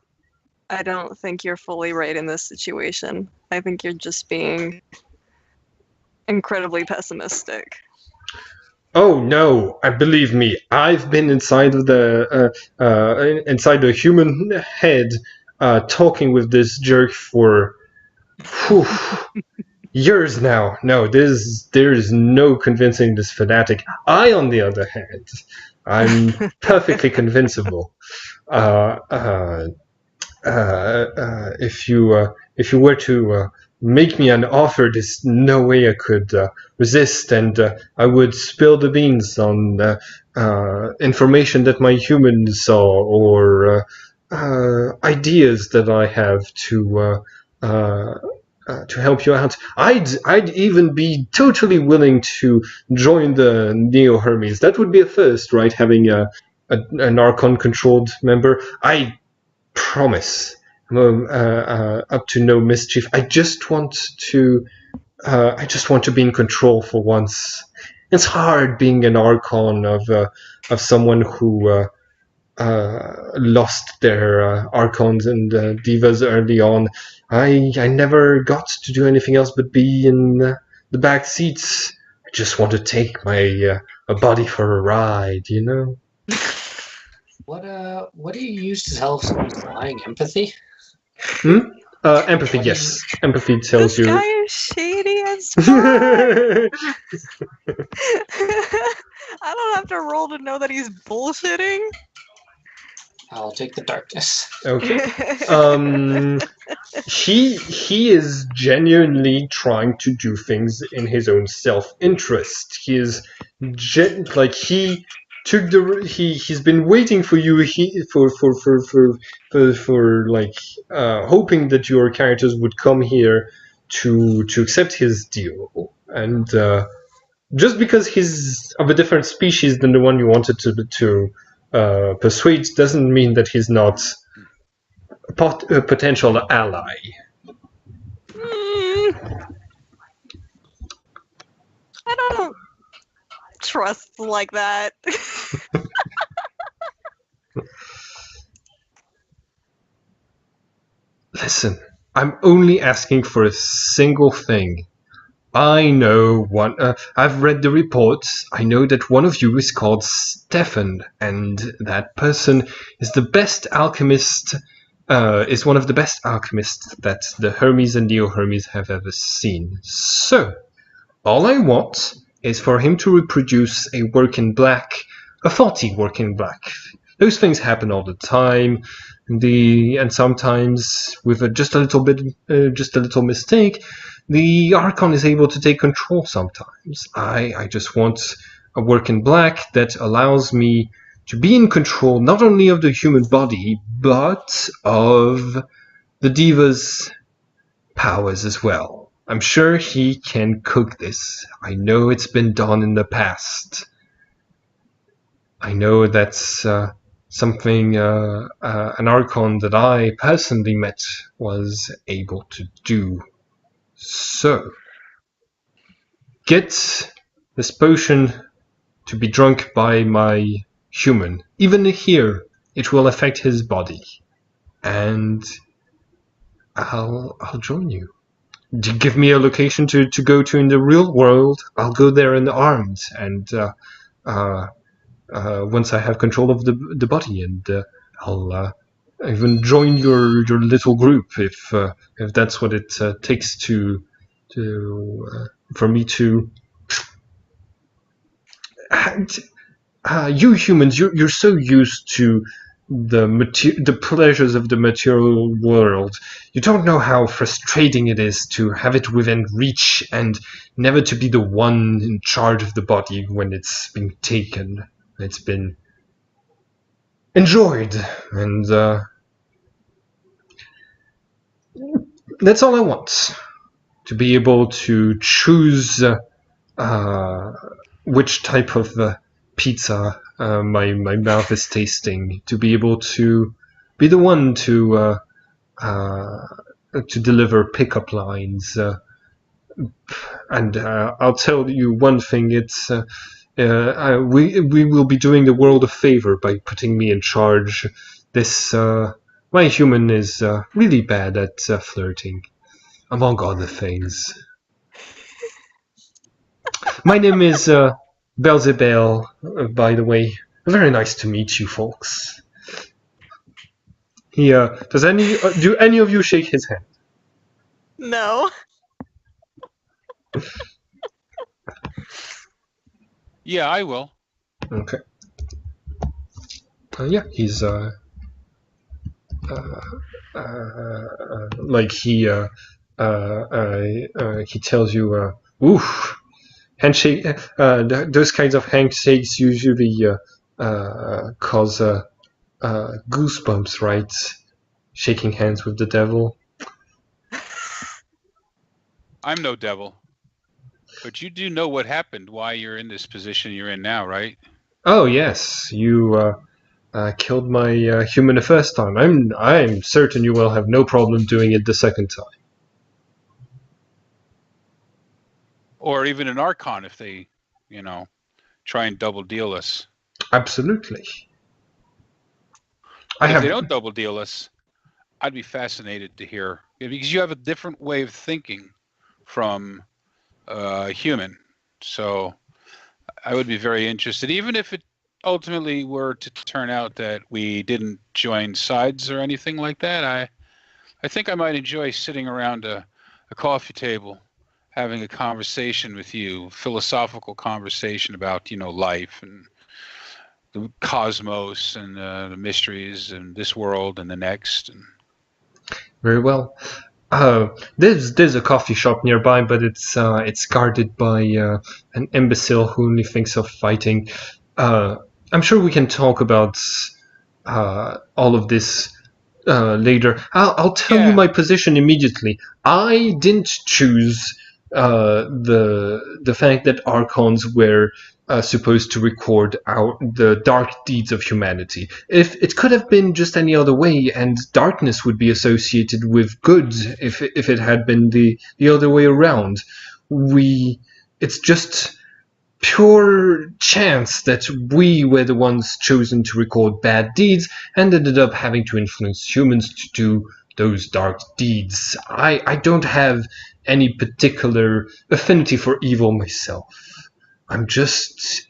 I don't think you're fully right in this situation. I think you're just being incredibly pessimistic. Oh no! Believe me, I've been inside of inside the human head, talking with this jerk for years now. No, there's no convincing this fanatic. I, on the other hand, I'm perfectly convincible. If you were to make me an offer, there's no way I could resist, and I would spill the beans on information that my humans saw, or ideas that I have to help you out. I'd even be totally willing to join the Neo Hermes. That would be a first, right? Having an Archon controlled member. I promise. I'm up to no mischief. I just want to I just want to be in control for once. It's hard being an Archon of someone who lost their Archons and Divas early on. I never got to do anything else but be in the back seats. I just want to take my a body for a ride, you know? What do you use to tell if someone's lying? Empathy? Empathy, What do yes. Empathy tells This you. guy is shady as fuck. I don't have to roll to know that he's bullshitting. I'll take the darkness. Okay. He is genuinely trying to do things in his own self-interest. He is he took the he's been waiting for you for hoping that your characters would come here to accept his deal, and just because he's of a different species than the one you wanted to persuade doesn't mean that he's not a potential ally. I don't trust like that. Listen, I'm only asking for a single thing. I know one. I've read the reports. I know that one of you is called Stephan, and that person is the best alchemist. Is one of the best alchemists that the Hermes and Neo Hermes have ever seen. So, all I want is for him to reproduce a work in black, a faulty work in black. Those things happen all the time. And sometimes with just a little mistake, the Archon is able to take control sometimes. I just want a work in black that allows me to be in control not only of the human body, but of the Diva's powers as well. I'm sure he can cook this. I know it's been done in the past. I know that's something an Archon that I personally met was able to do. So, get this potion to be drunk by my human. Even here, it will affect his body. And I'll join you. Give me a location to go to in the real world. I'll go there unarmed, and once I have control of the body, and I'll even join your little group if that's what it takes to for me to. You humans, you're so used to the pleasures of the material world. You don't know how frustrating it is to have it within reach and never to be the one in charge of the body when it's been taken. It's been enjoyed, and that's all I want. To be able to choose which type of pizza my mouth is tasting, to be able to be the one to deliver pickup lines. And I'll tell you one thing: it's we will be doing the world a favor by putting me in charge. This my human is really bad at flirting, among other things. My name is Belzebel, by the way. Very nice to meet you, folks. He do any of you shake his hand? No. Yeah, I will. Okay. Yeah, he's like he tells you, oof. Handshake. Those kinds of handshakes usually cause goosebumps, right? Shaking hands with the devil. I'm no devil. But you do know what happened, why you're in this position you're in now, right? Oh yes, you killed my human the first time. I'm certain you will have no problem doing it the second time. or even an Archon if they, try and double deal us. Absolutely. If they don't double deal us, I'd be fascinated to hear, because you have a different way of thinking from a human. So I would be very interested, even if it ultimately were to turn out that we didn't join sides or anything like that. I think I might enjoy sitting around a coffee table, having a conversation with you, philosophical conversation about, life and the cosmos and the mysteries and this world and the next. And very well. There's a coffee shop nearby, but it's guarded by an imbecile who only thinks of fighting. I'm sure we can talk about all of this later. I'll tell you my position immediately. I didn't choose the fact that Archons were supposed to record the dark deeds of humanity. If it could have been just any other way, and darkness would be associated with good if it had been the other way around. It's just pure chance that we were the ones chosen to record bad deeds and ended up having to influence humans to do those dark deeds. I don't have any particular affinity for evil myself. I just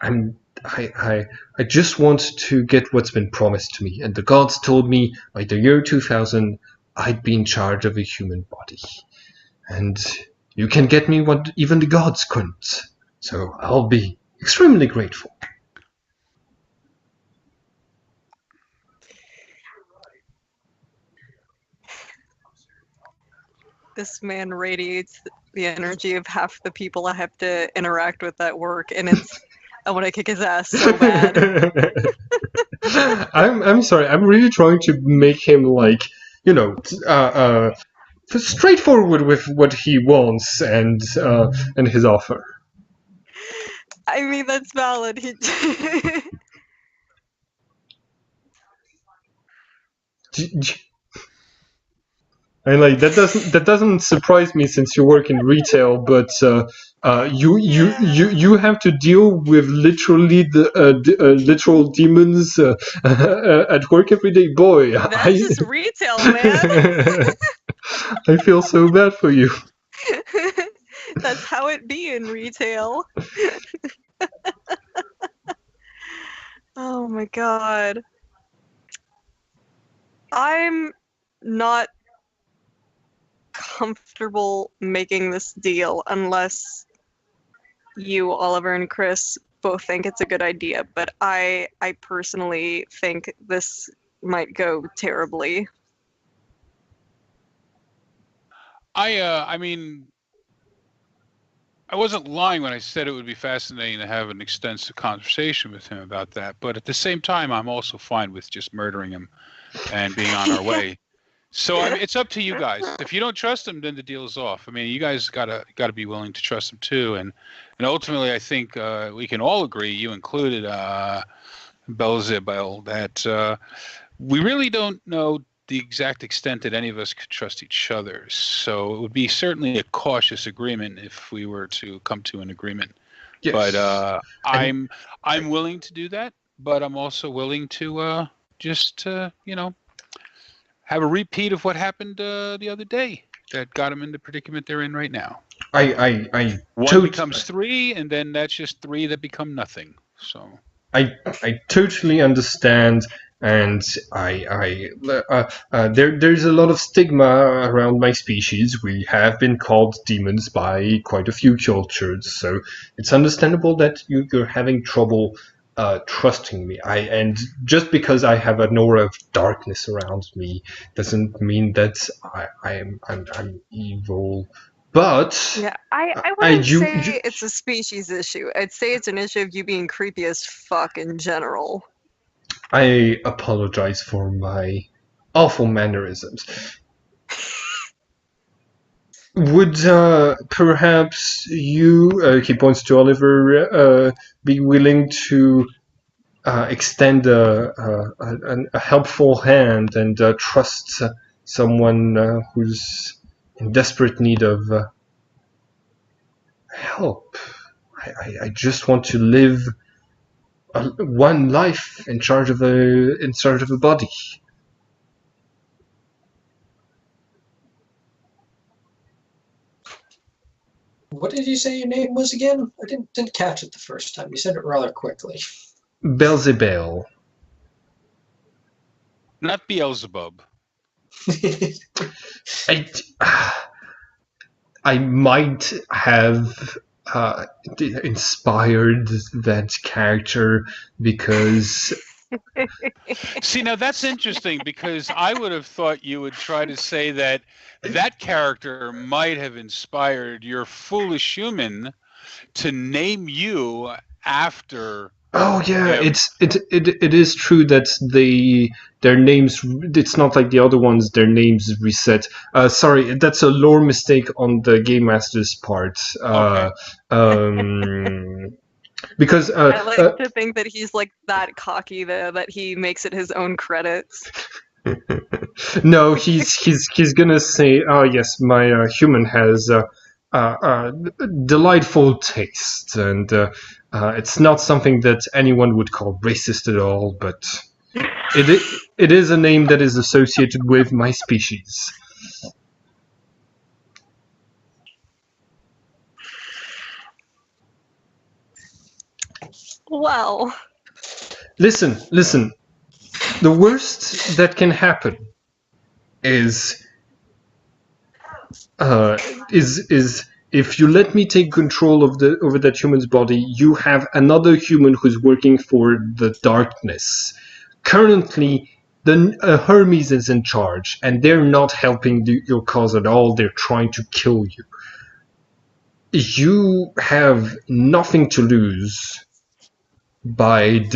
want to get what's been promised to me, and the gods told me by the year 2000 I'd be in charge of a human body. And you can get me what even the gods couldn't. So I'll be extremely grateful. This man radiates the energy of half the people I have to interact with at work, and I want to kick his ass so bad. I'm sorry. I'm really trying to make him straightforward with what he wants and his offer. I mean, that's valid. And that doesn't surprise me since you work in retail, but you have to deal with literally the literal demons at work every day. Boy, that's just retail, man. I feel so bad for you. That's how it be in retail. Oh my god. I'm not comfortable making this deal unless you, Oliver, and Chris both think it's a good idea, but I personally think this might go terribly. I mean, I wasn't lying when I said it would be fascinating to have an extensive conversation with him about that, but at the same time, I'm also fine with just murdering him and being on our way. So it's up to you guys. If you don't trust him, then the deal is off. I mean, you guys gotta be willing to trust him too, and ultimately, I think we can all agree, you included, Belzebub, that we really don't know the exact extent that any of us could trust each other. So it would be certainly a cautious agreement if we were to come to an agreement. Yes. But I'm willing to do that, but I'm also willing to just have a repeat of what happened the other day that got them in the predicament they're in right now. One becomes three, and then that's just three that become nothing. So I totally understand, and there's a lot of stigma around my species. We have been called demons by quite a few cultures, so it's understandable that you're having trouble trusting me. And just because I have an aura of darkness around me doesn't mean that I'm evil. But yeah, I wouldn't say it's a species issue. I'd say it's an issue of you being creepy as fuck in general. I apologize for my awful mannerisms. Would perhaps you, he points to Oliver, be willing to extend a helpful hand and trust someone who's in desperate need of help. I just want to live one life in charge of a body. What did you say your name was again? I didn't catch it the first time. You said it rather quickly. Beelzebub. Not Beelzebub. I might have inspired that character because See, now that's interesting because I would have thought you would try to say that that character might have inspired your foolish human to name you after oh yeah, him. it is true that their names, it's not like the other ones, their names reset. Sorry, that's a lore mistake on the game master's part. Okay. Because I like to think that he's like that cocky though that he makes it his own credits. no, he's gonna say, "Oh yes, my human has delightful taste, and it's not something that anyone would call racist at all, but it is a name that is associated with my species." Well, Listen. The worst that can happen is if you let me take control of over that human's body, you have another human who's working for the darkness. Currently, the Hermes is in charge, and they're not helping your cause at all. They're trying to kill you. You have nothing to lose by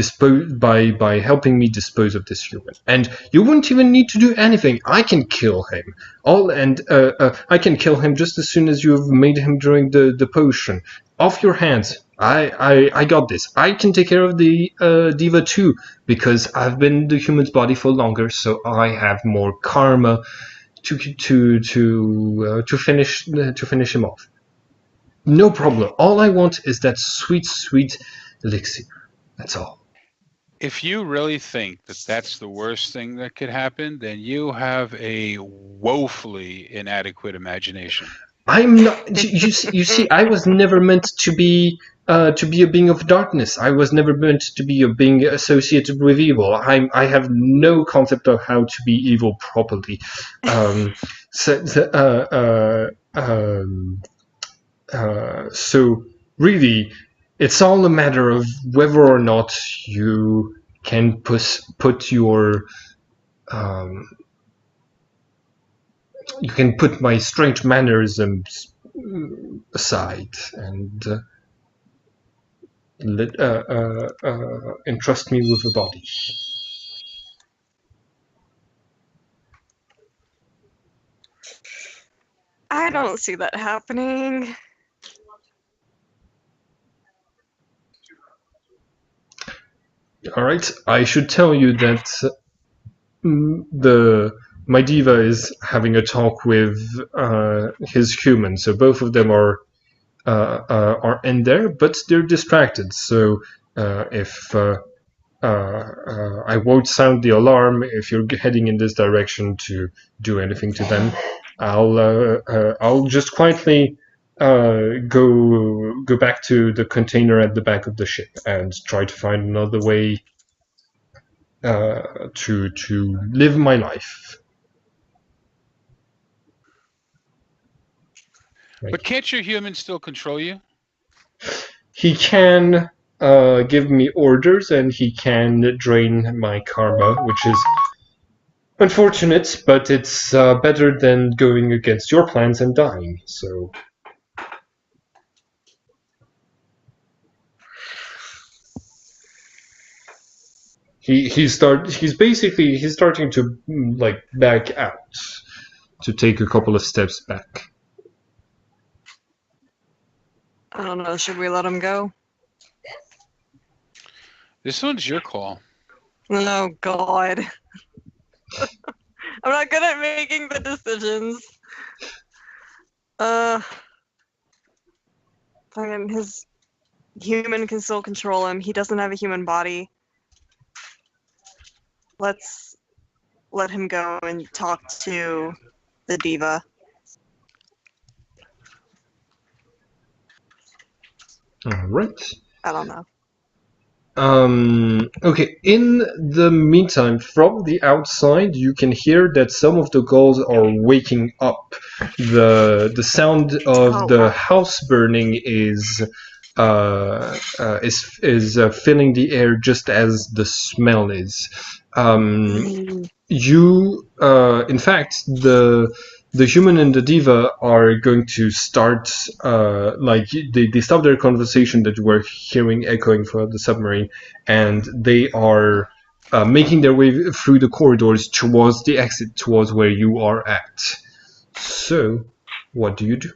helping me dispose of this human, and you wouldn't even need to do anything. I can kill him. I can kill him just as soon as you've made him during the potion. Off your hands. I got this. I can take care of the diva too, because I've been in the human's body for longer, so I have more karma to finish him off. No problem. All I want is that sweet elixir. That's all. If you really think that that's the worst thing that could happen, then you have a woefully inadequate imagination. I'm not. You see, I was never meant to be a being of darkness. I was never meant to be a being associated with evil. I have no concept of how to be evil properly. So really, it's all a matter of whether or not you can put your you can put my strange mannerisms aside and entrust me with a body. I don't see that happening. All right, I should tell you that my diva is having a talk with his human, so both of them are in there, but they're distracted. So if I won't sound the alarm if you're heading in this direction to do anything to them, I'll just quietly go back to the container at the back of the ship and try to find another way to live my life. But can't your human still control you? He can give me orders, and he can drain my karma, which is unfortunate, but it's better than going against your plans and dying. So he's starting to like back out, to take a couple of steps back. I don't know. Should we let him go? This one's your call. Oh God. I'm not good at making the decisions. Fucking his human can still control him. He doesn't have a human body. Let's let him go and talk to the diva. All right. I don't know. Okay, in the meantime, from the outside, you can hear that some of the gulls are waking up. The sound of the house burning is filling the air just as the smell is. In fact, the human and the diva are going to start, they stop their conversation that we're hearing echoing from the submarine, and they are making their way through the corridors towards the exit, towards where you are at. So, what do you do?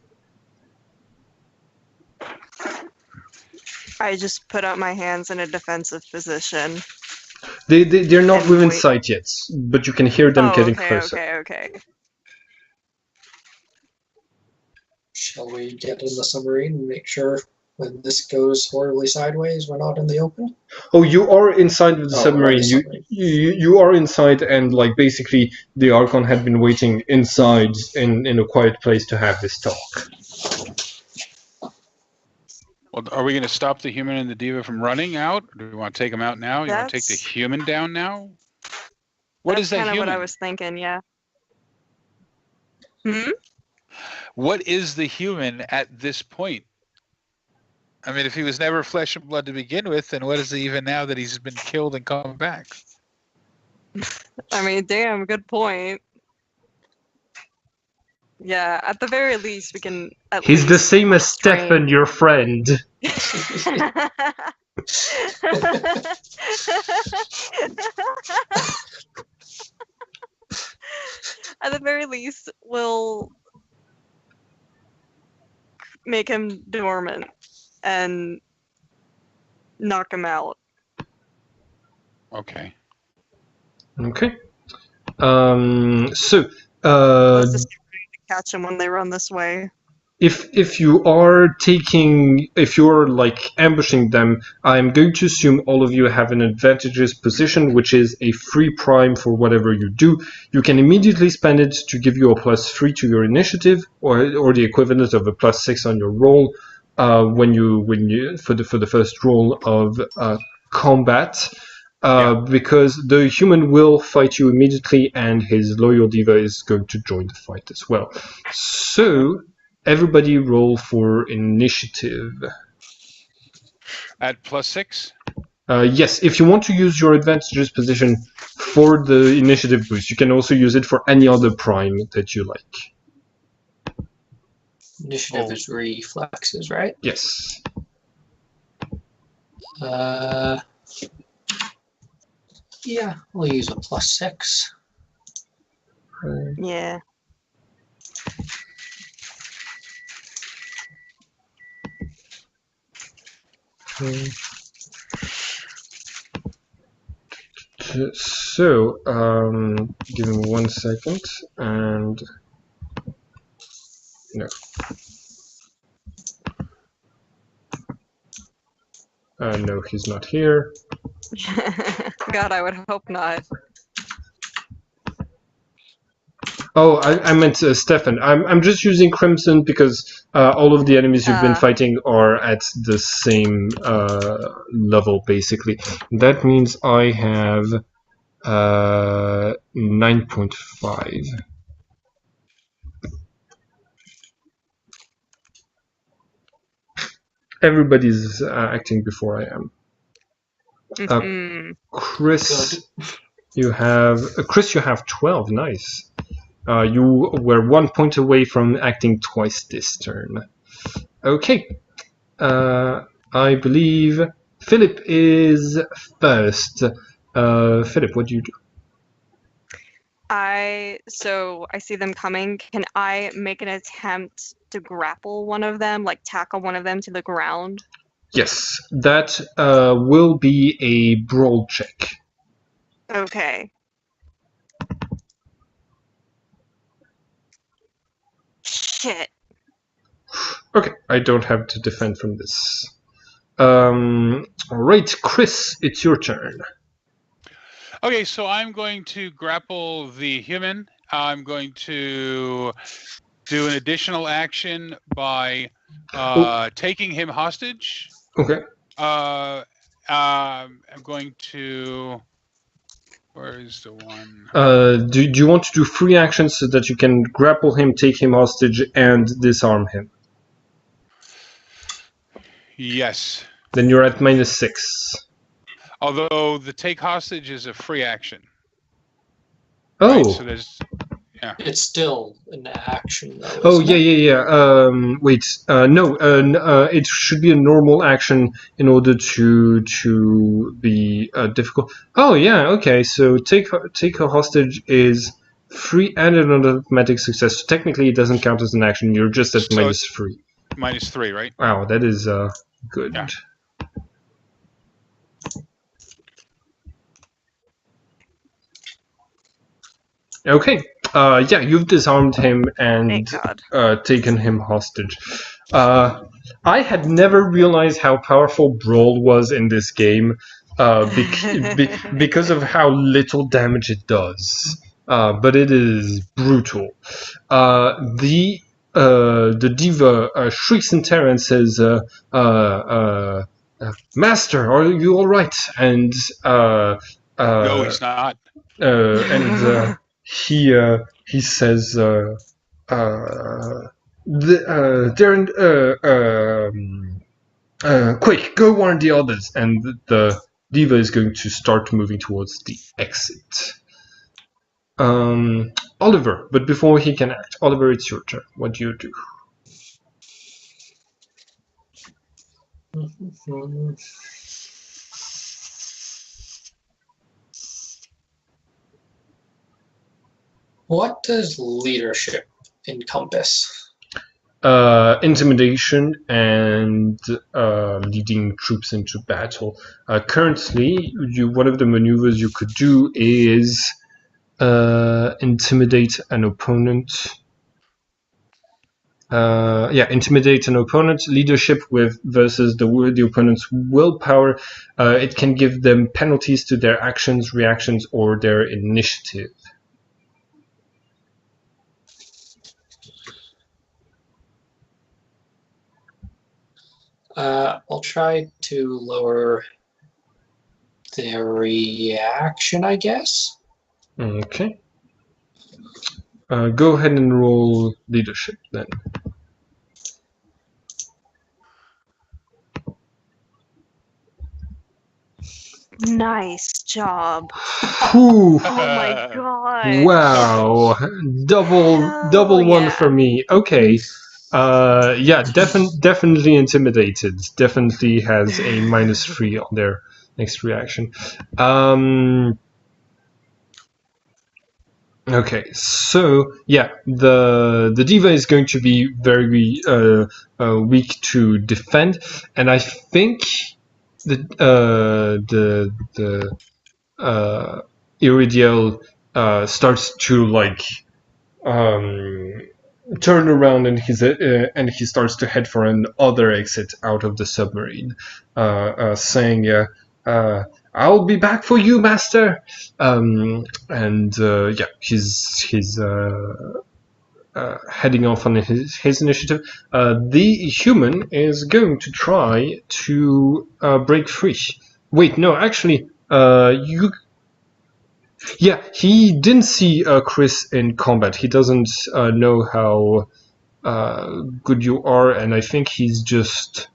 I just put out my hands in a defensive position. They're not And within wait. sight yet, but you can hear them getting closer. Okay. Shall we get in the submarine and make sure when this goes horribly sideways, we're not in the open? Oh, you are inside of the Oh, submarine. we're in the submarine. You are inside, and like basically, the Archon had been waiting inside in a quiet place to have this talk. Well, are we going to stop the human and the diva from running out? Or do we want to take them out now? You want to take the That's- human down now? What That's is that kind of human? what I was thinking, yeah. What is the human at this point? I mean, if he was never flesh and blood to begin with, then what is he even now that he's been killed and come back? I mean, damn, good point. Yeah, at the very least, we can at He's the least same as train. Stephan, your friend. At the very least, we'll make him dormant and knock him out. Okay. Okay. Let's just get ready to catch him when they run this way. If you're like ambushing them, I'm going to assume all of you have an advantageous position, which is a free prime for whatever you do. You can immediately spend it to give you a +3 to your initiative, or the equivalent of a +6 on your roll when you for the first roll of combat. Because the human will fight you immediately, and his loyal diva is going to join the fight as well. So. Everybody roll for initiative. At +6? Yes, if you want to use your advantageous position for the initiative boost, you can also use it for any other prime that you like. Initiative is reflexes, right? Yes. Yeah, we'll use a +6. Yeah. So, give me 1 second, and no. No, he's not here. God, I would hope not. Oh, I meant Stephan. I'm just using Crimson because all of the enemies you've been fighting are at the same level, basically. That means I have 9.5. Everybody's acting before I am. Chris, you have 12. Nice. You were 1 point away from acting twice this turn. Okay. I believe Philip is first. Philip, what do you do? So I see them coming. Can I make an attempt to grapple one of them, like tackle one of them to the ground? Yes, that will be a brawl check. Okay. Shit. Okay, I don't have to defend from this. Alright, Chris, it's your turn. Okay, so I'm going to grapple the human. I'm going to do an additional action by taking him hostage. Okay. I'm going to. Where is the one? Do you want to do 3 actions so that you can grapple him, take him hostage, and disarm him? Yes. Then you're at -6. Although the take hostage is a free action. Oh. Right? So there's. Yeah. It's still an action, though. Oh, isn't yeah. it? Wait. No. It should be a normal action in order to be difficult. Oh, yeah. Okay. So take a hostage is free and an automatic success. So technically, it doesn't count as an action. You're just at So -3. -3, right? Wow, that is good. Yeah. Okay. Yeah, you've disarmed him and Thank God. taken him hostage. I had never realized how powerful Brawl was in this game because of how little damage it does. But it is brutal. The diva shrieks in terror and says, "Master, are you all right?" And No, he's not. and he says, quick, go warn the others. And the diva is going to start moving towards the exit. Oliver, but before he can act, Oliver, it's your turn. What do you do? Mhm. What does leadership encompass? Intimidation and leading troops into battle. Currently, one of the maneuvers you could do is intimidate an opponent. Intimidate an opponent. Leadership versus the opponent's willpower. It can give them penalties to their actions, reactions, or their initiative. I'll try to lower their reaction, I guess. Okay. Go ahead and roll leadership then. Nice job. Whew. Oh my God. Wow, double Hell one yeah. for me. Okay, definitely intimidated. Definitely has a -3 on their next reaction. Okay, so yeah, the diva is going to be very weak to defend, and I think the Iridiel starts to like turn around and he starts to head for another exit out of the submarine, saying, "I'll be back for you, master." He's heading off on his initiative. The human is going to try to break free. Wait, no, actually, you. Yeah, he didn't see Chris in combat. He doesn't know how good you are, and I think he's just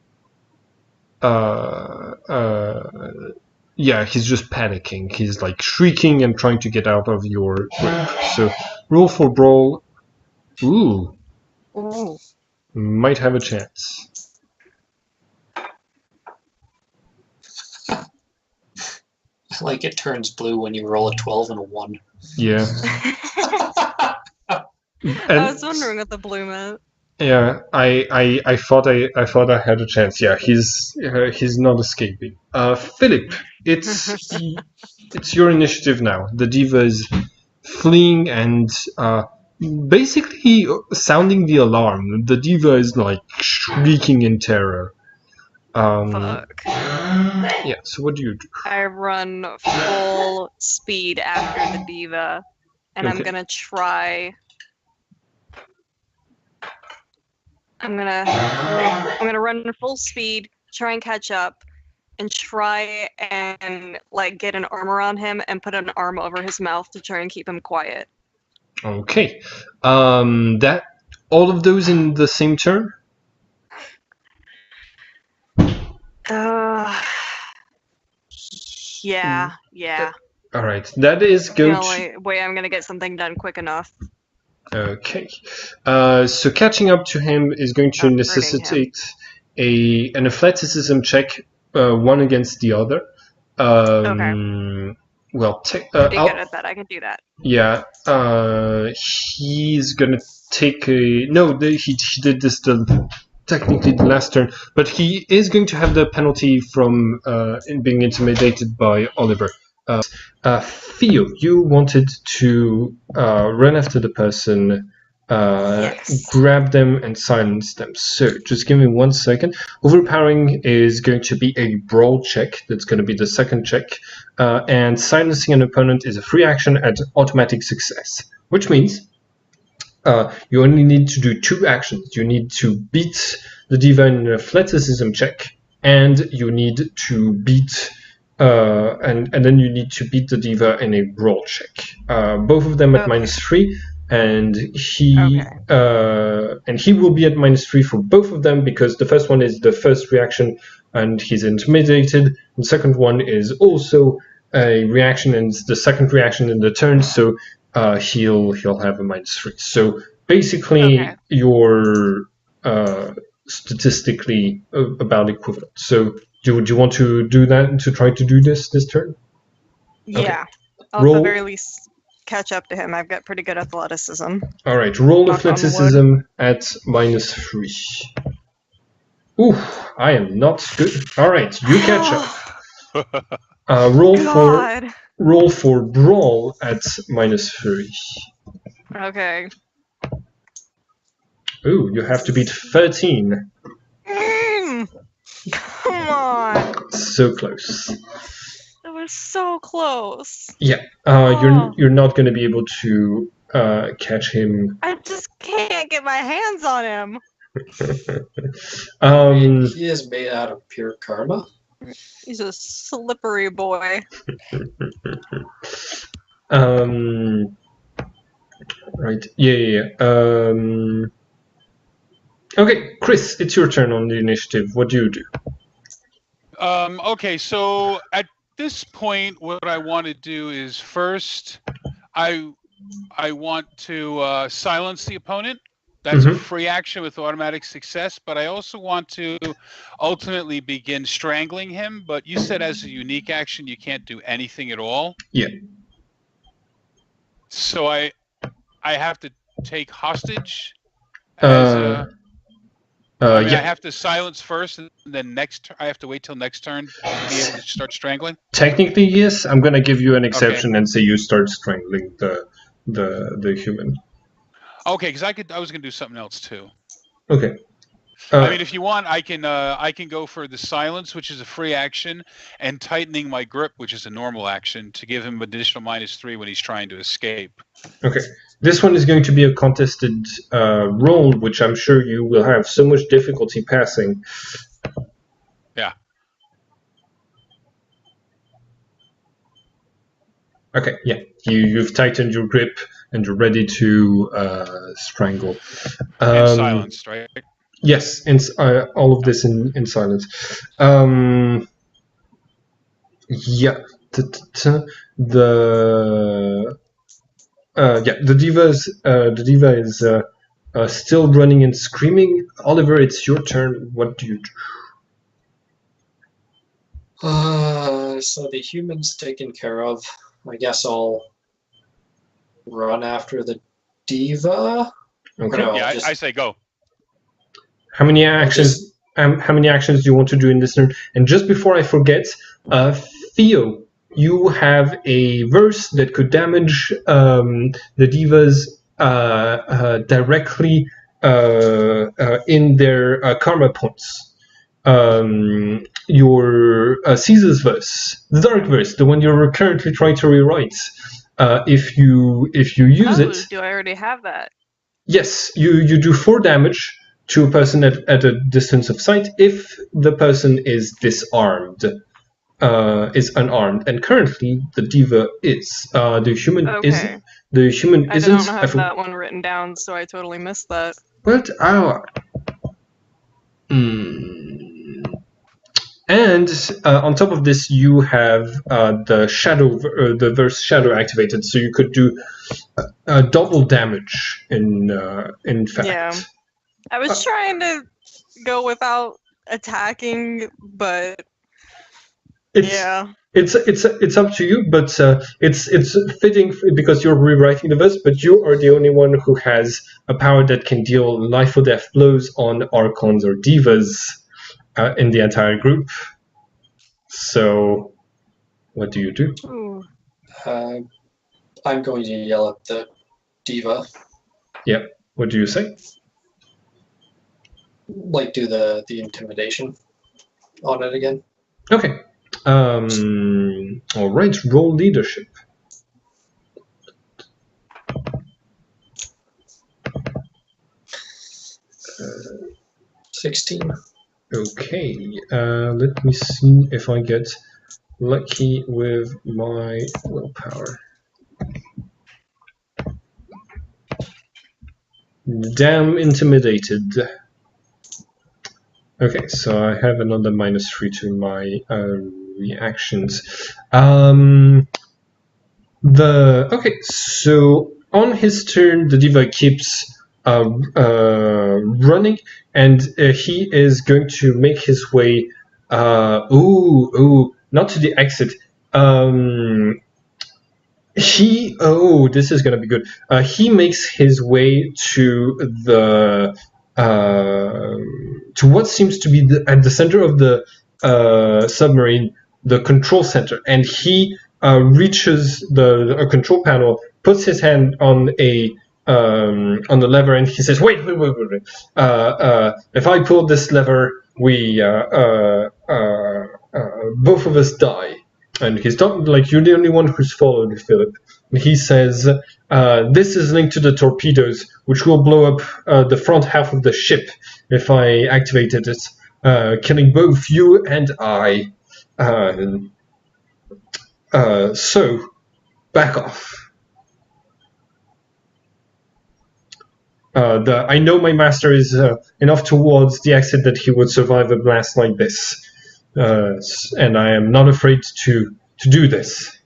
he's just panicking. He's like shrieking and trying to get out of your grip. So roll for brawl. Ooh, Ooh. might have a chance. Like it turns blue when you roll a 12 and a 1. Yeah. I was wondering what the blue meant. Yeah, I thought I had a chance. Yeah, he's not escaping. Philip, it's your initiative now. The diva is fleeing and basically sounding the alarm. The diva is like shrieking in terror. Fuck. Yeah, so what do you do? I run full speed after the diva, and I'm Okay. gonna try. I'm gonna run full speed, try and catch up, and try and like get an arm around him and put an arm over his mouth to try and keep him quiet. Okay. That all of those in the same turn? Yeah. All right. That is The going to. only way I'm gonna get something done quick enough. Okay. So catching up to him is going to Hurting him. necessitate an athleticism check, one against the other. Well, Pretty good at that. I can do that. yeah. He's gonna take a no. He did this technically the last turn, but he is going to have the penalty from being intimidated by Oliver. Theo, you wanted to run after the person, Yes. grab them, and silence them. So just give me 1 second. Overpowering is going to be a brawl check. That's going to be the second check. And silencing an opponent is a free action at automatic success, which means you only need to do 2 actions. You need to beat the diva in an athleticism check, and you need to beat and then you need to beat the diva in a brawl check. Both of them at Okay. -3, and he will be at -3 for both of them because the first one is the first reaction and he's intimidated. The second one is also a reaction and it's the second reaction in the turn, so he'll have a -3. So basically, Okay. you're statistically about equivalent. So do you want to do that to try to do this turn? Yeah. I'll at Roll. the very least catch up to him. I've got pretty good athleticism. All right, roll Knock on athleticism at -3. Ooh, I am not good. All right, you catch up. Roll for brawl at -3. Okay. Ooh, you have to beat 13. Come on. So close. That was so close. Yeah, you're not going to be able to catch him. I just can't get my hands on him. He is made out of pure karma. He's a slippery boy. Right. Yeah. Okay, Chris, it's your turn on the initiative. What do you do? Okay, so at this point, what I want to do is first, I want to silence the opponent. That's a free action with automatic success, but I also want to ultimately begin strangling him. But you said as a unique action, you can't do anything at all. Yeah. So I have to take hostage. I have to silence first, and then I have to wait till next turn to be able to start strangling. Technically, yes. I'm gonna give you an exception and say you start strangling the human. Okay, because I was gonna do something else too. Okay. I mean, if you want, I can go for the silence, which is a free action, and tightening my grip, which is a normal action, to give him additional -3 when he's trying to escape. Okay. This one is going to be a contested roll, which I'm sure you will have so much difficulty passing. Yeah. Okay. Yeah. You've tightened your grip and you're ready to strangle. And silenced, right? Yes, all of this in silence. Yeah, the diva is still running and screaming. Oliver, it's your turn. What do you do? So the human's taken care of. I guess I'll run after the diva. Okay. No, Yeah, just- I say go. How many actions? How many actions do you want to do in this turn? And just before I forget, Theo, you have a verse that could damage the diva's directly in their karma points. Your Caesar's verse, the Dark verse, the one you're currently trying to rewrite. If you use it, do I already have that? yes, you do 4 damage to a person at a distance of sight if the person is disarmed, is unarmed, and currently the diva is. The human Okay. is. The human I isn't. don't have that one written down, so I totally missed that. But and on top of this, you have the shadow, the verse shadow activated, so you could do double damage. In fact, Yeah. I was trying to go without attacking, but it's yeah. it's up to you. But it's fitting because you're rewriting the verse. But you are the only one who has a power that can deal life or death blows on archons or divas in the entire group. So, what do you do? Ooh. I'm going to yell at the diva. Yeah. What do you say? Like, do the intimidation on it again. Okay. All right. Roll leadership. 16. Okay. Let me see if I get lucky with my willpower. Damn intimidated. Okay, so I have another -3 to my reactions. Okay, so on his turn, the diva keeps running, and he is going to make his way. Not to the exit. This is gonna be good. He makes his way to the to what seems to be at the center of the submarine, the control center, and he reaches the control panel, puts his hand on the lever, and he says, "Wait. If I pull this lever, we both of us die." And he's not like you're the only one who's followed, Philip. And he says, "This is linked to the torpedoes, which will blow up the front half of the ship if I activated it, killing both you and I. So, back off." I know my master is enough towards the exit that he would survive a blast like this, and I am not afraid to do this.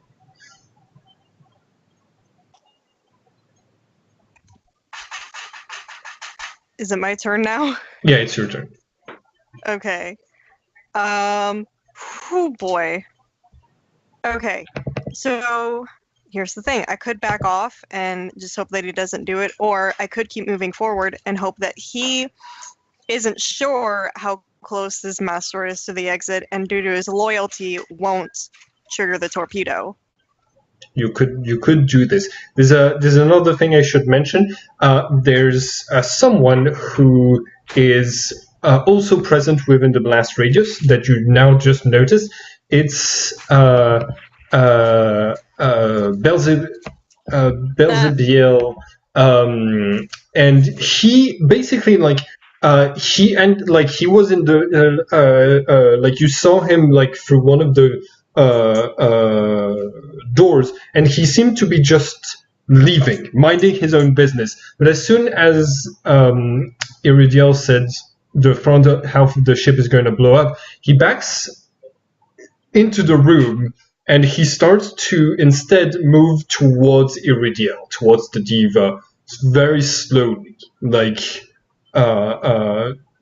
Is it my turn now? Yeah, it's your turn. Okay. Oh boy. Okay. So here's the thing. I could back off and just hope that he doesn't do it, or I could keep moving forward and hope that he isn't sure how close this master is to the exit, and due to his loyalty won't trigger the torpedo. You could do this. There's another thing I should mention. There's someone who is also present within the blast radius that you now just noticed. It's Belzebiel, and he basically he was in the you saw him through one of the doors, and he seemed to be just leaving, minding his own business. But as soon as Iridiel said the front half of the ship is going to blow up, he backs into the room, and he starts to instead move towards Iridiel, towards the diva, very slowly,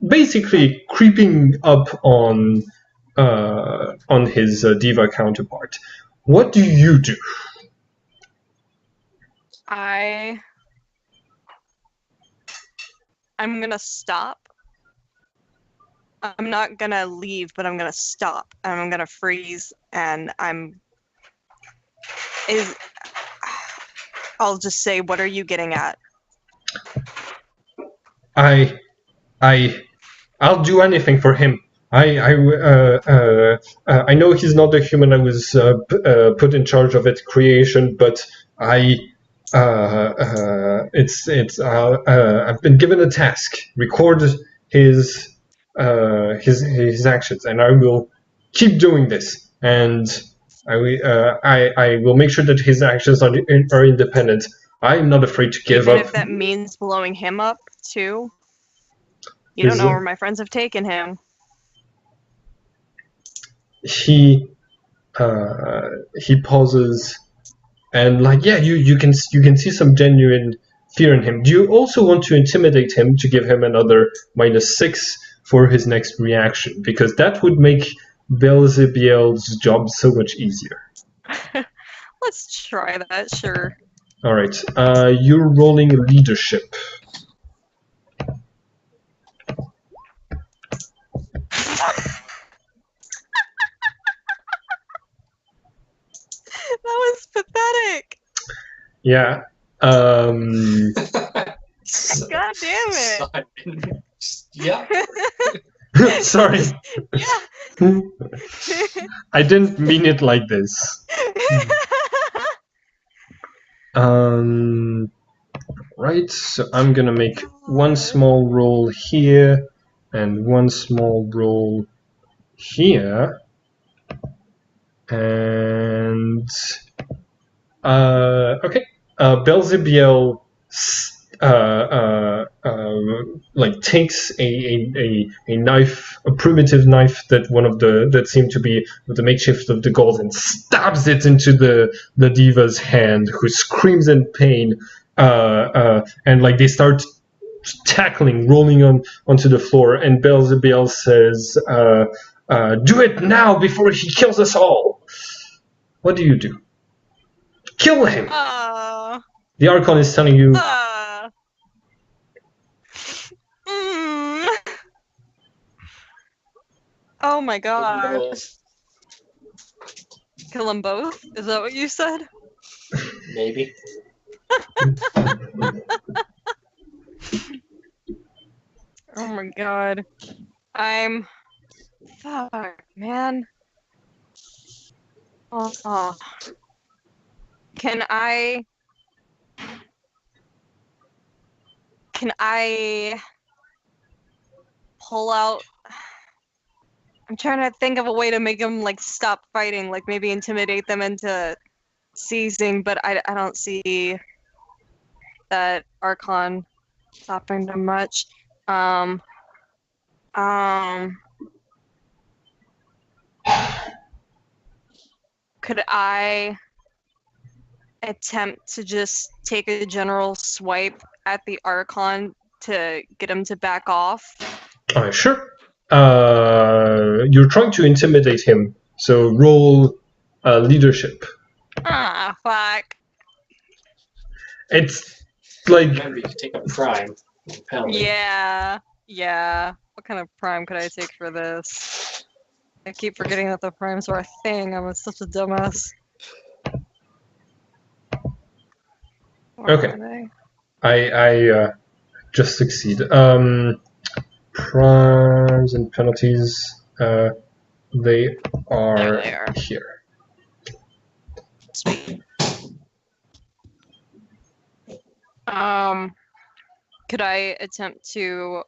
basically creeping up on his diva counterpart. What do you do? I'm gonna stop. I'm not gonna leave, but I'm gonna stop, and I'm gonna freeze, and I'll just say, what are you getting at? I'll do anything for him. I know he's not the human I was put in charge of its creation, but I've been given a task: record his actions, and I will keep doing this. And I will make sure that his actions are independent. I'm not afraid to give Even up. if that means blowing him up too. You don't know where my friends have taken him. He pauses, and you can see some genuine fear in him. Do you also want to intimidate him to give him another -6 for his next reaction? Because that would make Beelzebub's job so much easier. Let's try that, sure. All right, you're rolling leadership. That was pathetic. Yeah. God damn it. Yeah. Sorry. Yeah. I didn't mean it like this. Right, so I'm gonna make one small roll here and one small roll here, and okay, Beelzebub takes a knife, a primitive knife that seemed to be the makeshift of the gold, and stabs it into the diva's hand, who screams in pain, and they start tackling, rolling onto the floor, and Beelzebub says, "Do it now before he kills us all." What do you do? Kill him! The Archon is telling you. Oh my god. Kill them both? Is that what you said? Maybe. Oh my god. Fuck, man. Oh. Can I pull out? I'm trying to think of a way to make them stop fighting, maybe intimidate them into seizing, but I don't see that Archon stopping them much. Could I attempt to just take a general swipe at the Archon to get him to back off? Sure. You're trying to intimidate him, so roll leadership. Fuck. It's Remember, you can take a prime penalty. Yeah. What kind of prime could I take for this? I keep forgetting that the primes are a thing. I'm such a dumbass. Okay. I just succeed. Primes and penalties, they are here. Sweet. Could I attempt to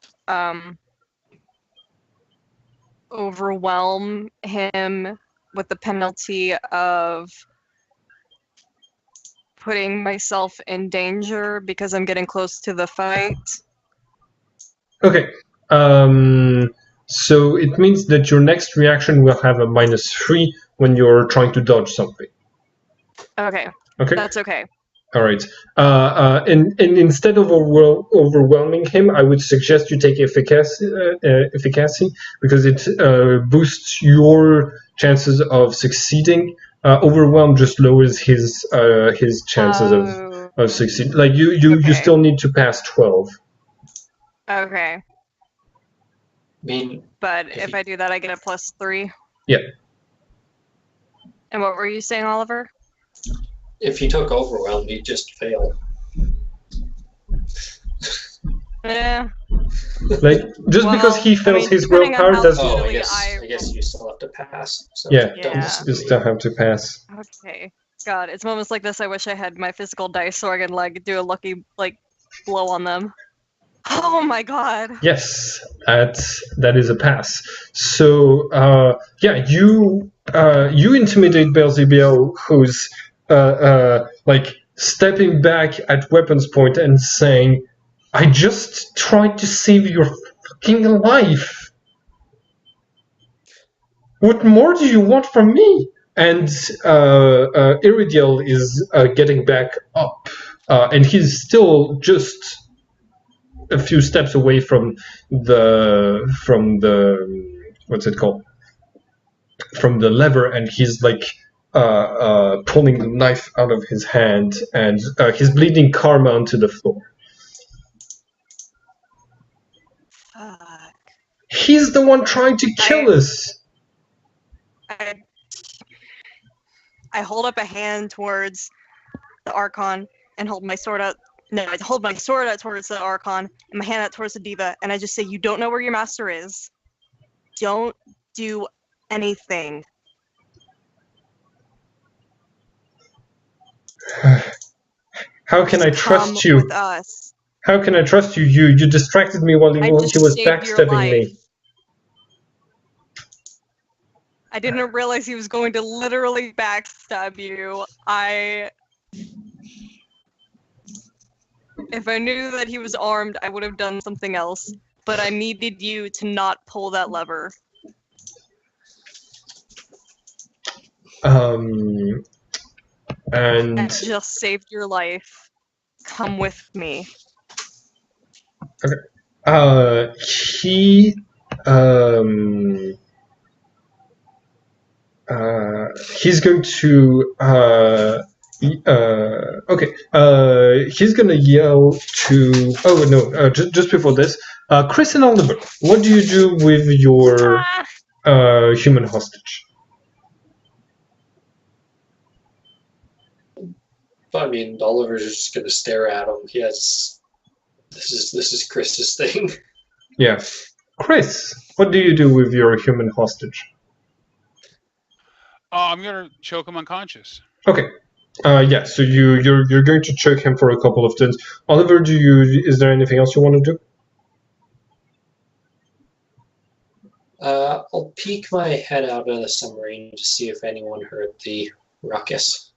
overwhelm him with the penalty of putting myself in danger because I'm getting close to the fight? Okay. So it means that your next reaction will have a -3 when you're trying to dodge something. Okay. Okay. That's okay. All right. And instead of overwhelming him, I would suggest you take efficacy because it boosts your chances of succeeding. Overwhelm just lowers his chances of succeeding. You still need to pass 12. Okay. But if if I do that, I get a +3. Yeah. And what were you saying, Oliver? If you took overwhelm, you'd just fail. Like, just because Well, he fails his depending on willpower how doesn't... Oh, easily I guess you still have to pass. So Yeah, don't Yeah. you still have to pass. Okay. God, it's moments like this I wish I had my physical dice so I could like do a lucky like blow on them. Oh my god. Yes, that is a pass. So yeah, you intimidate Beelzebub, who's like stepping back at weapons point and saying, "I just tried to save your fucking life. What more do you want from me?" And Iridiel is getting back up, and he's still just a few steps away from the what's it called, from the lever, and he's like pulling the knife out of his hand, and he's bleeding karma onto the floor. Fuck. He's the one trying to kill us. I hold up a hand towards the Archon and hold my sword out. No, I hold my sword out towards the Archon and my hand out towards the Diva, and I just say, "You don't know where your master is. Don't do anything." How can I trust Come you? with us. How can I trust you? You distracted me while he I just was saved your backstabbing me. life. I didn't realize he was going to literally backstab you. If I knew that he was armed, I would have done something else. But I needed you to not pull that lever. And I just saved your life. Come with me. he he's going to he's gonna yell to... Oh no, just before this, Chris and Oliver, what do you do with your human hostage? I mean, Oliver's just gonna stare at him. He has this is Chris's thing. Yeah, Chris, what do you do with your human hostage? I'm gonna choke him unconscious. Okay. Yeah, so you're going to choke him for a couple of turns. Oliver, is there anything else you want to do? I'll peek my head out of the submarine to see if anyone heard the ruckus.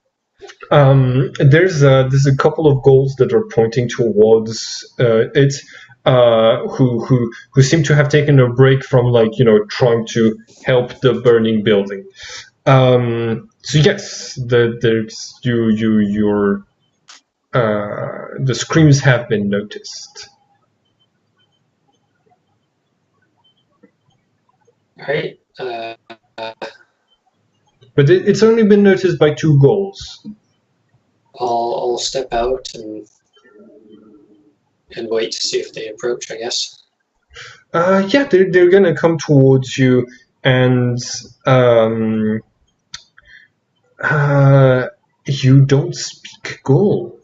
There's a couple of goals that are pointing towards it, who seem to have taken a break from, like, trying to help the burning building. So yes, there's your the screams have been noticed. All right. But it's only been noticed by 2 goals. I'll step out and wait to see if they approach, I guess. Yeah, they're gonna come towards you, and you don't speak goal.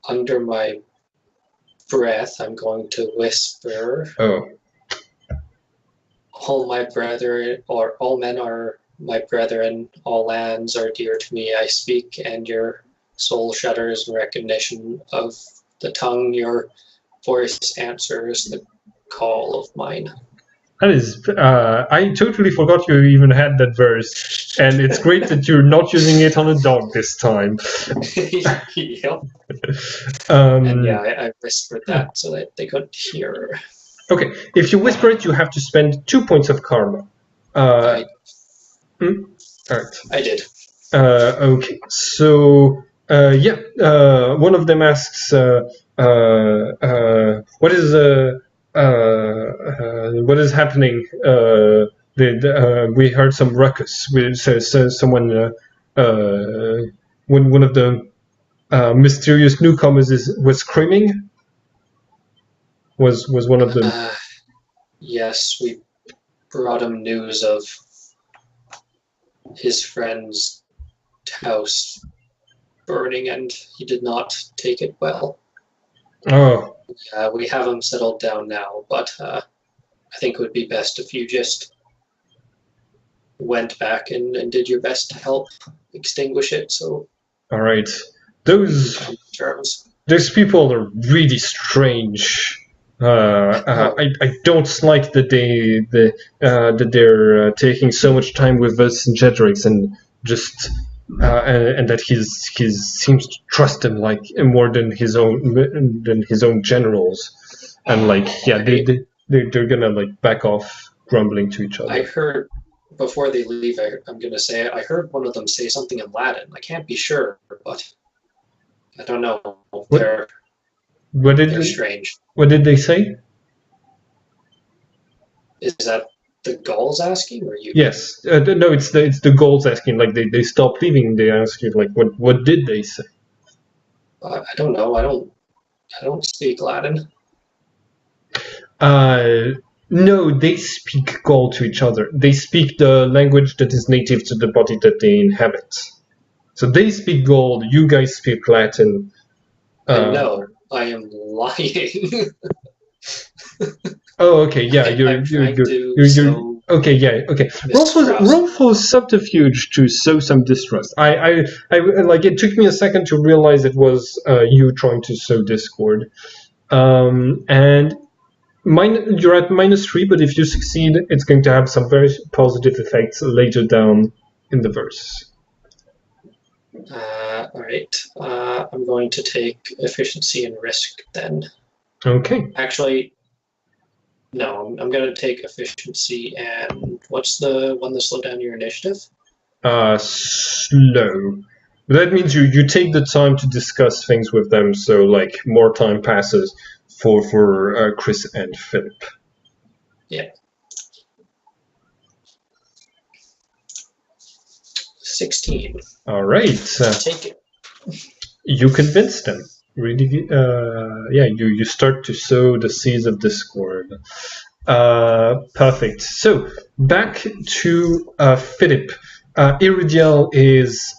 Under my breath, I'm going to whisper, Oh. all men are my brethren, all lands are dear to me. I speak, and your soul shudders in recognition of the tongue. Your voice answers the call of mine. That is, I totally forgot you even had that verse, and it's great that you're not using it on a dog this time. Yep. Um, And yeah, I whispered that so that they couldn't hear. Okay, if you whisper it, you have to spend 2 points of karma. Alright. I did. Okay, so yeah, one of them asks, what is happening? We heard some ruckus. Someone, one of the mysterious newcomers was screaming. Was one of them? Yes, we brought him news of his friend's house burning, and he did not take it well. Oh, We have him settled down now, but I think it would be best if you just went back and did your best to help extinguish it. So all right. we can Those come to terms. those people are really strange. I don't like that they're taking so much time with us and Jedrix and just and that he's seems to trust them like more than his own generals, and like yeah they're gonna like back off grumbling to each I other. heard before they leave. I'm going to say I heard one of them say something in Latin. I can't be sure, but I don't know. What They're did strange. what did they say? Is that the Gauls asking, or you? Yes, no, it's the goals asking. Like they stop leaving. They ask you like what did they say? I don't know. I don't speak Latin. No, they speak Gaul to each other. They speak the language that is native to the body that they inhabit. So they speak Gaul. You guys speak Latin. I know. I am lying. Oh, okay, yeah, I'm trying to you're sow okay, yeah, okay. mistrust. Roll for subterfuge to sow some distrust. I like it took me a second to realize it was you trying to sow discord. And you're at -3, but if you succeed, it's going to have some very positive effects later down in the verse. All right. I'm going to take efficiency and risk then. Okay. Actually, no. I'm going to take efficiency and what's the one that slowed down your initiative? Slow. But that means you take the time to discuss things with them, so like more time passes for Chris and Philip. Yeah. 16. All right. Take it. You convince them. Really, yeah. You start to sow the seeds of discord. Perfect. So back to Philip. Iridiel is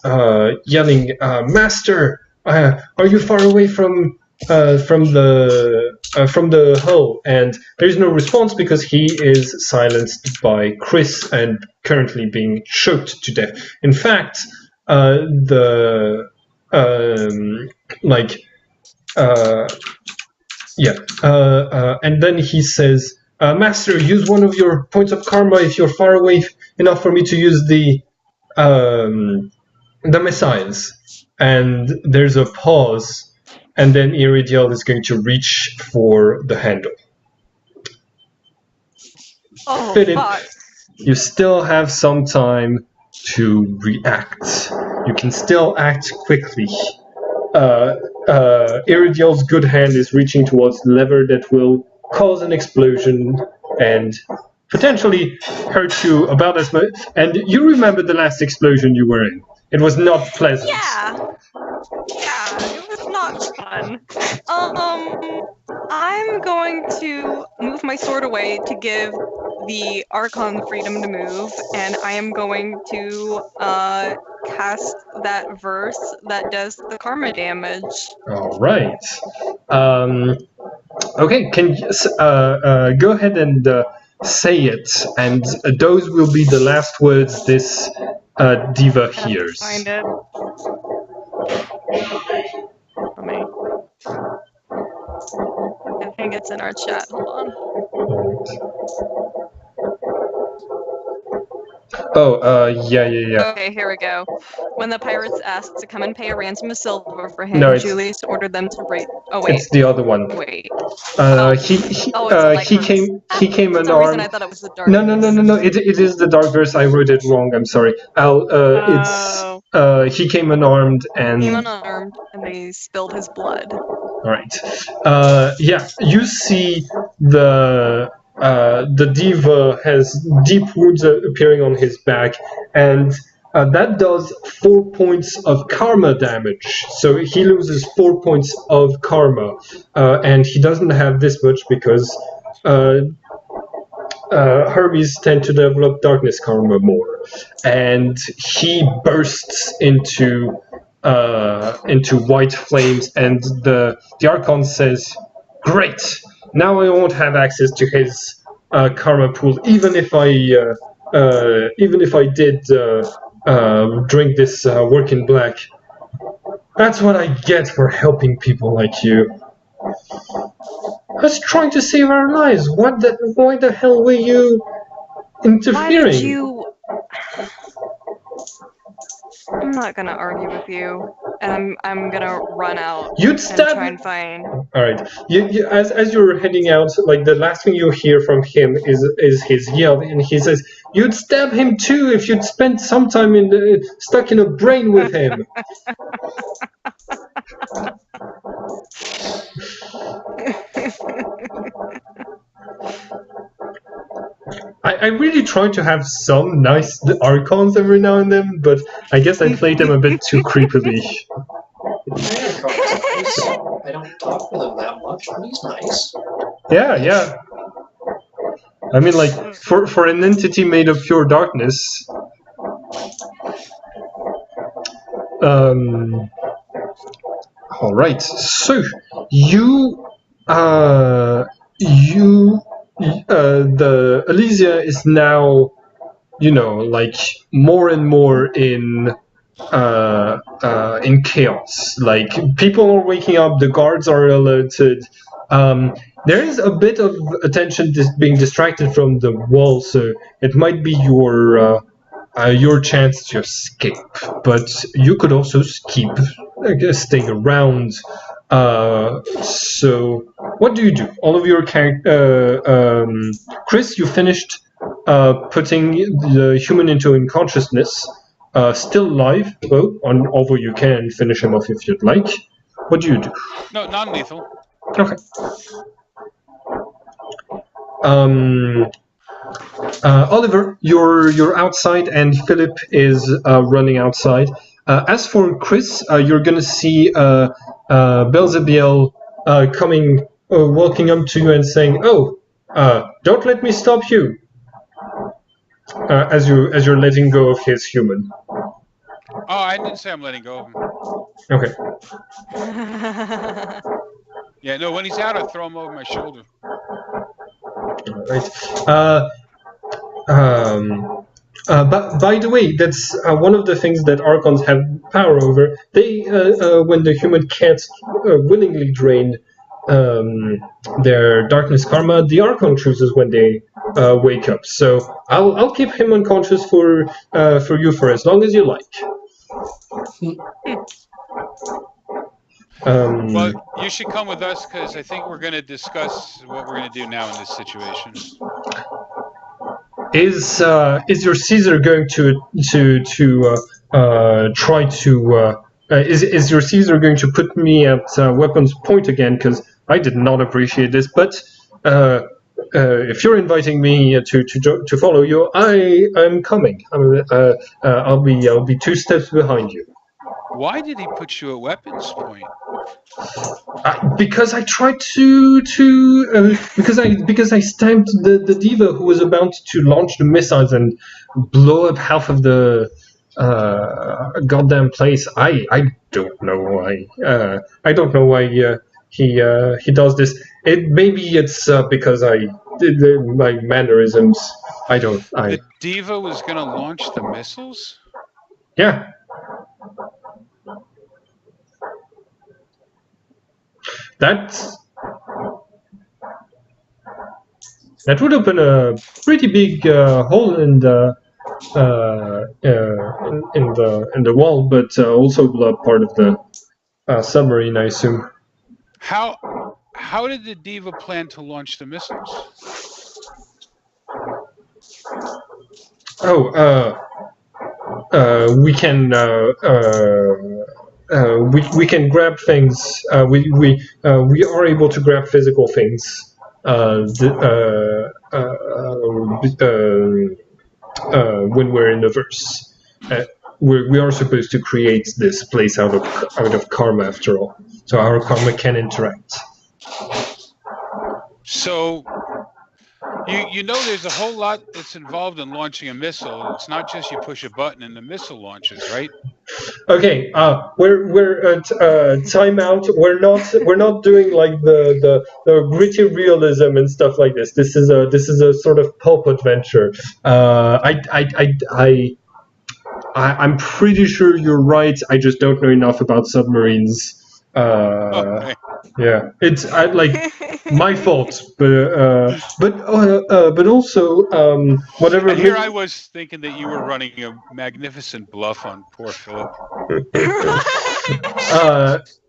yelling, "Master, are you far away from the hull?" And there is no response because he is silenced by Chris and currently being choked to death. In fact, and then he says, "Master, use one of your points of karma if you're far away enough for me to use the missiles." And there's a pause, and then Iridiel is going to reach for the handle. Oh, Philip, fuck. you still have some time to react. You can still act quickly. Iridiel's good hand is reaching towards the lever that will cause an explosion and potentially hurt you about as much. And you remember the last explosion you were in. It was not pleasant. Yeah, it was not fun. I'm going to move my sword away to give the Archon freedom to move, and I am going to cast that verse that does the karma damage. All right. Okay, can you go ahead and say it, and those will be the last words this diva hears. Find it. Let me. I think it's in our chat. Hold on. Oh, yeah. Okay, here we go. When the pirates asked to come and pay a ransom of silver for him, No, it's- Julius ordered them to break. Oh wait, It's the other one. wait. He it's like he came For some reason, unarmed. I thought it was the dark. No. It is the dark verse. I wrote it wrong. I'm sorry. It's he came unarmed and. Came unarmed, and they spilled his blood. Right. Yeah, you see the diva has deep wounds appearing on his back, and that does 4 points of karma damage. So he loses 4 points of karma, and he doesn't have this much because Hermes tend to develop darkness karma more, and he bursts into into white flames, and the Archon says, "Great! Now I won't have access to his karma pool, even if I did drink this work in black. That's what I get for helping people like you. I was trying to save our lives. Why the hell were you interfering?" Why did you... I'm not gonna argue with you, and I'm gonna run out You'd and stab. try and find... All right. As you're heading out, like the last thing you hear from him is his yell, and he says, "You'd stab him too if you'd spent some time stuck in a brain with him." I really try to have some nice Archons every now and then, but I guess I played them a bit too creepily. I don't talk with him that much, but he's nice. Yeah. I mean, like, for an entity made of pure darkness. All right. So the Elysia is now, like more and more in chaos. Like people are waking up, the guards are alerted. There is a bit of attention being distracted from the wall, so it might be your chance to escape. But you could also keep staying around. So what do you do? All of your Chris, you finished putting the human into unconsciousness. Still alive, although you can finish him off if you'd like. What do you do? No, non-lethal. Okay. Oliver, you're outside, and Philip is running outside. As for Chris, you're gonna see Beelzebub walking up to you and saying, "Oh, don't let me stop you." As you're letting go of his human. Oh, I didn't say I'm letting go of him. Okay. Yeah, no, when he's out, I throw him over my shoulder. All right. But by the way, that's one of the things that Archons have power over. They, when the human can't willingly drain their darkness karma, the Archon chooses when they wake up. So I'll keep him unconscious for you for as long as you like. Well, you should come with us because I think we're going to discuss what we're going to do now in this situation. Is your Caesar going to try to? Is your Caesar going to put me at weapons point again? Because I did not appreciate this. But if you're inviting me to follow you, I'm coming. I'll be 2 steps behind you. Why did he put you at weapons point? Because I tried because I stamped the diva who was about to launch the missiles and blow up half of the goddamn place. I don't know why. I don't know why he does this. Maybe it's because I did my mannerisms. The diva was going to launch the missiles? Yeah. That would open a pretty big hole in the wall, but also part of the submarine, I assume. How did the diva plan to launch the missiles? We can we can grab things. We are able to grab physical things when we're in the verse. We are supposed to create this place out of karma, after all. So our karma can interact. So You know, there's a whole lot that's involved in launching a missile. It's not just you push a button and the missile launches, right? Okay, we're at time out. We're not doing like the gritty realism and stuff like this. This is a sort of pulp adventure. I'm pretty sure you're right. I just don't know enough about submarines. Okay. Yeah, it's like my fault, but also whatever. And here I was thinking that you were running a magnificent bluff on poor Philip.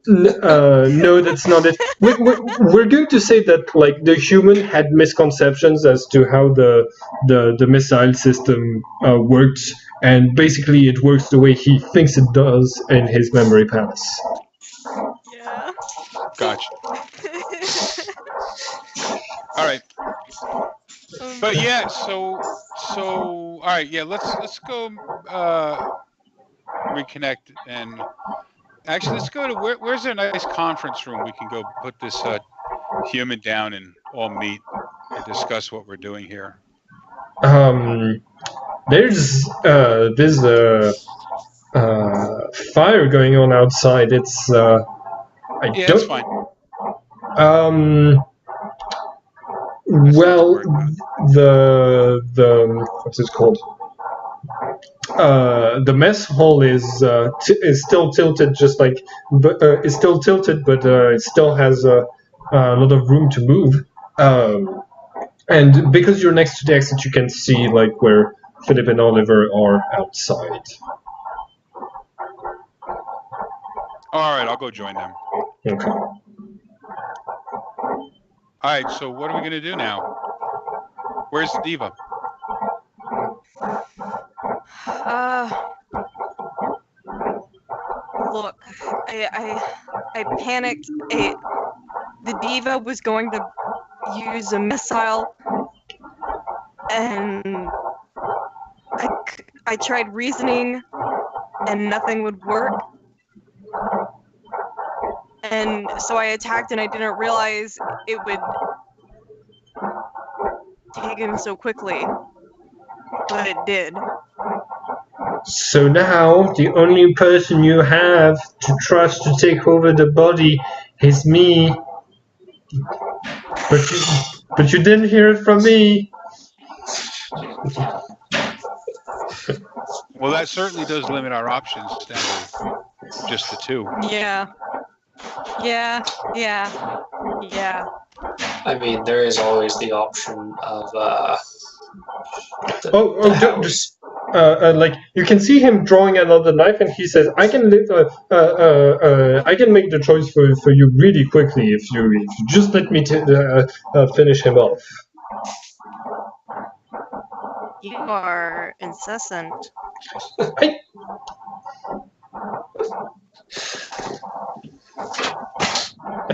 No, that's not it. We're going to say that like the human had misconceptions as to how the missile system works, and basically it works the way he thinks it does in his memory palace. Yeah. Gotcha. All right. But yeah, so all right, yeah, let's go reconnect, and actually let's go to where's a nice conference room we can go put this human down and all meet and discuss what we're doing here. There's fire going on outside. It's That's fine. Well, the what's it called? The mess hall is still tilted, just like it's still tilted, but it still has a lot of room to move. And because you're next to the exit, you can see like where Philip and Oliver are outside. All right, I'll go join them. Okay. All right, so what are we gonna do now? Where's the diva? Look, I panicked. The diva was going to use a missile, and I tried reasoning, and nothing would work. And so I attacked, and I didn't realize it would take him so quickly, but it did. So now the only person you have to trust to take over the body is me. But you didn't hear it from me. Well, that certainly does limit our options down to just the two. Yeah. I mean, there is always the option of like you can see him drawing another knife, and he says, "I can make the choice for you really quickly if you just let me finish him off." You are incessant.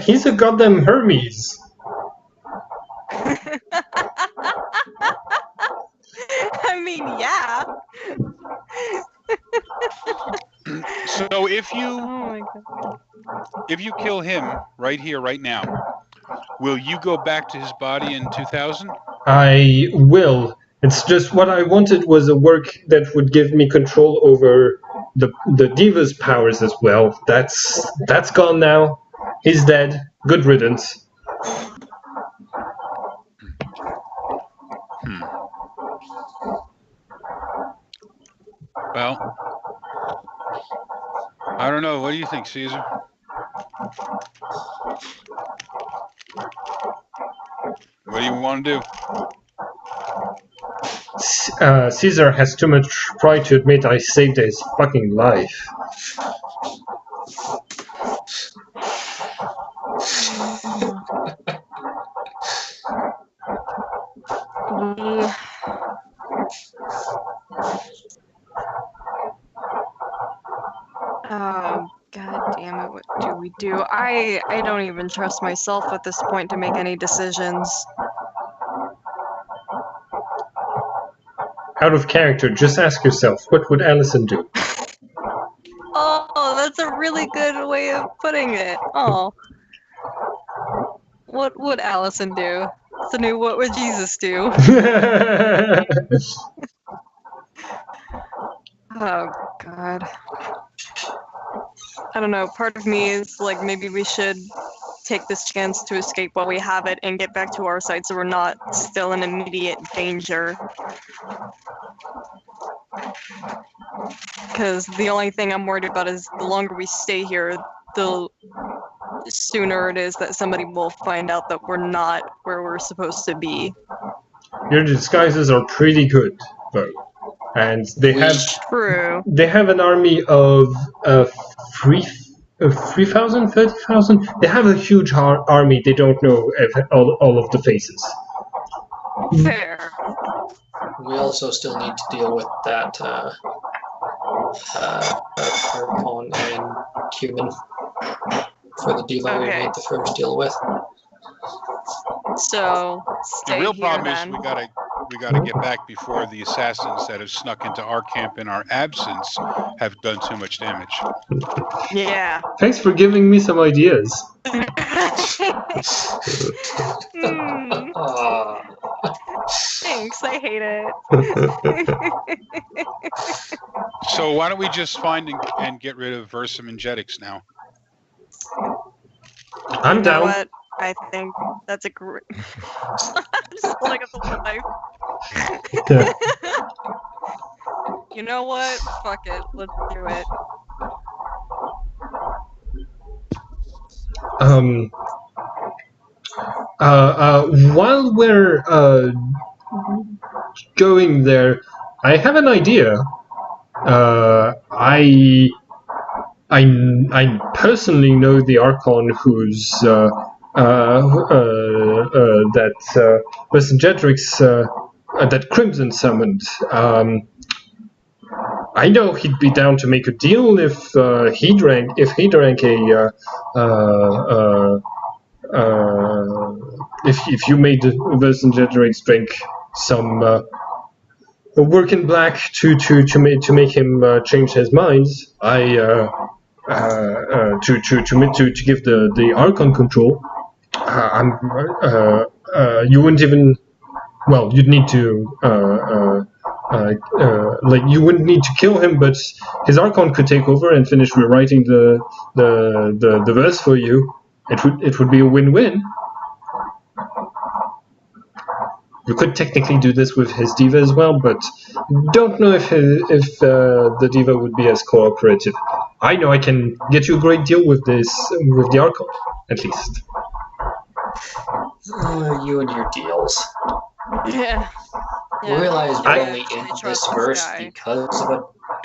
He's a goddamn Hermes. I mean, yeah. So if Oh my God. you kill him right here, right now, will you go back to his body in 2000? I will. It's just what I wanted was a work that would give me control over the diva's powers as well. That's gone now. He's dead. Good riddance. Well, I don't know. What do you think, Caesar? What do you want to do? Caesar has too much pride to admit I saved his fucking life. Oh, God damn it, what do we do? I don't even trust myself at this point to make any decisions. Out of character, just ask yourself, what would Allison do? Oh, that's a really good way of putting it. Oh. What would Allison do? the new what would Jesus do? Oh, God. I don't know. Part of me is like, maybe we should take this chance to escape while we have it and get back to our side so we're not still in immediate danger. Because the only thing I'm worried about is the longer we stay here, the sooner it is that somebody will find out that we're not where we're supposed to be. Your disguises are pretty good, though, and they True. have an army of 3,000, 30,000. They have a huge army. They don't know all of the faces. Fair. We also still need to deal with that Archon and Human for the diva we made the first deal with. So The stay real here problem then. is we gotta get back before the assassins that have snuck into our camp in our absence have done too much damage. Yeah. Thanks for giving me some ideas. Thanks, I hate it. So why don't we just find and get rid of Versamingetics now? I'm You know down. what? I think that's a great. Just holding up the knife. Yeah. You know what? Fuck it. Let's do it. While we're going there, I have an idea. I personally know the Archon who's that Vercingetorix that Crimson summoned. I know he'd be down to make a deal if he drank a if you made Vercingetorix drink some working black to make him change his mind. To give the Archon control. You wouldn't even. Well, you'd need to you wouldn't need to kill him, but his Archon could take over and finish rewriting the verse for you. It would be a win-win. You could technically do this with his diva as well, but don't know if the diva would be as cooperative. I know I can get you a great deal with the Archon, at least. You and your deals. Yeah. You realize you're only in really this trust verse guy. because of an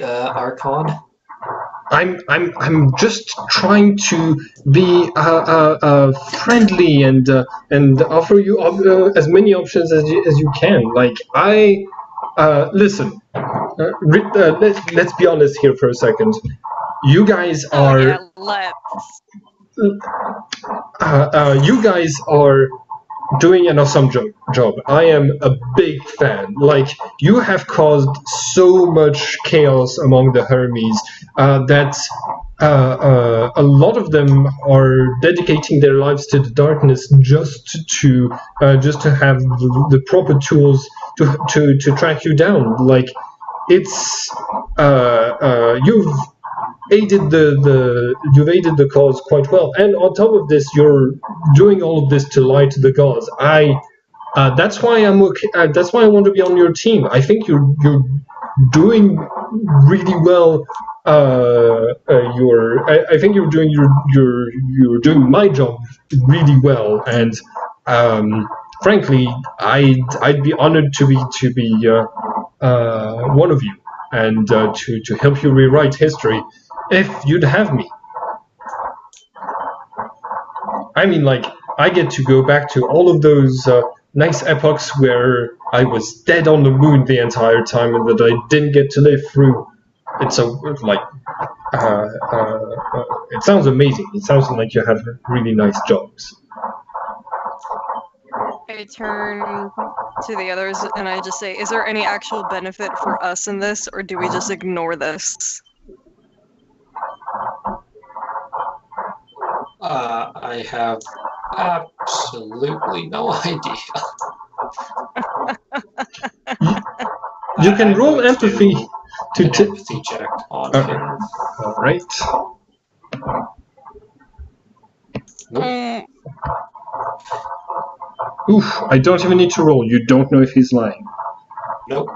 Archon? I'm just trying to be friendly and offer you as many options as you can. Like listen, let's be honest here for a second. You guys are you guys are doing an awesome job. I am a big fan. Like, you have caused so much chaos among the Hermes that a lot of them are dedicating their lives to the darkness just to have the proper tools to track you down. Like, it's you've aided the cause quite well, and on top of this, you're doing all of this to lie to the gods. That's why I'm okay. That's why I want to be on your team. I think you're doing really well. I think you're doing you're doing my job really well, and frankly, I'd be honored to be one of you, and to help you rewrite history. If you'd have me. I mean, like, I get to go back to all of those nice epochs where I was dead on the moon the entire time and that I didn't get to live through. It's it sounds amazing. It sounds like you have really nice jobs. I turn to the others and I just say, is there any actual benefit for us in this, or do we just ignore this? I have Absolutely no idea. You can I'm roll going to empathy do to. an empathy check on Okay. him. All right. Um, Oof! I don't even need to roll. You don't know if he's lying. Nope.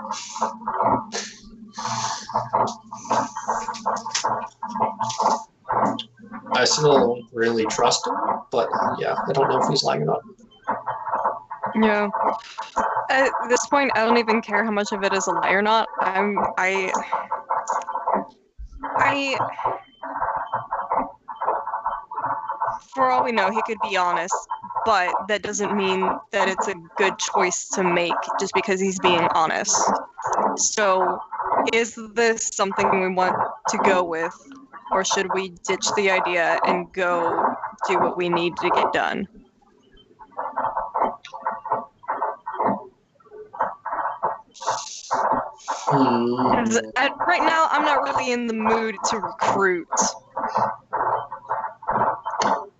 I still don't really trust him, but yeah, I don't know if he's lying or not. yeah. At this point, I don't even care how much of it is a lie or not. For all we know, he could be honest, but that doesn't mean that it's a good choice to make just because he's being honest. So, is this something we want to go with, or should we ditch the idea and go do what we need to get done? Right now, I'm not really in the mood to recruit.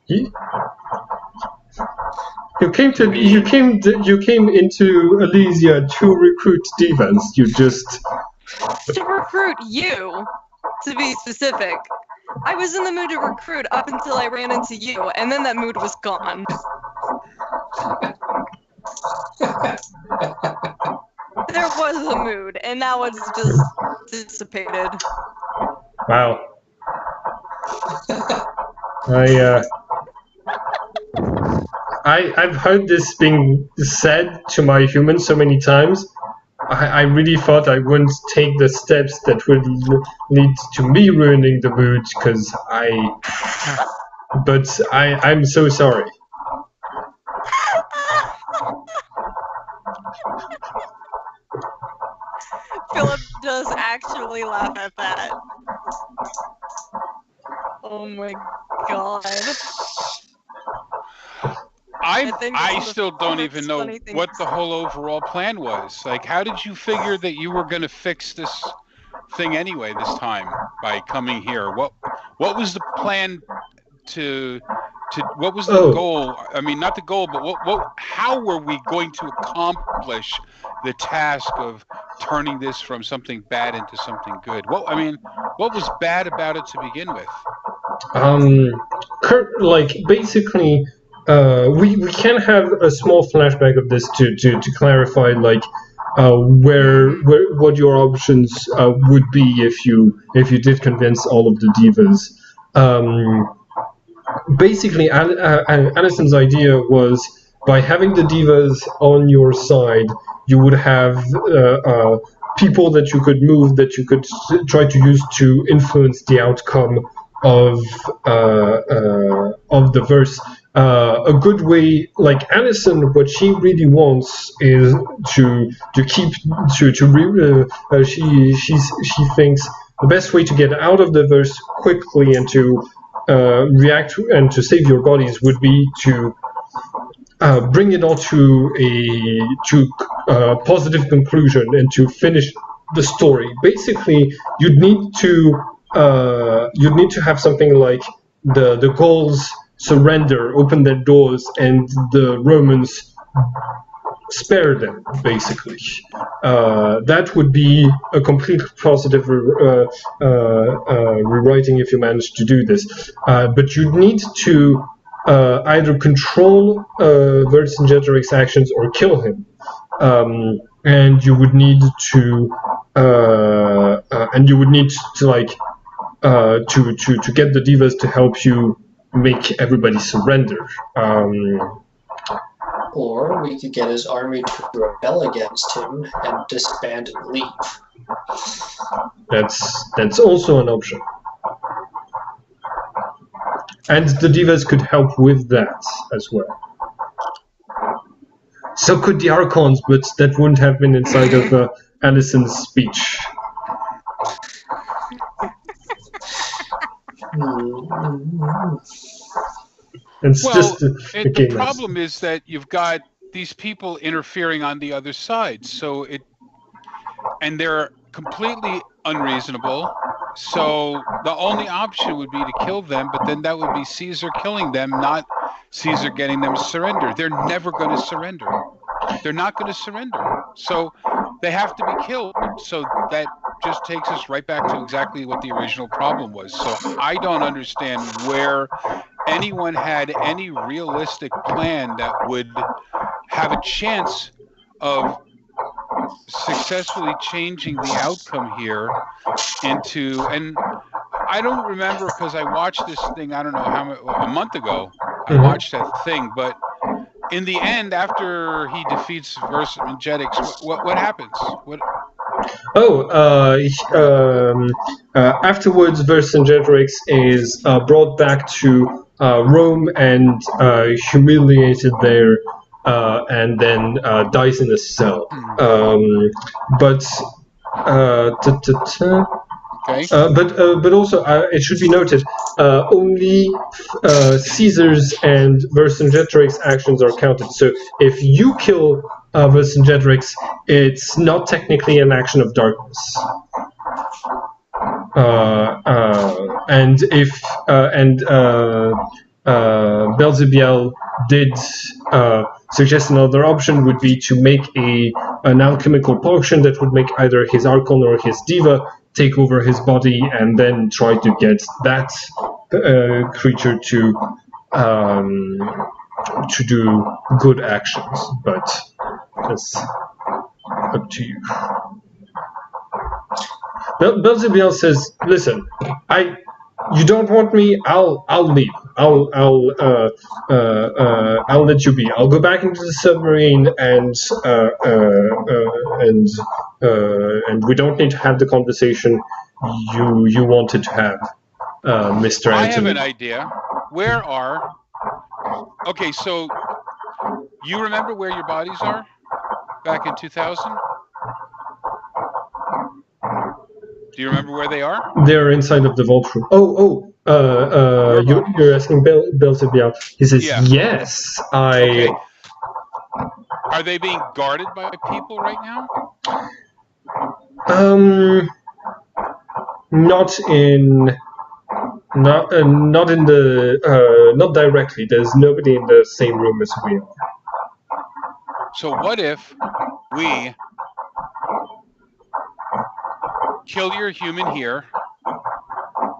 You came into Elysia to recruit divas. You just To recruit you, to be specific. I was in the mood to recruit up until I ran into you, and then that mood was gone. There was a mood, and now it's just dissipated. wow. I've heard this being said to my human so many times. I really thought I wouldn't take the steps that would lead to me ruining the mood, but I'm so sorry. Philip does actually laugh at that. Oh my god. I still don't even know what the whole overall plan was. Like, how did you figure that you were going to fix this thing anyway this time by coming here? What was the plan to what was the goal? I mean, not the goal, but how were we going to accomplish the task of turning this from something bad into something good? What was bad about it to begin with? Basically, we can have a small flashback of this to clarify what your options would be if you did convince all of the divas. Basically, Alison's idea was by having the divas on your side, you would have people that you could move, that you could try to use to influence the outcome of the verse. A good way, like Alison, what she really wants is to keep she thinks the best way to get out of the verse quickly and to react and to save your bodies would be to bring it all to a positive conclusion and to finish the story. Basically, you'd need to have something like the Gauls surrender, open their doors, and the Romans spare them, basically. That would be a complete positive rewriting if you manage to do this. But you need to either control Vercingetorix's actions or kill him. And you would need to get the divas to help you make everybody surrender. Or we could get his army to rebel against him and disband and leave. That's also an option. And the divas could help with that as well. So could the Archons, but that wouldn't have been inside of Alison's speech. The problem is that you've got these people interfering on the other side, and they're completely unreasonable. So the only option would be to kill them, but then that would be Caesar killing them, not Caesar getting them to surrender. They're never going to surrender. They're not going to surrender. So they have to be killed. So that just takes us right back to exactly what the original problem was. So I don't understand where anyone had any realistic plan that would have a chance of successfully changing the outcome here into, and I don't remember because I watched this thing, I don't know a month ago, I watched that thing, but in the end, after he defeats Vercingetorix, what happens? Afterwards, Vercingetorix is brought back to Rome and humiliated there, and then dies in a cell. Okay. But also, it should be noted, only Caesar's and Vercingetorix actions are counted. So if you kill Vercingetorix, it's not technically an action of darkness. And if Belzebiel did suggest another option, would be to make an alchemical potion that would make either his Archon or his Diva take over his body, and then try to get that creature to do good actions. But that's up to you. Belzebiel says, "Listen, you don't want me. I'll leave. I'll let you be. I'll go back into the submarine, and we don't need to have the conversation you wanted to have, Mr. Anthony." I have an idea. Okay, so you remember where your bodies are back in 2000? Do you remember where they are? They're inside of the vault room. You're asking Belzebiel. He says, yes, Okay. Are they being guarded by people right now? Not directly. There's nobody in the same room as we are. So what if we kill your human here?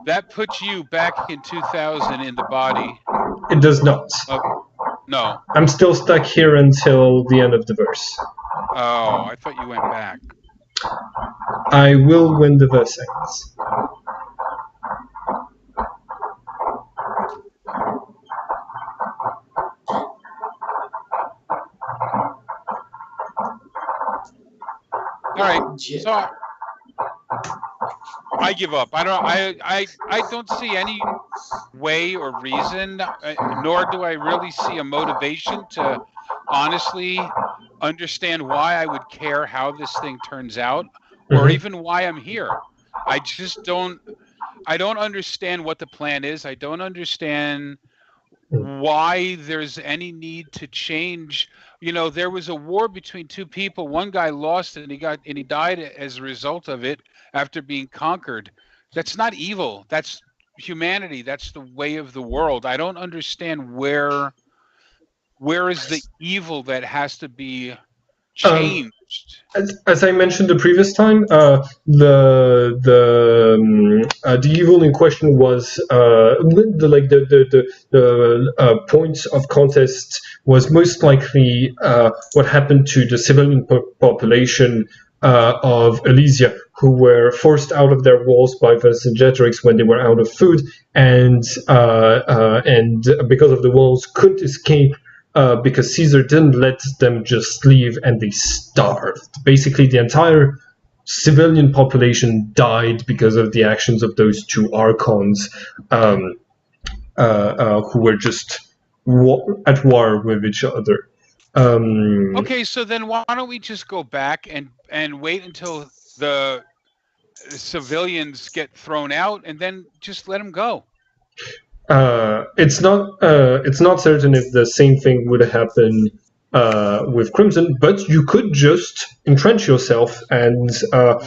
That puts you back in 2000 in the body. It does not. No. I'm still stuck here until the end of the verse. Oh, I thought you went back. I will when the verse ends. All right. So I give up. I don't see any way or reason, nor do I really see a motivation to honestly understand why I would care how this thing turns out, or even why I'm here. I just don't. I don't understand what the plan is. I don't understand why there's any need to change. You know, there was a war between two people. One guy lost and he died as a result of it after being conquered. That's not evil. That's humanity. That's the way of the world. I don't understand where is the evil that has to be changed. As I mentioned the previous time, the evil in question was the points of contest was most likely what happened to the civilian population of Elysia, who were forced out of their walls by Vercingetorix when they were out of food, and because of the walls couldn't escape. Because Caesar didn't let them just leave, and they starved. Basically, the entire civilian population died because of the actions of those two archons, who were just at war with each other. Okay, so then why don't we just go back and wait until the civilians get thrown out, and then just let them go? It's not certain if the same thing would happen with Crimson, but you could just entrench yourself and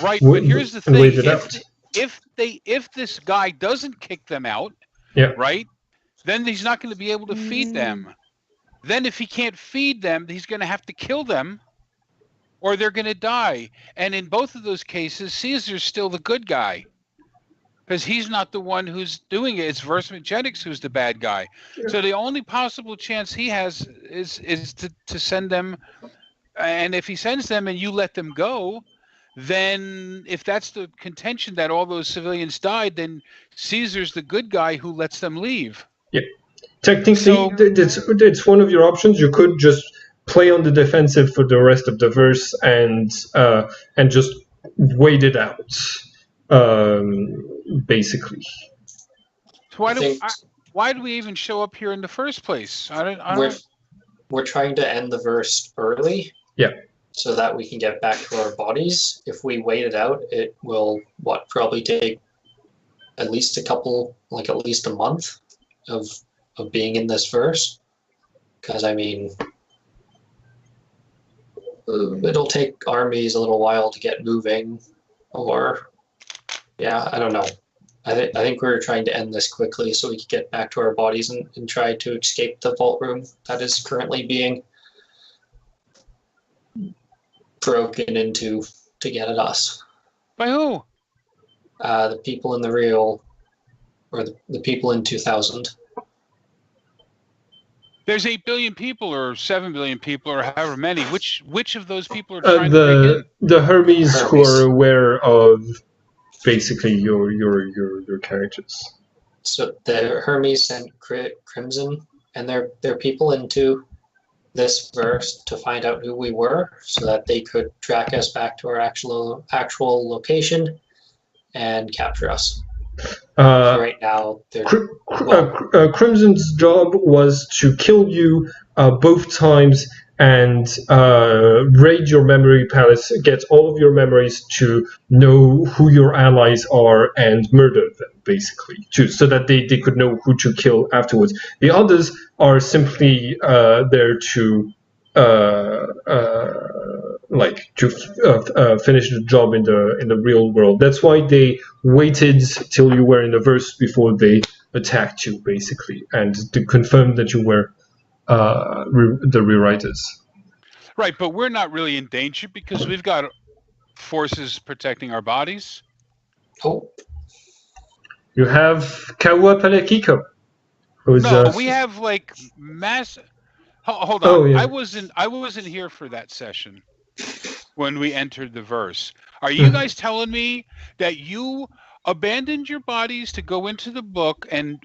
right. But here's the thing: wait it out. If this guy doesn't kick them out, yeah, right, then he's not going to be able to feed them. Then if he can't feed them, he's going to have to kill them, or they're going to die. And in both of those cases, Caesar's still the good guy, because he's not the one who's doing it. It's Vercingetorix who's the bad guy. So the only possible chance he has is to send them. And if he sends them and you let them go, then if that's the contention that all those civilians died, then Caesar's the good guy who lets them leave. Yeah. Technically, it's one of your options. You could just play on the defensive for the rest of the verse and just wait it out, basically. So why do we even show up here in the first place? We're trying to end the verse early. Yeah. So that we can get back to our bodies. If we wait it out, it will probably take at least a month of being in this verse. Because I mean, it'll take armies a little while to get moving, or I don't know. I think we're trying to end this quickly so we can get back to our bodies and try to escape the vault room that is currently being broken into to get at us. By who? The people in the real, or the people in 2000. There's 8 billion people, or 7 billion people, or however many. Which of those people are trying to break in? The Hermes who are aware of basically your characters. So the Hermes sent Crimson and their people into this verse to find out who we were, so that they could track us back to our actual location and capture us. Right now, Crimson's job was to kill you both times and raid your memory palace, get all of your memories to know who your allies are and murder them, basically, so that they could know who to kill afterwards. The others are simply there to finish the job in the real world. That's why they waited till you were in the verse before they attacked you, basically, and to confirm that you were the rewriters. Right, but we're not really in danger because we've got forces protecting our bodies. Oh. You have Kawa Palekiko. We have like mass. Hold on. Oh, yeah. I wasn't here for that session when we entered the verse. Are you guys telling me that you abandoned your bodies to go into the book and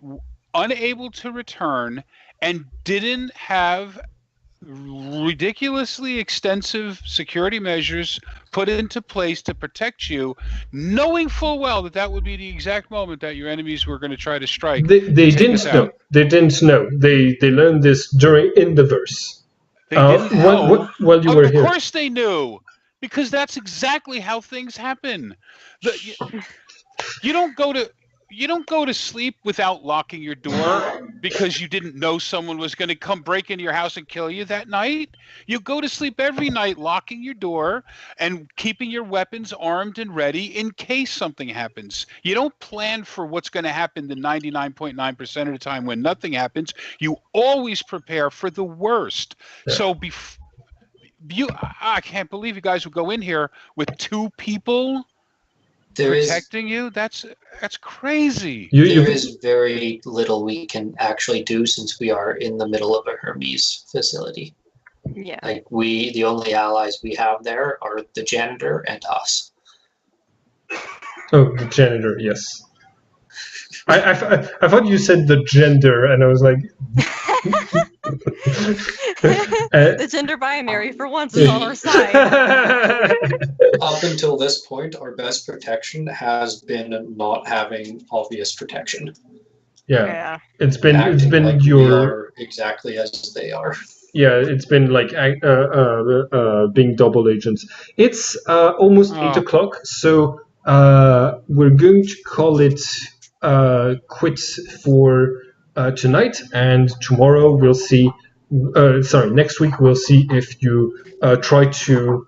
unable to return and didn't have ridiculously extensive security measures put into place to protect you, knowing full well that would be the exact moment that your enemies were going to try to strike? They didn't know. They didn't know. They learned this in the verse. They didn't know. While you were here. Of course they knew, because that's exactly how things happen. You don't go to sleep without locking your door because you didn't know someone was going to come break into your house and kill you that night. You go to sleep every night locking your door and keeping your weapons armed and ready in case something happens. You don't plan for what's going to happen the 99.9% of the time when nothing happens. You always prepare for the worst. Yeah. So I can't believe you guys would go in here with 2 people protecting you. That's crazy. There is very little we can actually do since we are in the middle of a Hermes facility. Yeah. Like the only allies we have there are the janitor and us. Oh, the janitor, yes. I thought you said the gender, and I was like... The gender binary, for once, is on our side. Up until this point, our best protection has been not having obvious protection. Yeah. It's been like your... we are exactly as they are. Yeah, it's been like being double agents. It's almost 8 o'clock, so we're going to call it quits for tonight, and tomorrow we'll see. Next week we'll see if you try to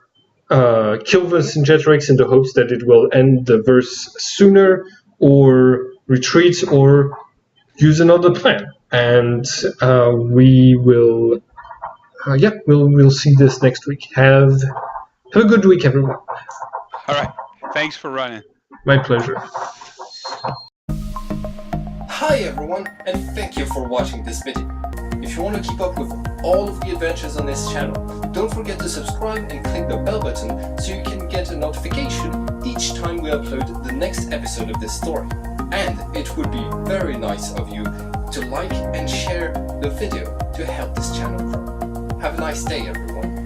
kill Vercingetorix in the hopes that it will end the verse sooner, or retreat, or use another plan. and we will. We'll see this next week. Have a good week, everyone. All right. Thanks for running. My pleasure. Hi everyone, and thank you for watching this video. If you want to keep up with all of the adventures on this channel, don't forget to subscribe and click the bell button so you can get a notification each time we upload the next episode of this story. And it would be very nice of you to like and share the video to help this channel grow. Have a nice day, everyone.